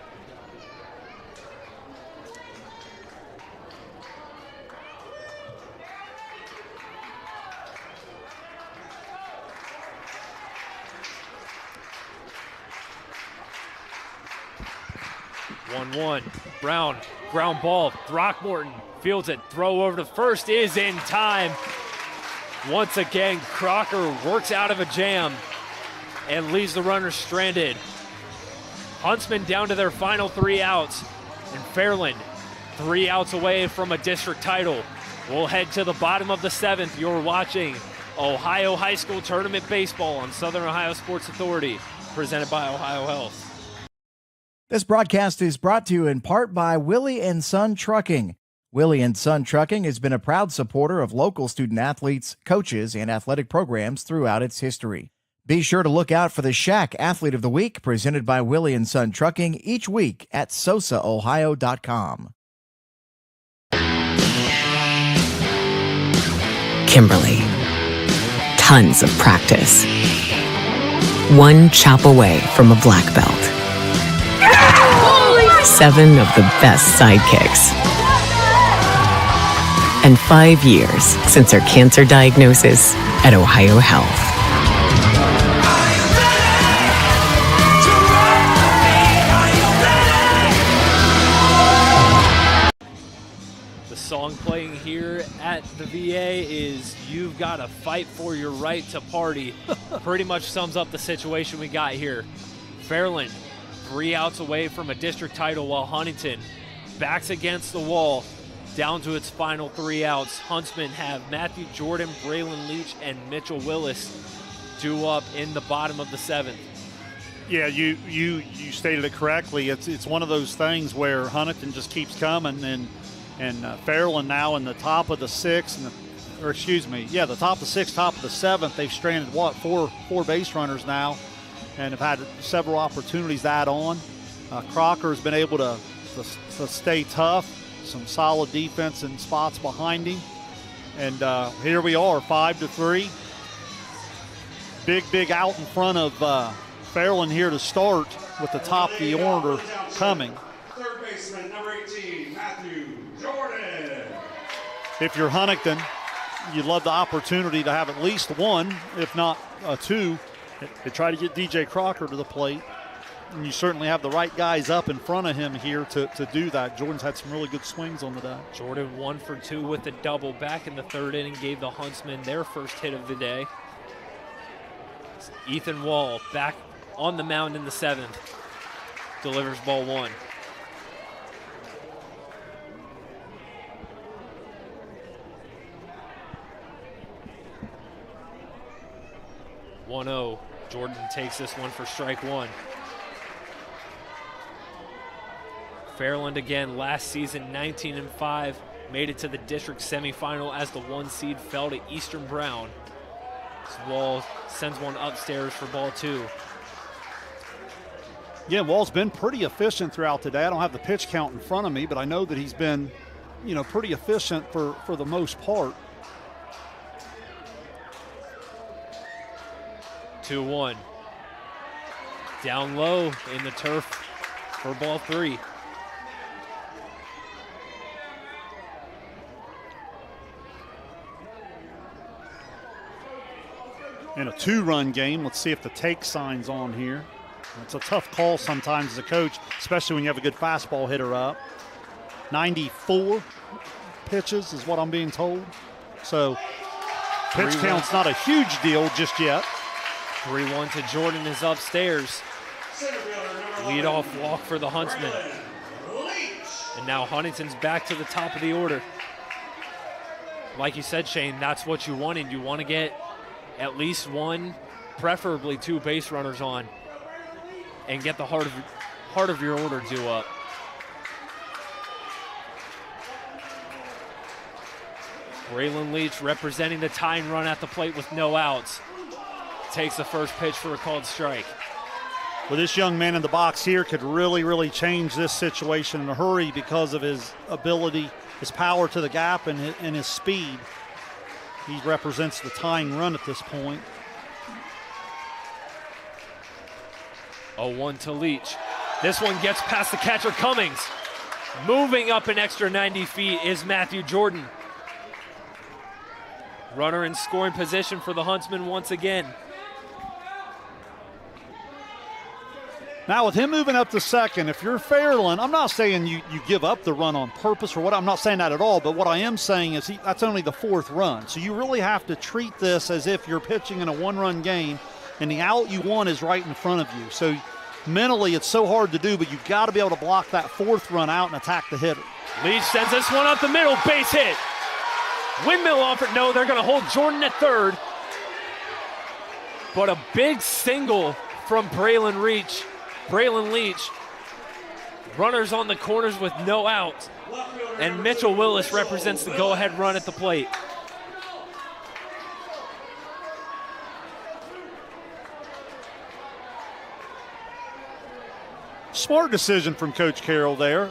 Brown, ground ball, Throckmorton fields it, throw over to first is in time. Once again, Crocker works out of a jam and leaves the runner stranded. Huntsmen down to their final 3 outs, and Fairland 3 outs away from a district title. We'll head to the bottom of the 7th. You're watching Ohio High School Tournament Baseball on Southern Ohio Sports Authority, presented by OhioHealth.
This broadcast is brought to you in part by Willie and Son Trucking. Willie and Son Trucking has been a proud supporter of local student athletes, coaches, and athletic programs throughout its history. Be sure to look out for the Shack Athlete of the Week presented by Willie and Son Trucking each week at SOSAOhio.com.
Kimberly. Tons of practice. One chop away from a black belt. 7 of the best sidekicks. And 5 years since her cancer diagnosis at OhioHealth.
The song playing here at the VA is "You've Gotta Fight for Your Right to Party." Pretty much sums up the situation we got here. Fairland 3 outs away from a district title, while Huntington backs against the wall, down to its final 3 outs. Huntsmen have Matthew Jordan, Braylon Leach, and Mitchell Willis due up in the bottom of the 7th.
Yeah, you stated it correctly. It's one of those things where Huntington just keeps coming, and Fairland now in the top of the 6th, the top of the 6th, top of the 7th. They've stranded four base runners now, and have had several opportunities to add on. Crocker's been able to stay tough. Some solid defense in spots behind him. And here we are, 5-3. Big out in front of Fairland here to start with the top of the order coming.
Third baseman, number 18, Matthew Jordan.
If you're Huntington, you'd love the opportunity to have at least 1, if not 2, to try to get DJ Crocker to the plate. And you certainly have the right guys up in front of him here to do that. Jordan's had some really good swings on the day.
Jordan 1 for 2 with a double back in the 3rd inning, gave the Huntsmen their first hit of the day. Ethan Wall back on the mound in the 7th. Delivers ball 1. (1-0). Jordan takes this one for strike 1. Fairland again last season 19-5, made it to the district semifinal as the 1 seed, fell to Eastern Brown. Wall sends one upstairs for ball 2.
Yeah, Wall's been pretty efficient throughout the day. I don't have the pitch count in front of me, but I know that he's been, pretty efficient for the most part.
2-1. Down low in the turf for ball 3.
In a 2-run game, let's see if the take sign's on here. It's a tough call sometimes as a coach, especially when you have a good fastball hitter up. 94 pitches is what I'm being told. So pitch count's not a huge deal just yet.
3-1 to Jordan is upstairs. Leadoff walk for the Huntsmen. And now Huntington's back to the top of the order. Like you said, Shane, that's what you wanted. You want to get at least 1, preferably 2 base runners on, and get the heart of your order due up. Braylon Leach representing the tying run at the plate with no outs. Takes the first pitch for a called strike.
Well, this young man in the box here could really change this situation in a hurry because of his ability, his power to the gap, and his speed. He represents the tying run at this point.
0-1 to Leach. This one gets past the catcher, Cummings. Moving up an extra 90 feet is Matthew Jordan. Runner in scoring position for the Huntsmen once again.
Now with him moving up to second, if you're Fairland, I'm not saying you give up the run on purpose or what. I'm not saying that at all, but what I am saying is that's only the 4th run. So you really have to treat this as if you're pitching in a 1-run game and the out you want is right in front of you. So mentally it's so hard to do, but you've got to be able to block that 4th run out and attack the hitter.
Leach sends this one up the middle, base hit. Windmill offer, no, they're going to hold Jordan at 3rd. But a big single from Braylon Leach. Runners on the corners with no outs. And Mitchell Willis represents the go-ahead run at the plate.
Smart decision from Coach Carroll there.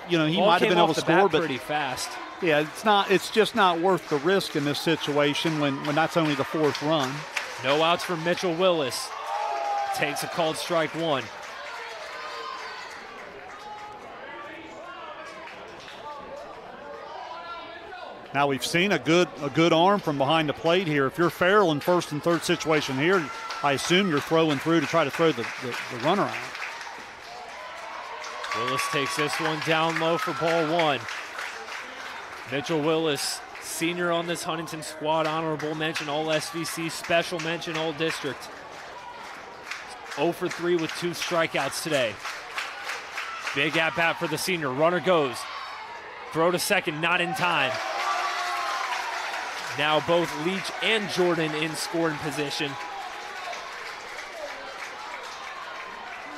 He might have been able to score, but
pretty fast.
Yeah, it's just not worth the risk in this situation when that's only the 4th run.
No outs for Mitchell Willis. Takes a called strike 1.
Now we've seen a good arm from behind the plate here. If you're Fairland 1st and 3rd situation here, I assume you're throwing through to try to throw the runner out.
Willis takes this one down low for ball 1. Mitchell Willis, senior on this Huntington squad, honorable mention, all SVC, special mention, all district. 0 for 3 with 2 strikeouts today. Big at bat for the senior. Runner goes. Throw to second, not in time. Now both Leach and Jordan in scoring position.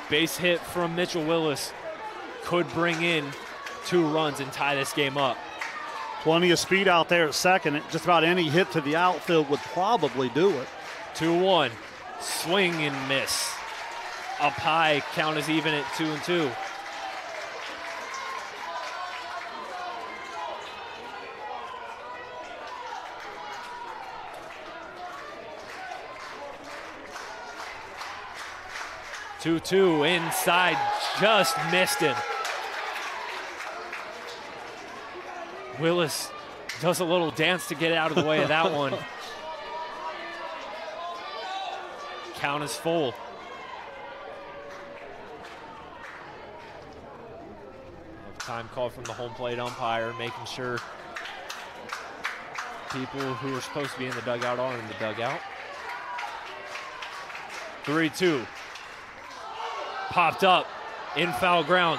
Base hit from Mitchell Willis could bring in 2 runs and tie this game up.
Plenty of speed out there at second. Just about any hit to the outfield would probably do it.
2-1. Swing and miss. Up high, count is even at 2-2. Two inside, just missed him. Willis does a little dance to get out of the way of that one. Count is full. Time call from the home plate umpire, making sure people who are supposed to be in the dugout are in the dugout. 3-2. Popped up in foul ground.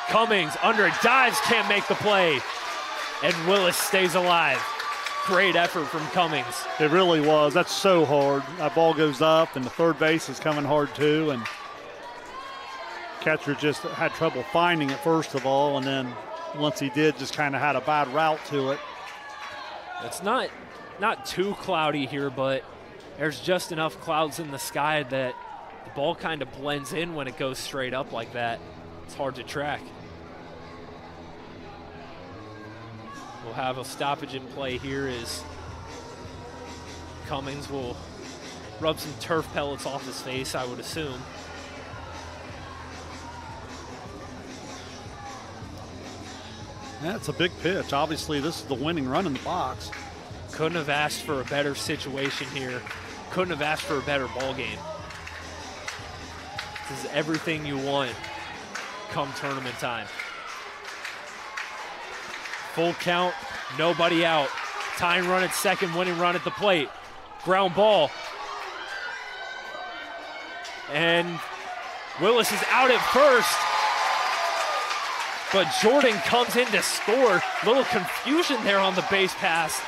Cummings under it, dives, can't make the play. And Willis stays alive. Great effort from Cummings.
It really was. That's so hard. That ball goes up, and the third base is coming hard too. And catcher just had trouble finding it first of all, and then once he did, just kind of had a bad route to it.
It's not too cloudy here, but there's just enough clouds in the sky that the ball kind of blends in when it goes straight up like that. It's hard to track. We'll have a stoppage in play here as Cummings will rub some turf pellets off his face, I would assume.
Yeah, it's a big pitch. Obviously, this is the winning run in the box.
Couldn't have asked for a better situation here. Couldn't have asked for a better ball game. This is everything you want come tournament time. Full count, nobody out. Tying run at second, winning run at the plate. Ground ball. And Willis is out at first. But Jordan comes in to score. Little confusion there on the base pass.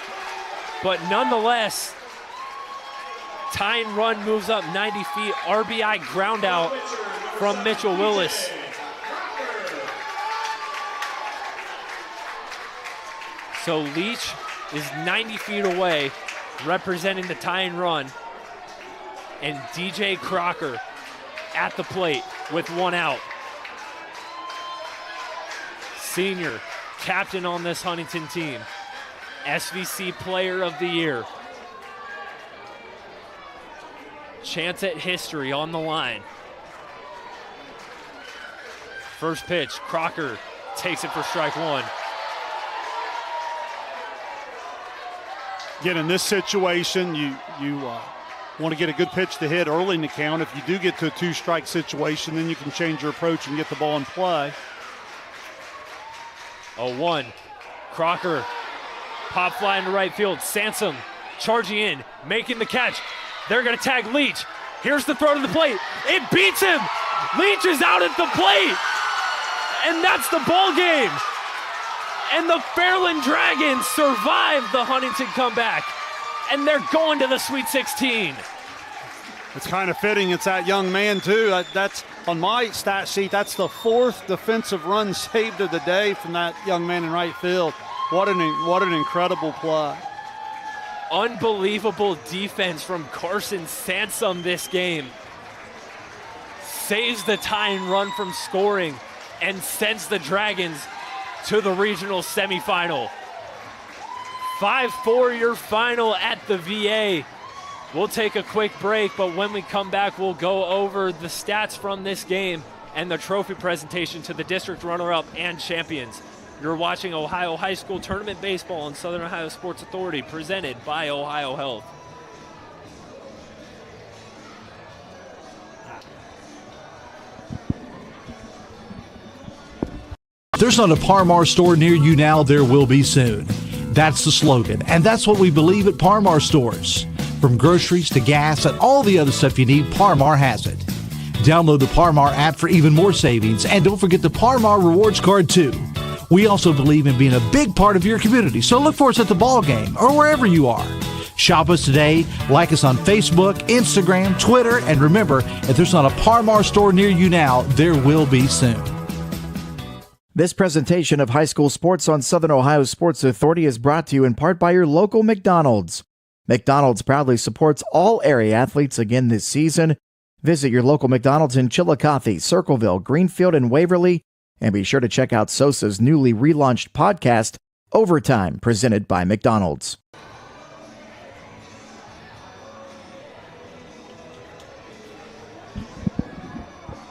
But nonetheless, tying run moves up 90 feet. RBI ground out from Mitchell Willis. So Leach is 90 feet away, representing the tying run. And DJ Crocker at the plate with 1 out. Senior, captain on this Huntington team. SVC Player of the Year. Chance at history on the line. First pitch, Crocker takes it for strike 1.
Again, in this situation, you want to get a good pitch to hit early in the count. If you do get to a 2-strike situation, then you can change your approach and get the ball in play.
0-1. Crocker, pop fly into right field. Sansom charging in, making the catch. They're going to tag Leach. Here's the throw to the plate. It beats him. Leach is out at the plate. And that's the ball game. And the Fairland Dragons survive the Huntington comeback. And they're going to the Sweet 16.
It's kind of fitting. It's that young man, too. That's on my stat sheet. That's the 4th defensive run saved of the day from that young man in right field. What an incredible play.
Unbelievable defense from Carson Sansom this game. Saves the tying run from scoring and sends the Dragons to the regional semifinal. 5-4 your final at the VA. We'll take a quick break, but when we come back, we'll go over the stats from this game and the trophy presentation to the district runner-up and champions. You're watching Ohio High School Tournament Baseball on Southern Ohio Sports Authority, presented by OhioHealth.
There's not a Par Mar store near you now, there will be soon. That's the slogan, and that's what we believe at Par Mar stores. From groceries to gas and all the other stuff you need, Par Mar has it. Download the Par Mar app for even more savings, and don't forget the Par Mar rewards card too. We also believe in being a big part of your community, so look for us at the ball game or wherever you are. Shop us today, like us on Facebook, Instagram, Twitter, and remember, if there's not a Par Mar store near you now, there will be soon.
This presentation of high school sports on Southern Ohio Sports Authority is brought to you in part by your local McDonald's. McDonald's proudly supports all area athletes again this season. Visit your local McDonald's in Chillicothe, Circleville, Greenfield, and Waverly. And be sure to check out SOSA's newly relaunched podcast, Overtime, presented by McDonald's.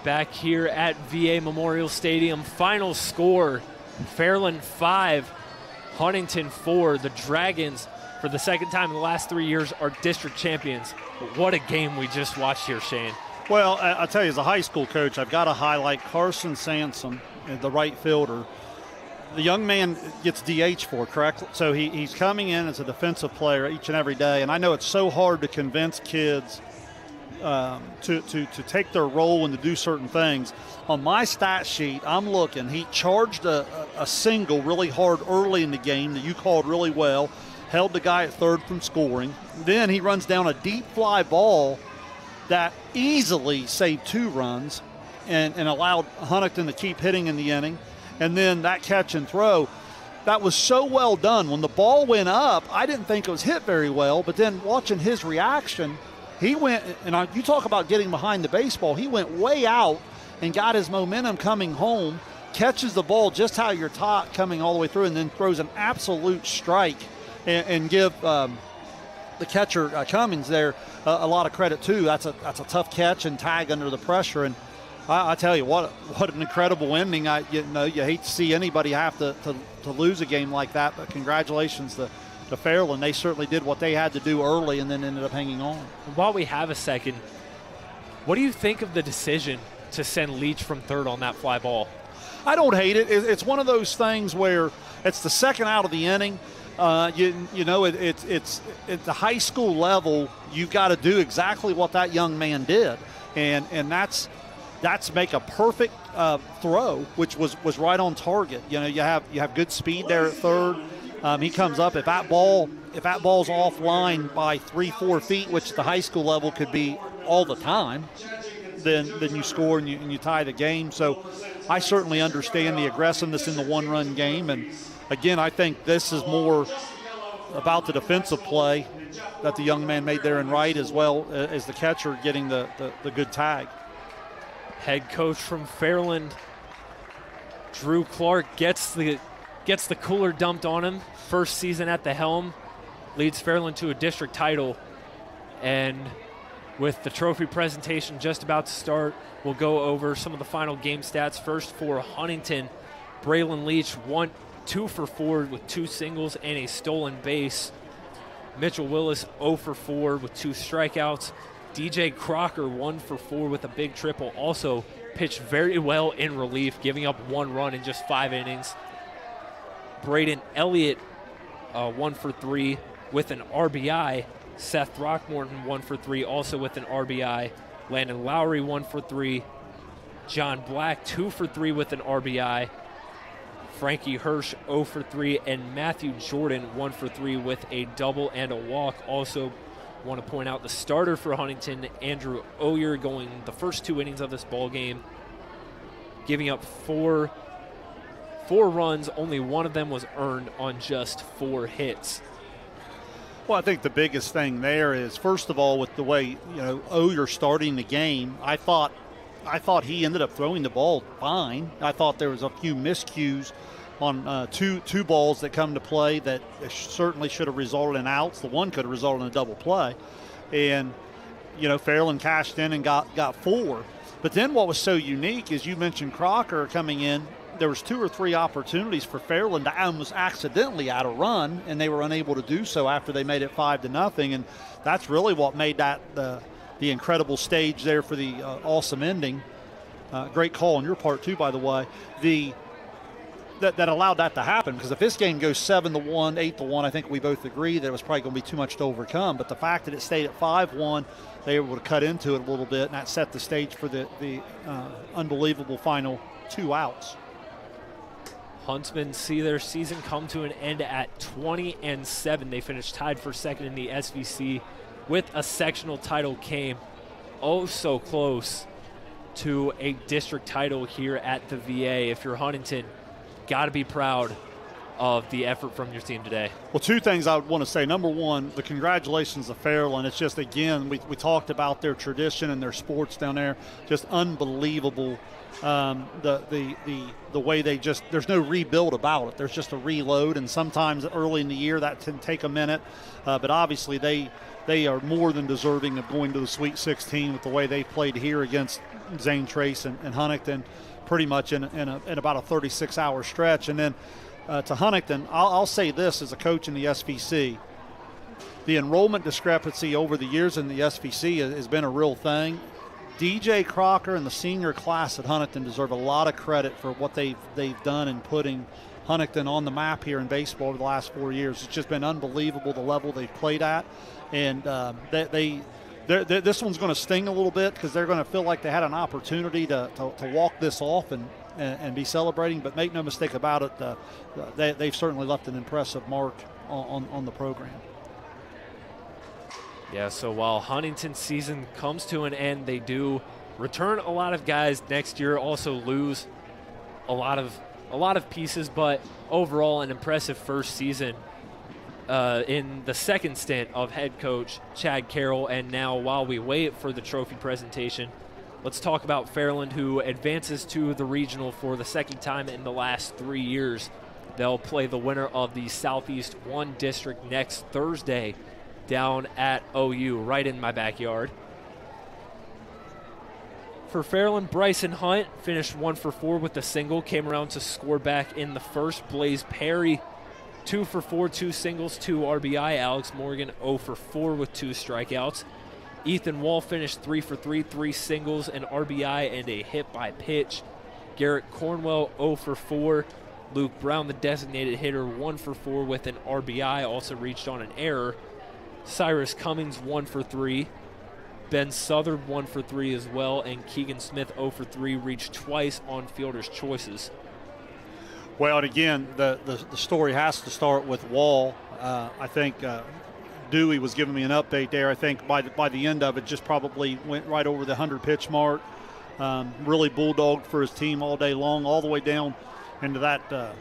Back here at VA Memorial Stadium, final score, Fairland 5, Huntington 4. The Dragons, for the second time in the last 3 years, are district champions. But what a game we just watched here, Shane.
Well, I'll tell you, as a high school coach, I've got to highlight Carson Sansom, the right fielder. The young man gets DH for, correct? So he's coming in as a defensive player each and every day, and I know it's so hard to convince kids to take their role and to do certain things. On my stat sheet, I'm looking. He charged a single really hard early in the game that you called really well, held the guy at third from scoring. Then he runs down a deep fly ball that easily saved 2 runs and allowed Huntington to keep hitting in the inning. And then that catch and throw, that was so well done. When the ball went up, I didn't think it was hit very well, but then watching his reaction, he went, and you talk about getting behind the baseball, he went way out and got his momentum coming home, catches the ball just how you're taught coming all the way through, and then throws an absolute strike and give the catcher, Cummings, there a lot of credit too. That's a tough catch and tag under the pressure. And I tell you, what an incredible ending. You hate to see anybody have to lose a game like that, but congratulations to Fairland. They certainly did what they had to do early and then ended up hanging on.
While we have a second, what do you think of the decision to send Leach from third on that fly ball?
I don't hate it. It's one of those things where it's the second out of the inning. It's at the high school level, you've got to do exactly what that young man did, and that's make a perfect throw, which was right on target. You have good speed there at third. He comes up. If that ball's offline by 3-4 feet, which the high school level could be all the time, then you score and you tie the game. So I certainly understand the aggressiveness in the one-run game. And again, I think this is more about the defensive play that the young man made there in right, as well as the catcher getting the good tag.
Head coach from Fairland, Drew Clark, gets the cooler dumped on him. First season at the helm, leads Fairland to a district title. And with the trophy presentation just about to start, we'll go over some of the final game stats. First for Huntington, Braylon Leach 2 for 4 with 2 singles and a stolen base. Mitchell Willis 0 for 4 with 2 strikeouts. DJ Crocker 1 for 4 with a big triple. Also pitched very well in relief, giving up 1 run in just 5 innings. Braden Elliott 1 for 3 with an RBI. Seth Throckmorton 1 for 3 also with an RBI. Landon Lowry 1 for 3. John Black 2 for 3 with an RBI. Frankie Hirsch 0 for 3, and Matthew Jordan 1 for 3 with a double and a walk. Also want to point out the starter for Huntington, Andrew Oyer, going the first 2 innings of this ball game, giving up 4 runs. Only 1 of them was earned on just 4 hits.
Well, I think the biggest thing there is, first of all, with the way Oyer starting the game, I thought he ended up throwing the ball fine. I thought there was a few miscues on two balls that come to play that certainly should have resulted in outs. The one could have resulted in a double play. And, Fairland cashed in and got 4. But then what was so unique is you mentioned Crocker coming in. There was 2 or 3 opportunities for Fairland to almost accidentally add a run, and they were unable to do so after they made it 5-0. And that's really what made that the incredible stage there for the awesome ending. Great call on your part, too, by the way. That allowed that to happen, because if this game goes 7-1, 8-1, I think we both agree that it was probably going to be too much to overcome. But the fact that it stayed at 5-1, they were able to cut into it a little bit, and that set the stage for the unbelievable final 2 outs.
Huntsmen see their season come to an end at 20-7. They finished tied for second in the SVC with a sectional title game. Oh, so close to a district title here at the VA. If you're Huntington, got to be proud of the effort from your team today.
Well, 2 things I would want to say. Number one, the congratulations to Fairland. It's just, again, we talked about their tradition and their sports down there. Just unbelievable. The way they just, there's no rebuild about it. There's just a reload, and sometimes early in the year that can take a minute. But obviously they are more than deserving of going to the Sweet 16 with the way they played here against Zane Trace and Huntington, pretty much in about a 36-hour stretch. And then to Huntington, I'll say this as a coach in the SVC. The enrollment discrepancy over the years in the SVC has been a real thing. DJ Crocker and the senior class at Huntington deserve a lot of credit for what they've done in putting Huntington on the map here in baseball over the last 4 years. It's just been unbelievable the level they've played at. And this one's going to sting a little bit because they're going to feel like they had an opportunity to walk this off and be celebrating. But make no mistake about it, they've certainly left an impressive mark on the program.
Yeah, so while Huntington's season comes to an end, they do return a lot of guys next year, also lose a lot of pieces, but overall an impressive first season in the second stint of head coach Chad Carroll. And now, while we wait for the trophy presentation, let's talk about Fairland, who advances to the regional for the second time in the last 3 years. They'll play the winner of the Southeast 1 district next Thursday down at OU, right in my backyard. For Fairland, Bryson Hunt finished 1 for 4 with a single, came around to score back in the first. Blaze Perry, 2 for 4, 2 singles, 2 RBI. Alex Morgan, 0 for 4 with 2 strikeouts. Ethan Wall finished 3 for 3, 3 singles, an RBI, and a hit by pitch. Garrett Cornwell, 0 for 4. Luke Brown, the designated hitter, 1 for 4 with an RBI, also reached on an error. Cyrus Cummings, 1 for 3. Ben Southard, 1 for 3 as well. And Keegan Smith, 0 for 3, reached twice on fielder's choices.
Well, and again, the story has to start with Wall. I think Dewey was giving me an update there. I think by the end of it, just probably went right over the 100-pitch mark. Really bulldogged for his team all day long, all the way down into that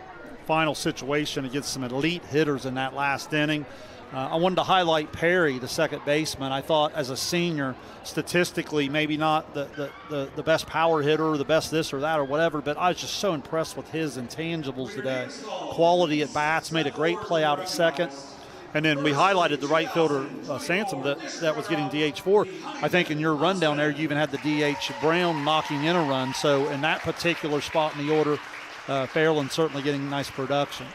final situation against some elite hitters in that last inning. I wanted to highlight Perry, the second baseman. I thought as a senior, statistically, maybe not the best power hitter or the best this or that or whatever, but I was just so impressed with his intangibles today. Quality at bats, made a great play out at second. And then we highlighted the right fielder, Sansom, that was getting DH4. I think in your rundown there, you even had the DH Brown knocking in a run. So in that particular spot in the order, Fairland certainly getting nice production.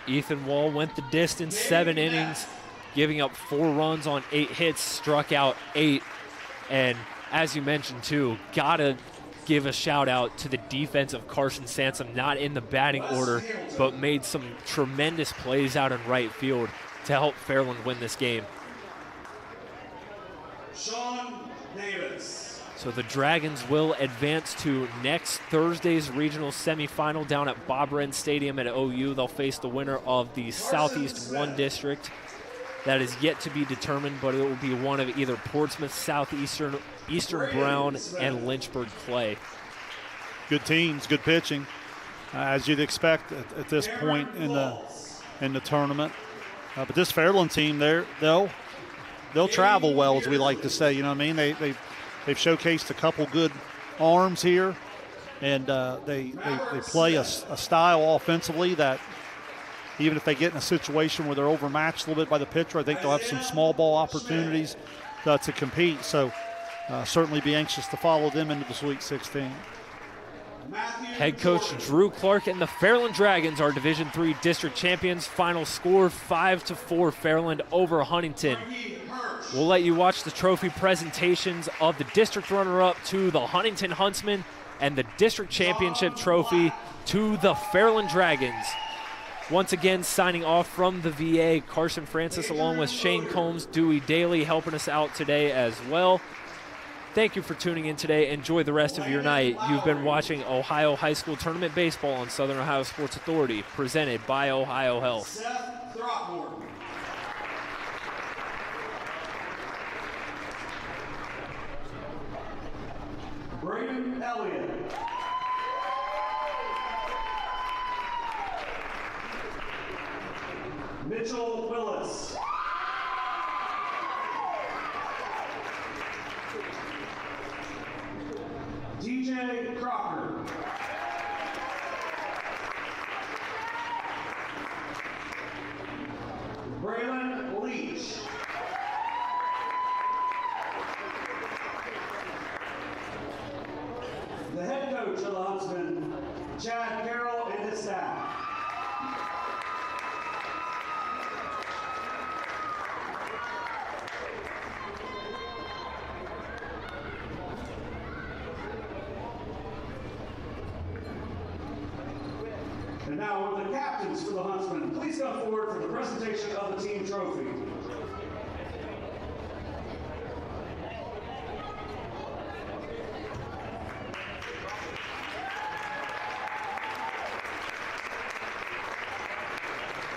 Ethan Wall went the distance, 7 innings, giving up 4 runs on 8 hits, struck out 8. And as you mentioned, too, got to give a shout-out to the defense of Carson Sansom, not in the batting order, but made some tremendous plays out in right field to help Fairland win this game.
Sean Davis.
So the Dragons will advance to next Thursday's regional semifinal down at Bob Wren Stadium at OU. They'll face the winner of the Southeast 1 district. That is yet to be determined, but it will be one of either Portsmouth Southeastern, Eastern Brown, and Lynchburg Clay.
Good teams, good pitching, as you'd expect at this point in the tournament. But this Fairland team, they'll travel well, as we like to say. You know what I mean? They've showcased a couple good arms here. And they play a style offensively that even if they get in a situation where they're overmatched a little bit by the pitcher, I think they'll have some small ball opportunities to compete. So certainly be anxious to follow them into the Sweet 16.
Head coach Drew Clark and the Fairland Dragons are Division III district champions. Final score 5-4 Fairland over Huntington. We'll let you watch the trophy presentations of the district runner-up to the Huntington Huntsmen and the district championship trophy to the Fairland Dragons. Once again, signing off from the VA, Carson Francis along with Shane Combs, Dewey Daly helping us out today as well. Thank you for tuning in today. Enjoy the rest of your night. You've been watching Ohio High School Tournament Baseball on Southern Ohio Sports Authority, presented by OhioHealth.
Seth Throckmorton. Braden Elliott. Mitchell Willis. DJ Crocker. Braylon Leach. The head coach of the Huntsmen, Chad Carroll, and his staff. And now, with the captains for the Huntsmen, please come forward for the presentation of the team trophy.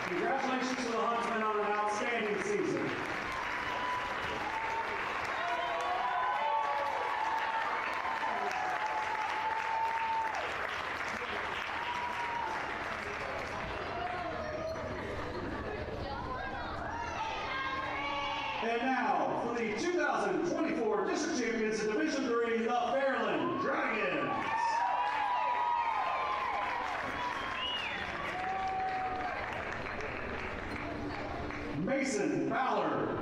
Congratulations to the Huntsmen on an outstanding season. And now, for the 2024 District Champions in Division III, the Fairland Dragons. Mason Ballard.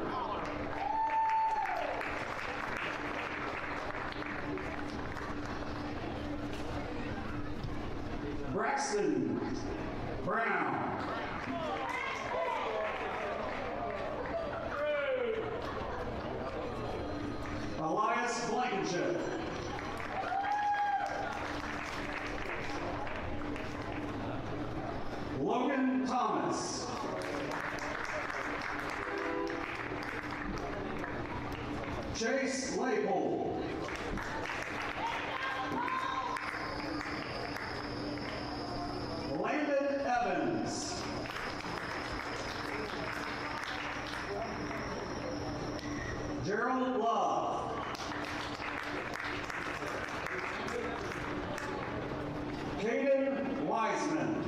Braxton Brown. Elias Blankenship. Logan Thomas. Chase Laypole. Landon Evans. Gerald Love. Caden Wiseman.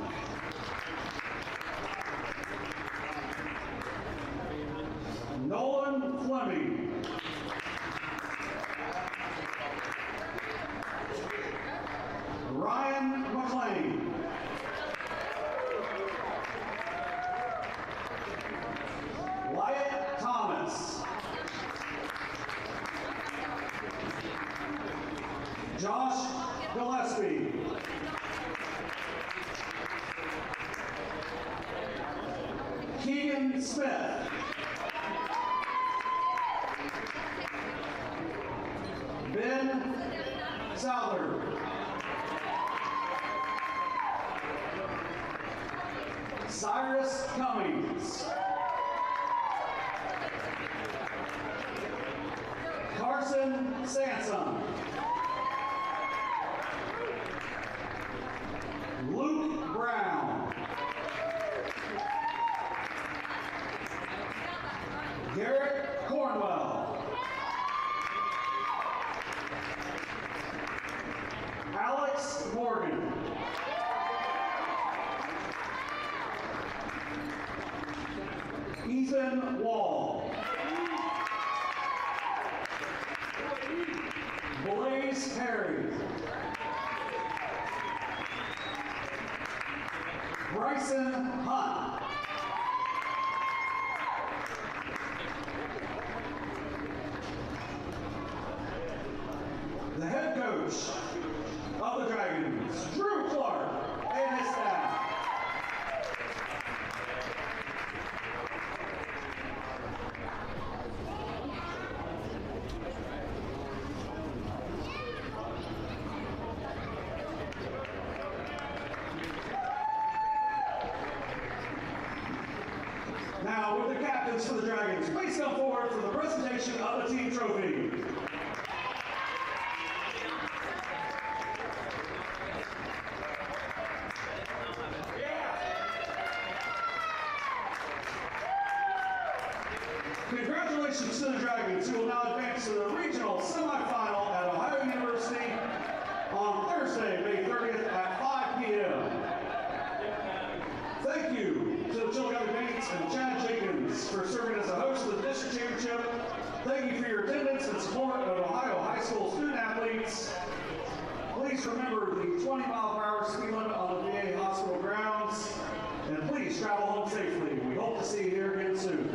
Nolan Fleming. Ryan McLean. Wyatt Thomas. Josh Gillespie. Keegan Smith. Ben Souther. Cyrus Cummings. Carson Sansom. Luke Brown. Garrett Cornwell. Alex Morgan. Ethan Wall. Blaze Perry. Bryson Hunt. The head coach of the Dragons, Drew Clark, and his staff. Now, with the captains for the Dragons, please come forward for the presentation of the team trophy. Congratulations to the Dragons, who will now advance to the regional semifinal at Ohio University on Thursday, May 30th at 5 p.m. Thank you to the Chillicothe Bates and Chad Jenkins for serving as a host of the district championship. Thank you for your attendance and support of Ohio high school student athletes. Please remember the 20-mile-per-hour speed limit on the VA hospital grounds, and please travel home safely. We hope to see you here again soon.